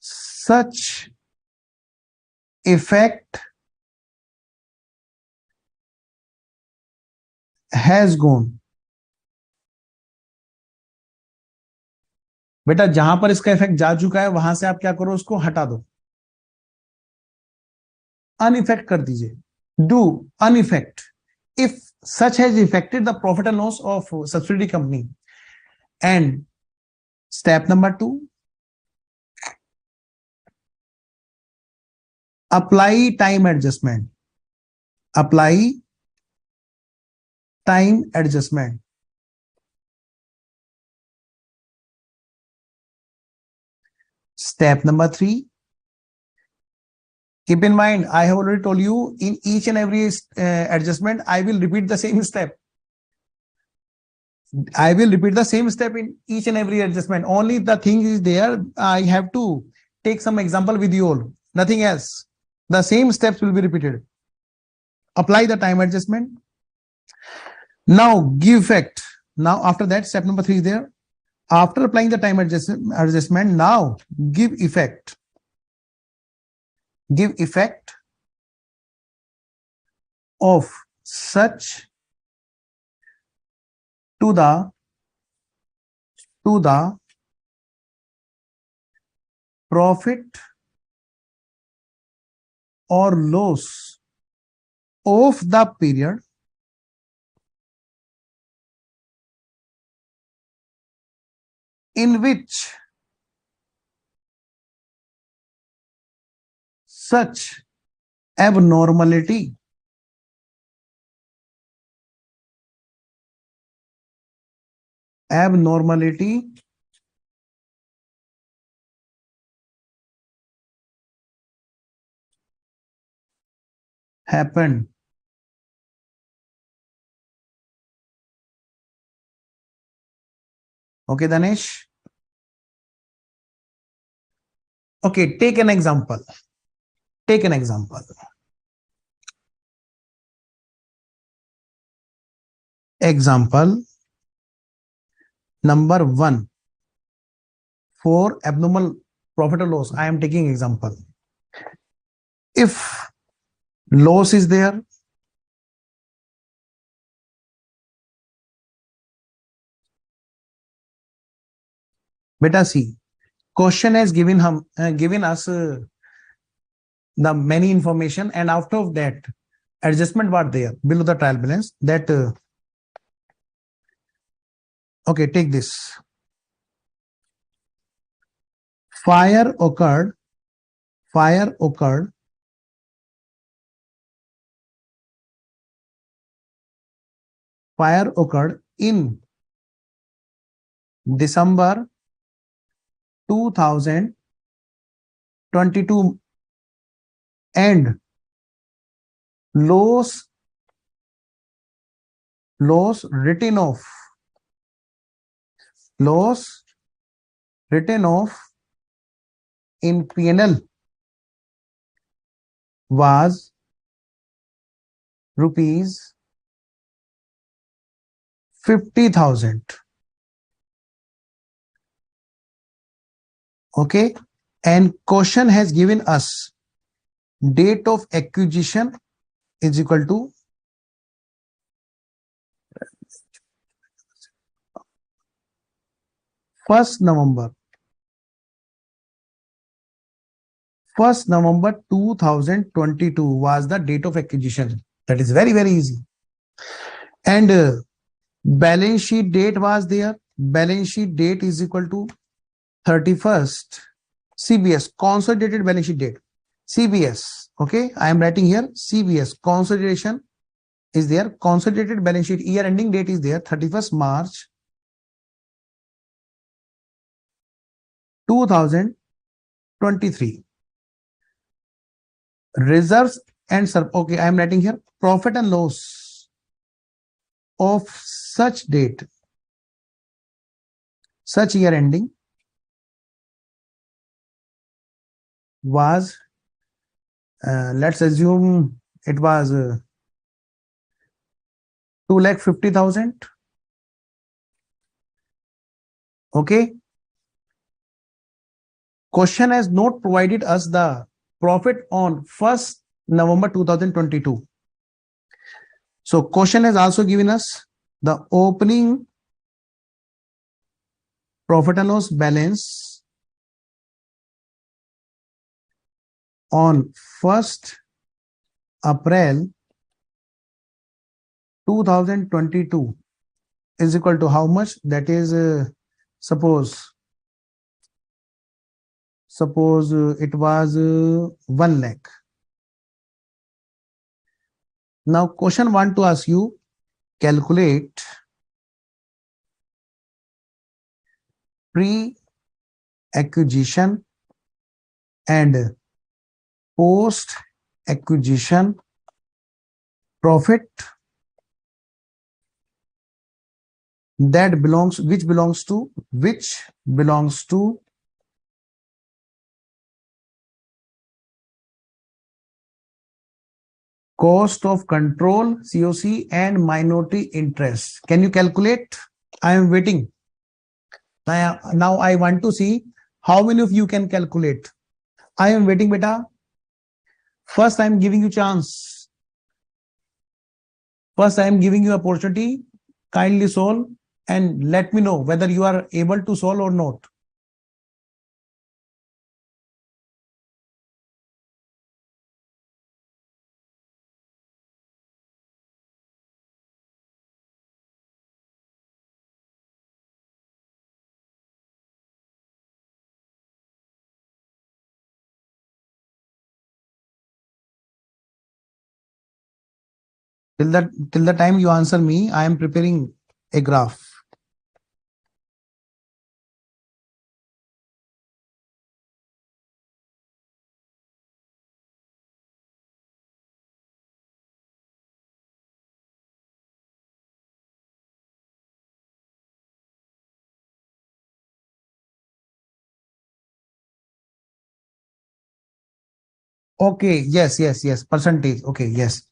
such effect has gone. बेटा जहां पर इसका effect जा चुका है वहां से आप क्या करो, उसको हटा दो, अनइफेक्ट कर दीजिए. Do unaffect if such has affected the profit and loss of subsidiary company. And step number 2, apply time adjustment. Step number 3, keep in mind, I have already told you in each and every adjustment, I will repeat the same step. In each and every adjustment. Only the thing is there, I have to take some example with you all, nothing else. The same steps will be repeated. Apply the time adjustment. Now give effect. Now after that, step number 3 is there. After applying the time adjustment, now give effect. Give effect of such to the profit or loss of the period in which such abnormality happened. Okay, Danesh. Okay, take an example. Take an example. Example number 1. For abnormal profit or loss, I am taking example. If loss is there, beta see, question has given us the many information, and after of that adjustment what there below the trial balance that okay, take this. Fire occurred in December 2022 and loss written off in P&L was rupees 50,000. Okay, and question has given us date of acquisition is equal to November 2022 was the date of acquisition. That is very, very easy. And balance sheet date was there. Balance sheet date is equal to 31st CBS, consolidated balance sheet date. CBS, okay, I am writing here CBS, consolidation is there. Consolidated balance sheet year ending date is there, 31st March 2023. Reserves and okay, I am writing here profit and loss of such date, such year ending was let's assume it was 2,50,000. Okay, question has not provided us the profit on 1st November 2022. So question has also given us the opening profit and loss balance on 1st April 2022 is equal to how much? That is suppose it was 1 lakh. Now question want to ask you, calculate pre-acquisition and post-acquisition profit that belongs to Cost of control, COC, and minority interest. Can you calculate? I am waiting. Now I want to see how many of you can calculate. I am waiting, beta. First, I am giving you chance. First, I am giving you opportunity. Kindly solve and let me know whether you are able to solve or not. Till the time you answer me, I am preparing a graph. Okay, yes. Percentage. Okay, yes.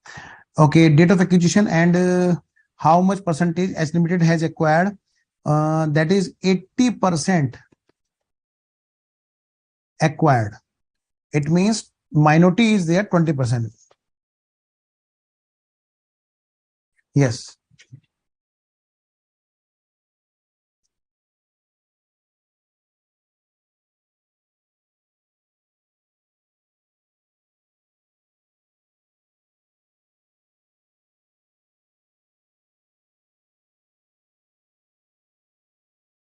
Okay, date of acquisition and how much percentage S Limited has acquired. That is 80% acquired. It means minority is there 20%. Yes.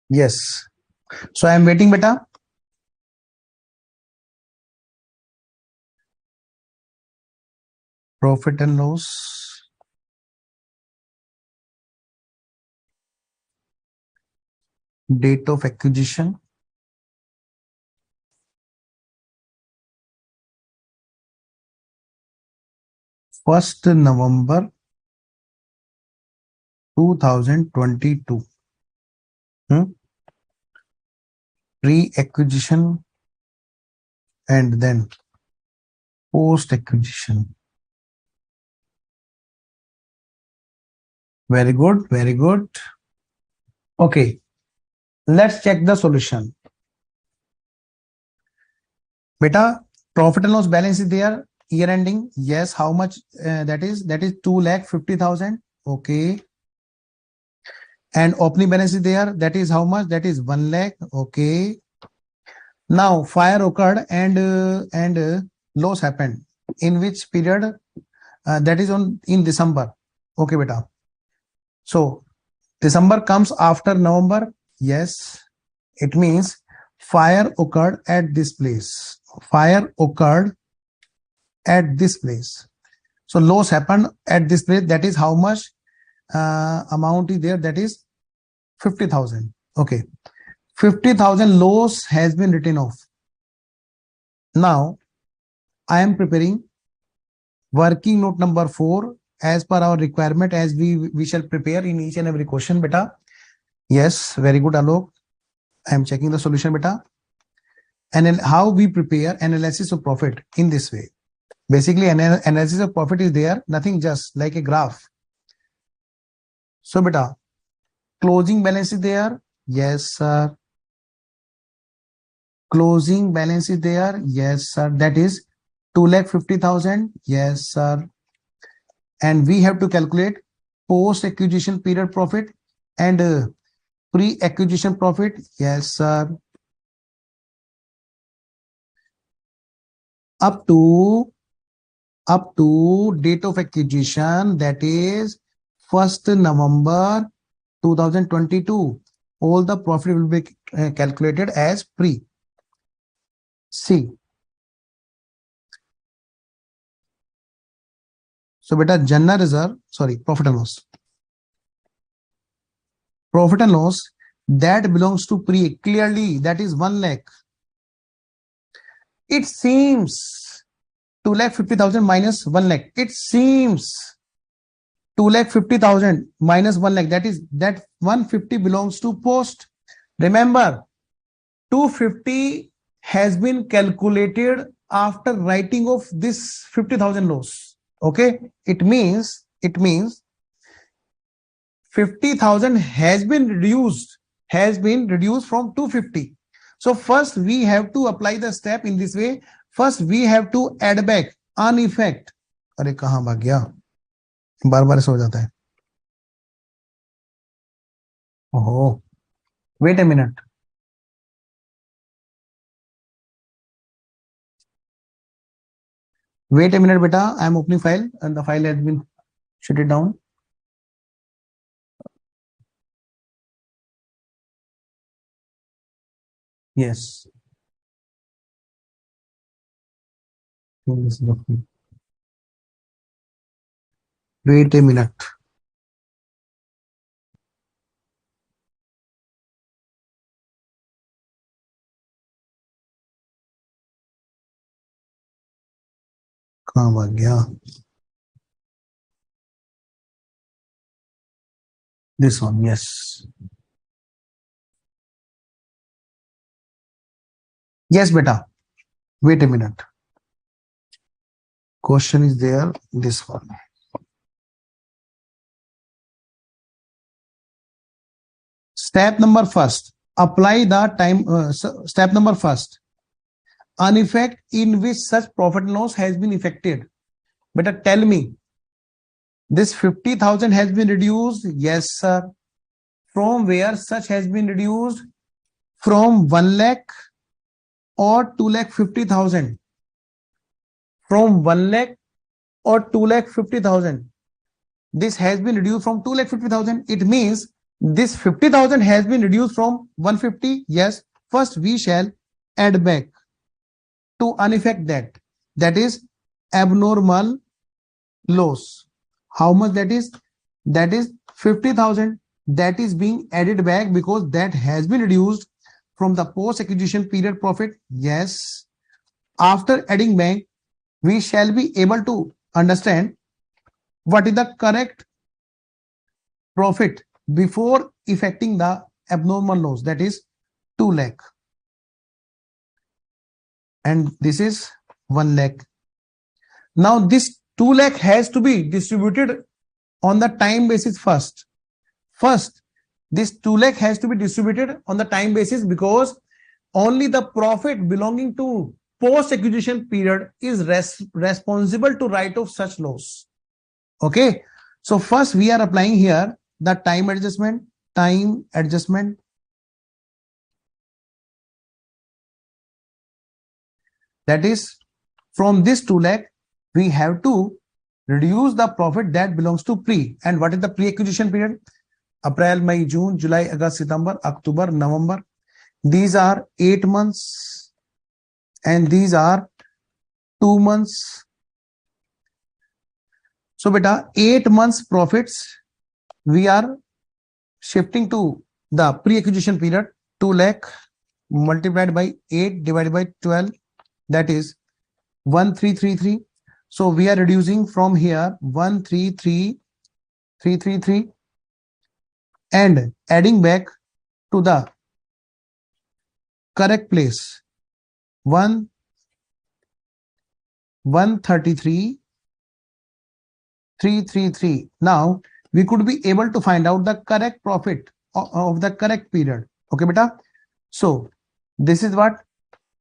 Yes. So I am waiting, beta. Profit and loss. Date of acquisition. November 1, 2022. Pre-acquisition and then post-acquisition. Very good, very good. Okay, let's check the solution. Beta, profit and loss balance is there. Year ending, yes. How much that is? That is 2,50,000. Okay. And opening balance is there. That is how much? That is 1 lakh. Okay. Now fire occurred and loss happened. In which period? That is in December. Okay, beta. So December comes after November. Yes. It means fire occurred at this place. Fire occurred at this place. So loss happened at this place. That is how much amount is there? That is 50,000. Okay. 50,000 loss has been written off. Now I am preparing working note number 4 as per our requirement, as we shall prepare in each and every question, beta. Yes, very good, Alok. I am checking the solution, beta. And how we prepare analysis of profit in this way. Basically, analysis of profit is there, nothing, just like a graph. So, beta, closing balance is there. Yes, sir. Closing balance is there. Yes, sir. That is 2,50,000. Yes, sir. And we have to calculate post-acquisition period profit and pre-acquisition profit. Yes, sir. Up to date of acquisition, that is 1st November 2022. All the profit will be calculated as pre. C. So beta, general reserve, sorry, profit and loss. Profit and loss that belongs to pre, clearly that is 1 lakh. It seems 2,50,000 minus 1 lakh. It seems 2,50,000 minus 1 lakh. That 150 belongs to post. Remember, 250 has been calculated after writing of this 50,000 loss. Okay, it means 50,000 has been reduced from 250. So first we have to apply the step in this way. First we have to add back on effect. अरे कहाँ भाग गया, बार बार सो जाता है. ओहो, wait a minute. Wait a minute, beta. I am opening file and the file has been shut it down. Yes. Wait a minute. कहाँ भाग गया? This one, yes. Yes, beta. Wait a minute. Question is there. This one. Step number first. Apply the time. Step number first. An effect in which such profit and loss has been effected. Beta, tell me. This 50,000 has been reduced. Yes, sir. From where such has been reduced? From 1 lakh or 2,50,000. From 1 lakh or 2,50,000. This has been reduced from 2,50,000. It means this 50,000 has been reduced from 150. Yes. First we shall add back to unaffect that is abnormal loss. How much that is? That is 50,000. That is being added back because that has been reduced from the post acquisition period profit. Yes. After adding back, we shall be able to understand what is the correct profit before effecting the abnormal loss, that is 2 lakh. And this is 1 lakh. Now this 2 lakh has to be distributed on the time basis first. First, this 2 lakh has to be distributed on the time basis because only the profit belonging to post acquisition period is responsible to write off such loss. Okay. So first we are applying here the time adjustment. That is, from this 2 lakh, we have to reduce the profit that belongs to pre. And what is the pre-acquisition period? April, May, June, July, August, September, October, November. These are 8 months and these are 2 months. So beta, 8 months profits we are shifting to the pre-acquisition period. 2 lakh multiplied by 8 divided by 12, that is 1333. So we are reducing from here 133,333 and adding back to the correct place 133,333. Now we could be able to find out the correct profit of the correct period. Okay, beta. So this is what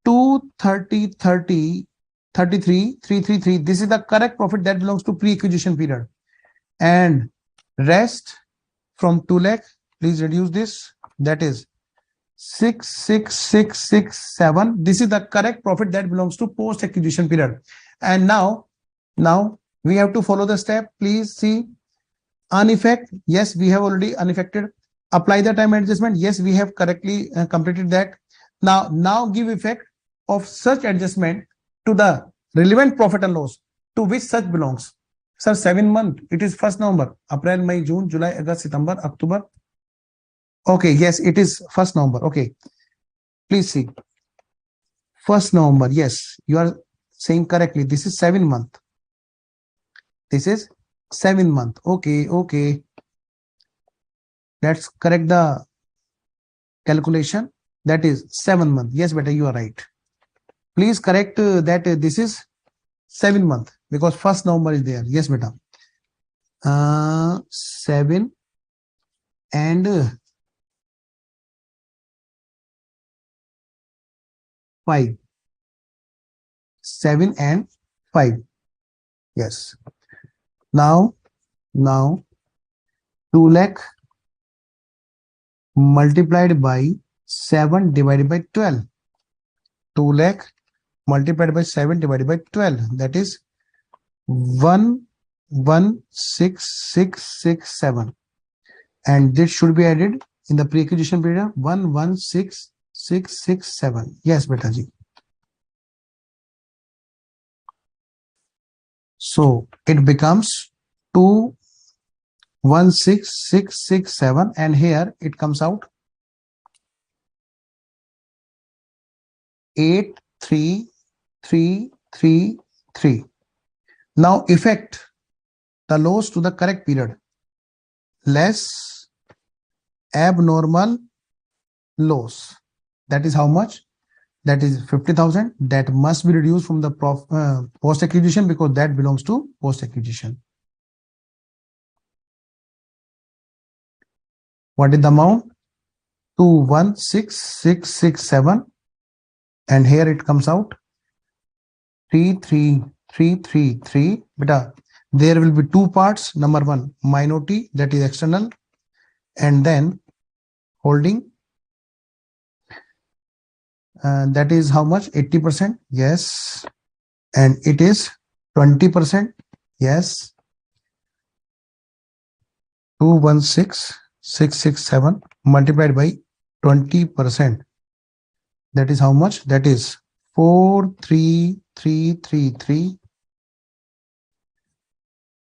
230,33,333. This is the correct profit that belongs to pre-acquisition period. And rest from 2 lakh, please reduce this. That is 66667. This is the correct profit that belongs to post-acquisition period. And now we have to follow the step. Please see. Unaffect, yes, we have already unaffected. Apply the time adjustment, yes, we have correctly completed that. Now give effect of such adjustment to the relevant profit and loss to which such belongs. Sir, 7 month, it is 1st November, April, May, June, July, August, September, October. Okay, yes, it is 1st November. Okay, please see. 1st November, yes, you are saying correctly. This is 7 month. This is 7 month. Okay. Let's correct the calculation. That is 7 month. Yes, better, you are right. Please correct that this is 7 month because 1st November is there. Yes, beta. 7 and 5. 7 and 5. Yes. Now 2 lakh multiplied by 7 divided by 12. 2 lakh multiplied by 7 divided by 12. That is 116,667. And this should be added in the pre-acquisition period. 116,667. Yes, beta ji. So it becomes 216,667, and here it comes out 83333. Now effect the loss to the correct period. Less abnormal loss. That is how much? That is 50,000. That must be reduced from the post acquisition because that belongs to post acquisition. What is the amount? 216,667, and here it comes out 33333. Beta, there will be 2 parts. Number 1, minority, that is external, and then holding. That is how much? 80%. Yes. And it is 20%. Yes. 216,667 multiplied by 20%. That is how much? That is 43333.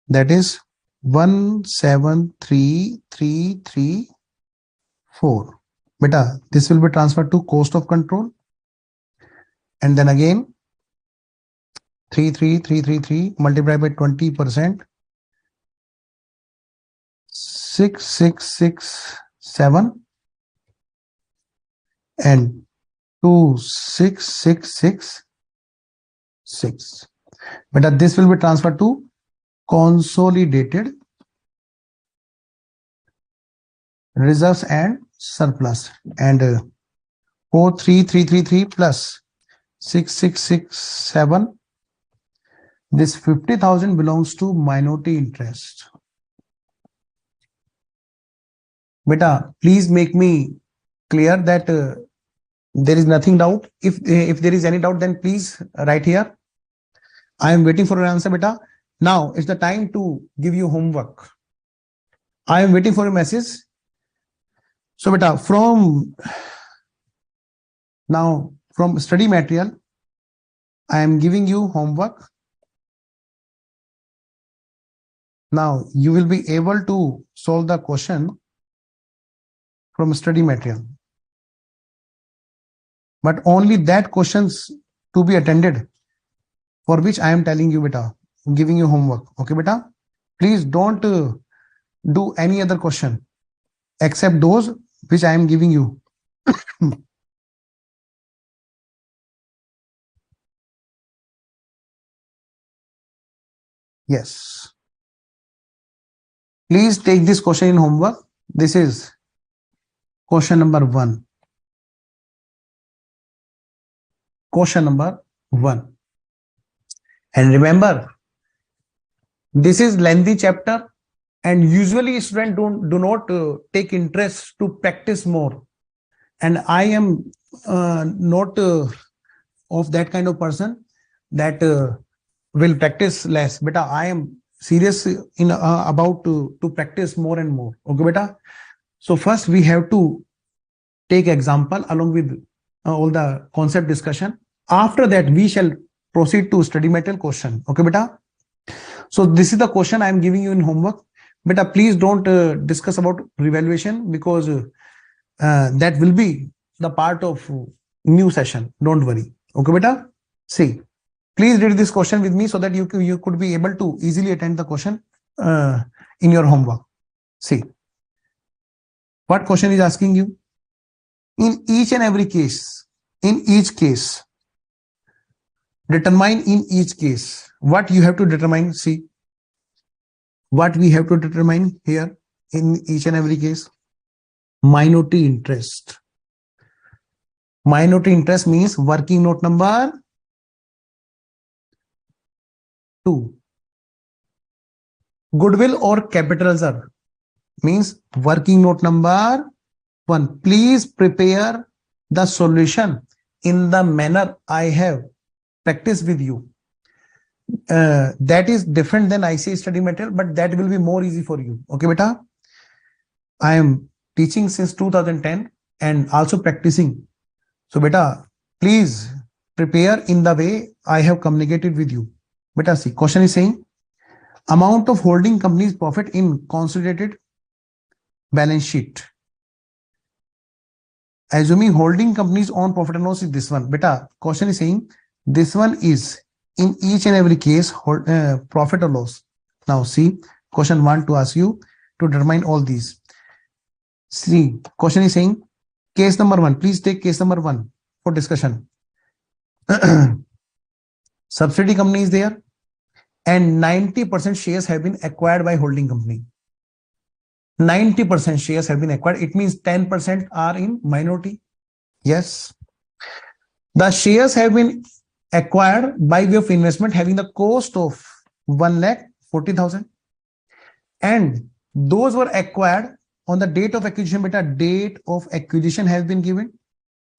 That is 173,334. Beta, this will be transferred to cost of control, and then again 33333 multiplied by 20%, 6667, and 26666. Beta, this will be transferred to consolidated reserves and surplus, and 43333 plus 6667. This 50,000 belongs to minority interest. Beta, please make me clear that there is nothing doubt. If there is any doubt, then please write here. I am waiting for your answer, beta. Now it's the time to give you homework. I am waiting for your message. So beta, from study material, I am giving you homework. Now you will be able to solve the question from study material, but only that questions to be attended for which I am telling you, beta, giving you homework. Okay, beta, please don't do any other question except those which I am giving you. Yes, please take this question in homework. This is question number 1. Question number 1. And remember, this is lengthy chapter, and usually students do not take interest to practice more. And I am not of that kind of person that will practice less. Beta, I am serious in about to practice more and more. Okay, beta. So first we have to take example along with all the concept discussion. After that, we shall proceed to study material question. Okay, beta. So this is the question I am giving you in homework. Beta, please don't discuss about revaluation because that will be the part of new session. Don't worry. Okay, beta. See, please read this question with me so that you could be able to easily attend the question in your homework. See, what question is asking you? In each and every case, in each case, Determine in each case. What you have to determine, see, what we have to determine here in each and every case. Minority interest. Minority interest means working note number 2. Goodwill or capital reserve means working note number 1. Please prepare the solution in the manner I have practiced with you. That is different than ICA study material, but that will be more easy for you. Okay, beta? I am teaching since 2010 and also practicing. So, beta, please prepare in the way I have communicated with you. Beta, see, question is saying amount of holding company's profit in consolidated balance sheet. Assuming holding company's own profit and loss is this one. Beta, question is saying this one is in each and every case profit or loss. Now see, question 1 to ask you to determine all these. See, question is saying case number 1. Please take case number 1 for discussion. Subsidiary company is there and 90% shares have been acquired by holding company. 90% shares have been acquired. It means 10% are in minority. Yes. The shares have been acquired by way of investment having the cost of 1,40,000 and those were acquired on the date of acquisition. Beta, date of acquisition has been given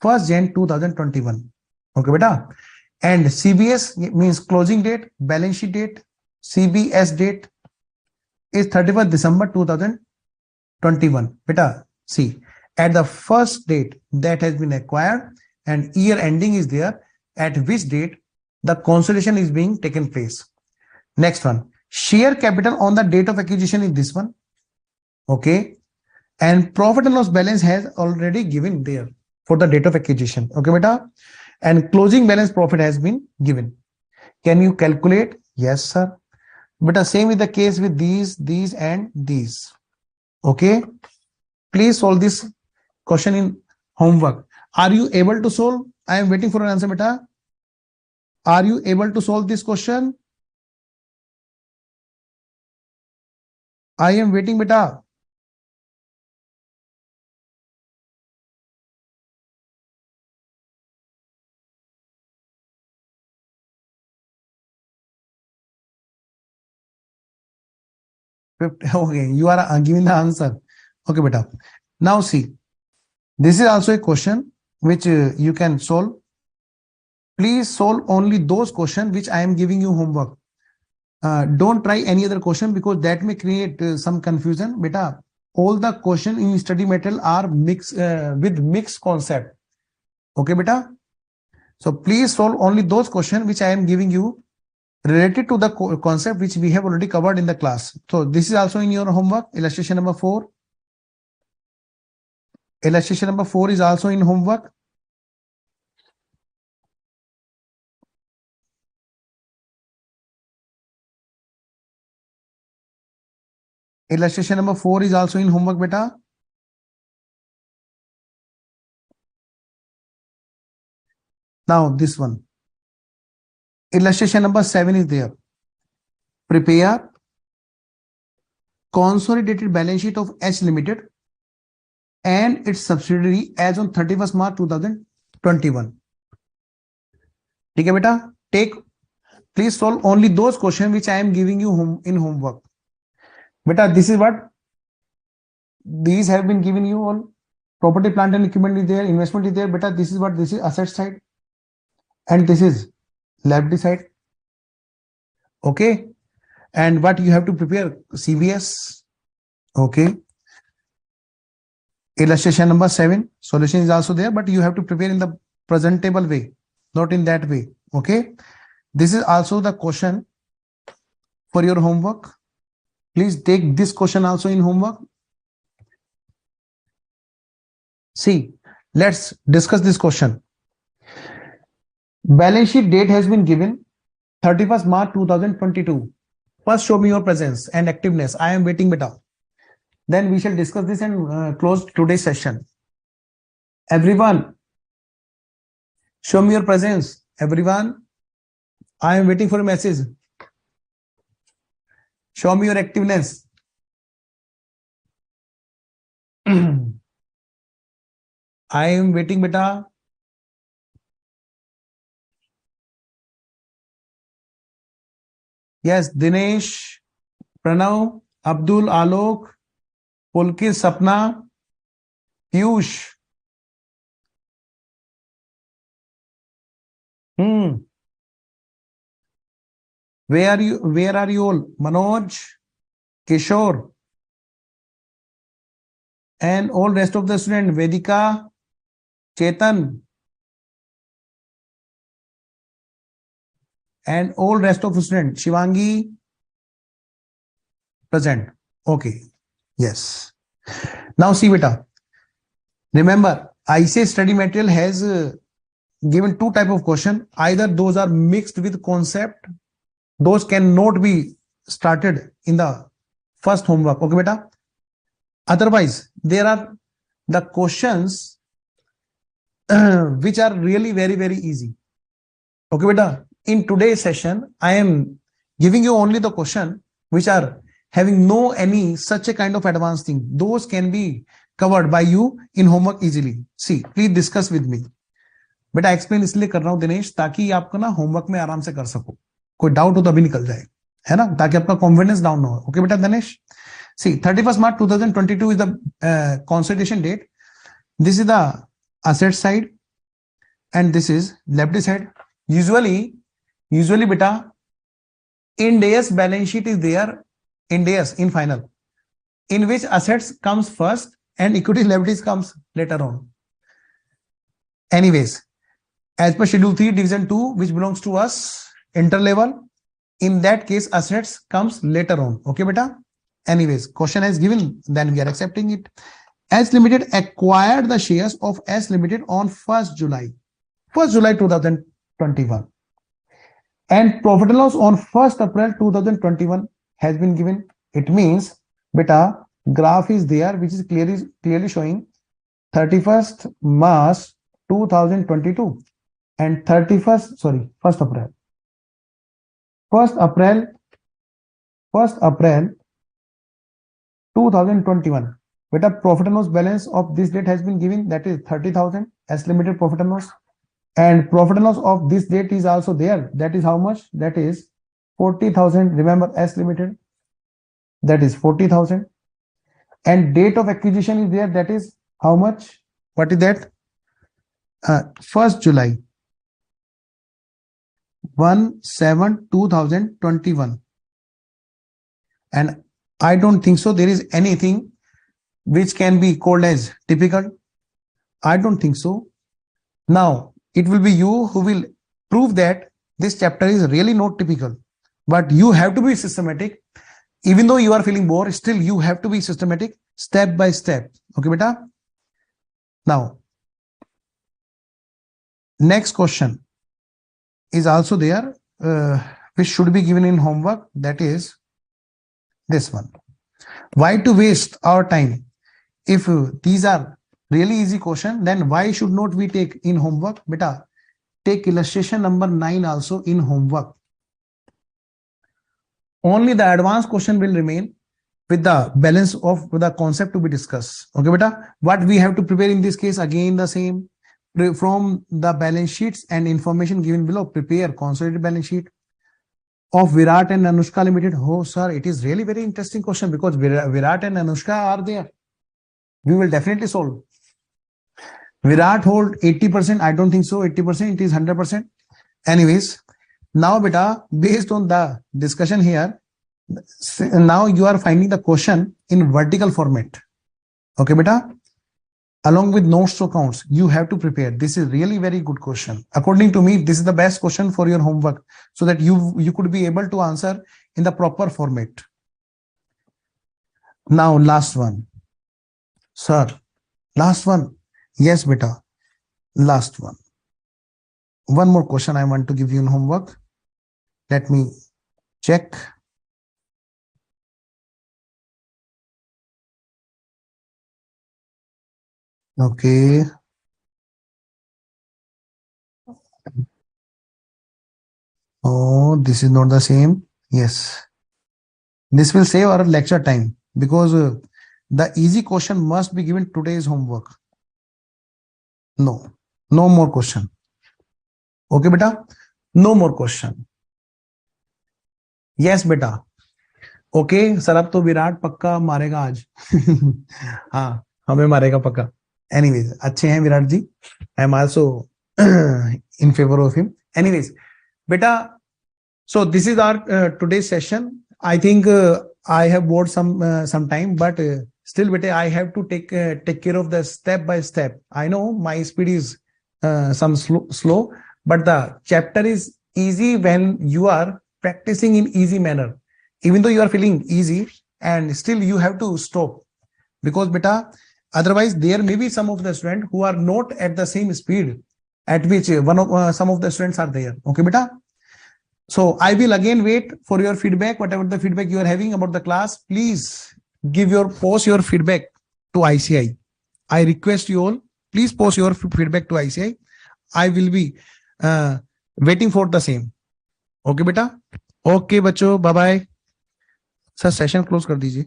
1st Jan 2021. Okay, beta. And CBS means closing date, balance sheet date, CBS date is 31st December 2021. Beta, see, at the first date that has been acquired and year ending is there, at which date the consolidation is being taken place. Next one, share capital on the date of acquisition is this one. Okay. And profit and loss balance has already given there for the date of acquisition. Okay, beta. And closing balance profit has been given. Can you calculate? Yes, sir. Beta, same is the case with these and these. Okay. Please solve this question in homework. Are you able to solve? I am waiting for an answer, beta. Are you able to solve this question? I am waiting, beta. Okay, you are giving the answer. Okay, beta. Now see, this is also a question which you can solve. Please solve only those questions which I am giving you homework. Don't try any other question because that may create some confusion. Beta, all the questions in study material are mixed with mixed concept. Okay, beta. So please solve only those questions which I am giving you related to the concept which we have already covered in the class. So this is also in your homework. Illustration number 4. Illustration number 4 is also in homework. Illustration number 4 is also in homework, beta. Now this one. Illustration number 7 is there. Prepare consolidated balance sheet of H Limited and its subsidiary as on 31st March 2021. Okay, beta. Please solve only those questions which I am giving you in homework. Beta, this is what these have been given you all. Property, plant and equipment is there, investment is there. Beta, this is what this is asset side and this is liability side. Okay. And what you have to prepare? CBS. Okay. Illustration number 7. Solution is also there, but you have to prepare in the presentable way, not in that way. Okay. This is also the question for your homework. Please take this question also in homework. See, let's discuss this question. Balance sheet date has been given 31st March 2022. First, show me your presence and activeness. I am waiting, beta. Then we shall discuss this and close today's session. Everyone, show me your presence. Everyone. I am waiting for a message. Show me your activeness. I am waiting, beta. Yes, Dinesh, Pranav, Abdul, Alok, Pulkit, Sapna, Piyush. Where are you? Where are you all? Manoj, Kishore, and all rest of the students. Vedika, Chetan, and all rest of the students. Shivangi, present. Okay. Yes. Now see, beta. Remember, ICA study material has given two type of question. Either those are mixed with concept. Those cannot be started in the first homework. Okay, beta. Otherwise, there are the questions which are really very easy. Okay, beta. In today's session, I am giving you only the question which are having no any such a kind of advanced thing. Those can be covered by you in homework easily. See, please discuss with me. बेटा explain इसलिए कर रहा हूं दिनेश, ताकि आपको ना homework में आराम से कर सको. कोई डाउट हो तो अभी निकल जाए, है ना, ताकि आपका कॉन्फिडेंस डाउन ना हो. ओके बेटा Dinesh. See, 31st March 2022 is the consolidation date. This is the asset side and this is liability side. Usually beta, Ind AS balance sheet is there, Ind AS in final, in which assets comes first and equity liabilities comes later on. Anyways, as per schedule 3 division 2, which belongs to us, interlevel, in that case assets comes later on. Okay beta. Anyways, question is given, then we are accepting it. S Limited acquired the shares of S Limited on 1st July 2021, and profit and loss on 1st April 2021 has been given. It means beta, graph is there which is clearly showing 31st March 2022 and 1st April 2021. Beta, profit and loss balance of this date has been given, that is 30,000 S Limited profit and loss, and profit and loss of this date is also there, that is how much? That is 40,000. Remember, S Limited, that is 40,000, and date of acquisition is there, that is how much? What is that? 1st July 1/7/2021, and I don't think so there is anything which can be called as typical. I don't think so. Now it will be you who will prove that this chapter is really not typical, but you have to be systematic. Even though you are feeling bored, still you have to be systematic step by step. Okay beta. Now next question is also there, which should be given in homework, that is this one. Why to waste our time? If these are really easy question, then why should not we take in homework? Beta, take illustration number 9 also in homework. Only the advanced question will remain with the balance of the concept to be discussed. Okay beta. What we have to prepare in this case, again the same, from the balance sheets and information given below, prepare consolidated balance sheet of Virat and Anushka Limited. Oh sir, it is really very interesting question, because Virat and Anushka are there. We will definitely solve. Virat hold 80%. I don't think so. 80%. It is 100%. Anyways, now beta, based on the discussion here, now you are finding the question in vertical format. Okay beta. Along with notes to accounts, you have to prepare. This is really very good question. According to me, this is the best question for your homework, so that you could be able to answer in the proper format. Now last one. Sir, last one. Yes beta, last one. One more question I want to give you in homework. Let me check. Okay. this is not the same. Yes, this will save our lecture time because the easy question must be given today's homework. No more question. Okay beta, no more question. Yes beta. Okay sir, अब तो विराट पक्का मारेगा आज. हाँ, हमें मारेगा पक्का. Anyways, अच्छे हैं Virat ji. I am also in favour of him. Anyways बेटा, so this is our today's session. I think I have bored some time, but still beta, I have to take care of the step by step. I know my speed is some slow, but the chapter is easy when you are practicing in easy manner. Even though you are feeling easy, and still you have to stop, because beta, otherwise there may be some of the students who are not at the same speed at which some of the students are there. Okay beta, so I will again wait for your feedback. Whatever the feedback you are having about the class, please post your feedback to ICI. I request you all, please post your feedback to ICI. I will be waiting for the same. Okay beta. Okay बच्चों, bye bye. Sir session close कर दीजिए.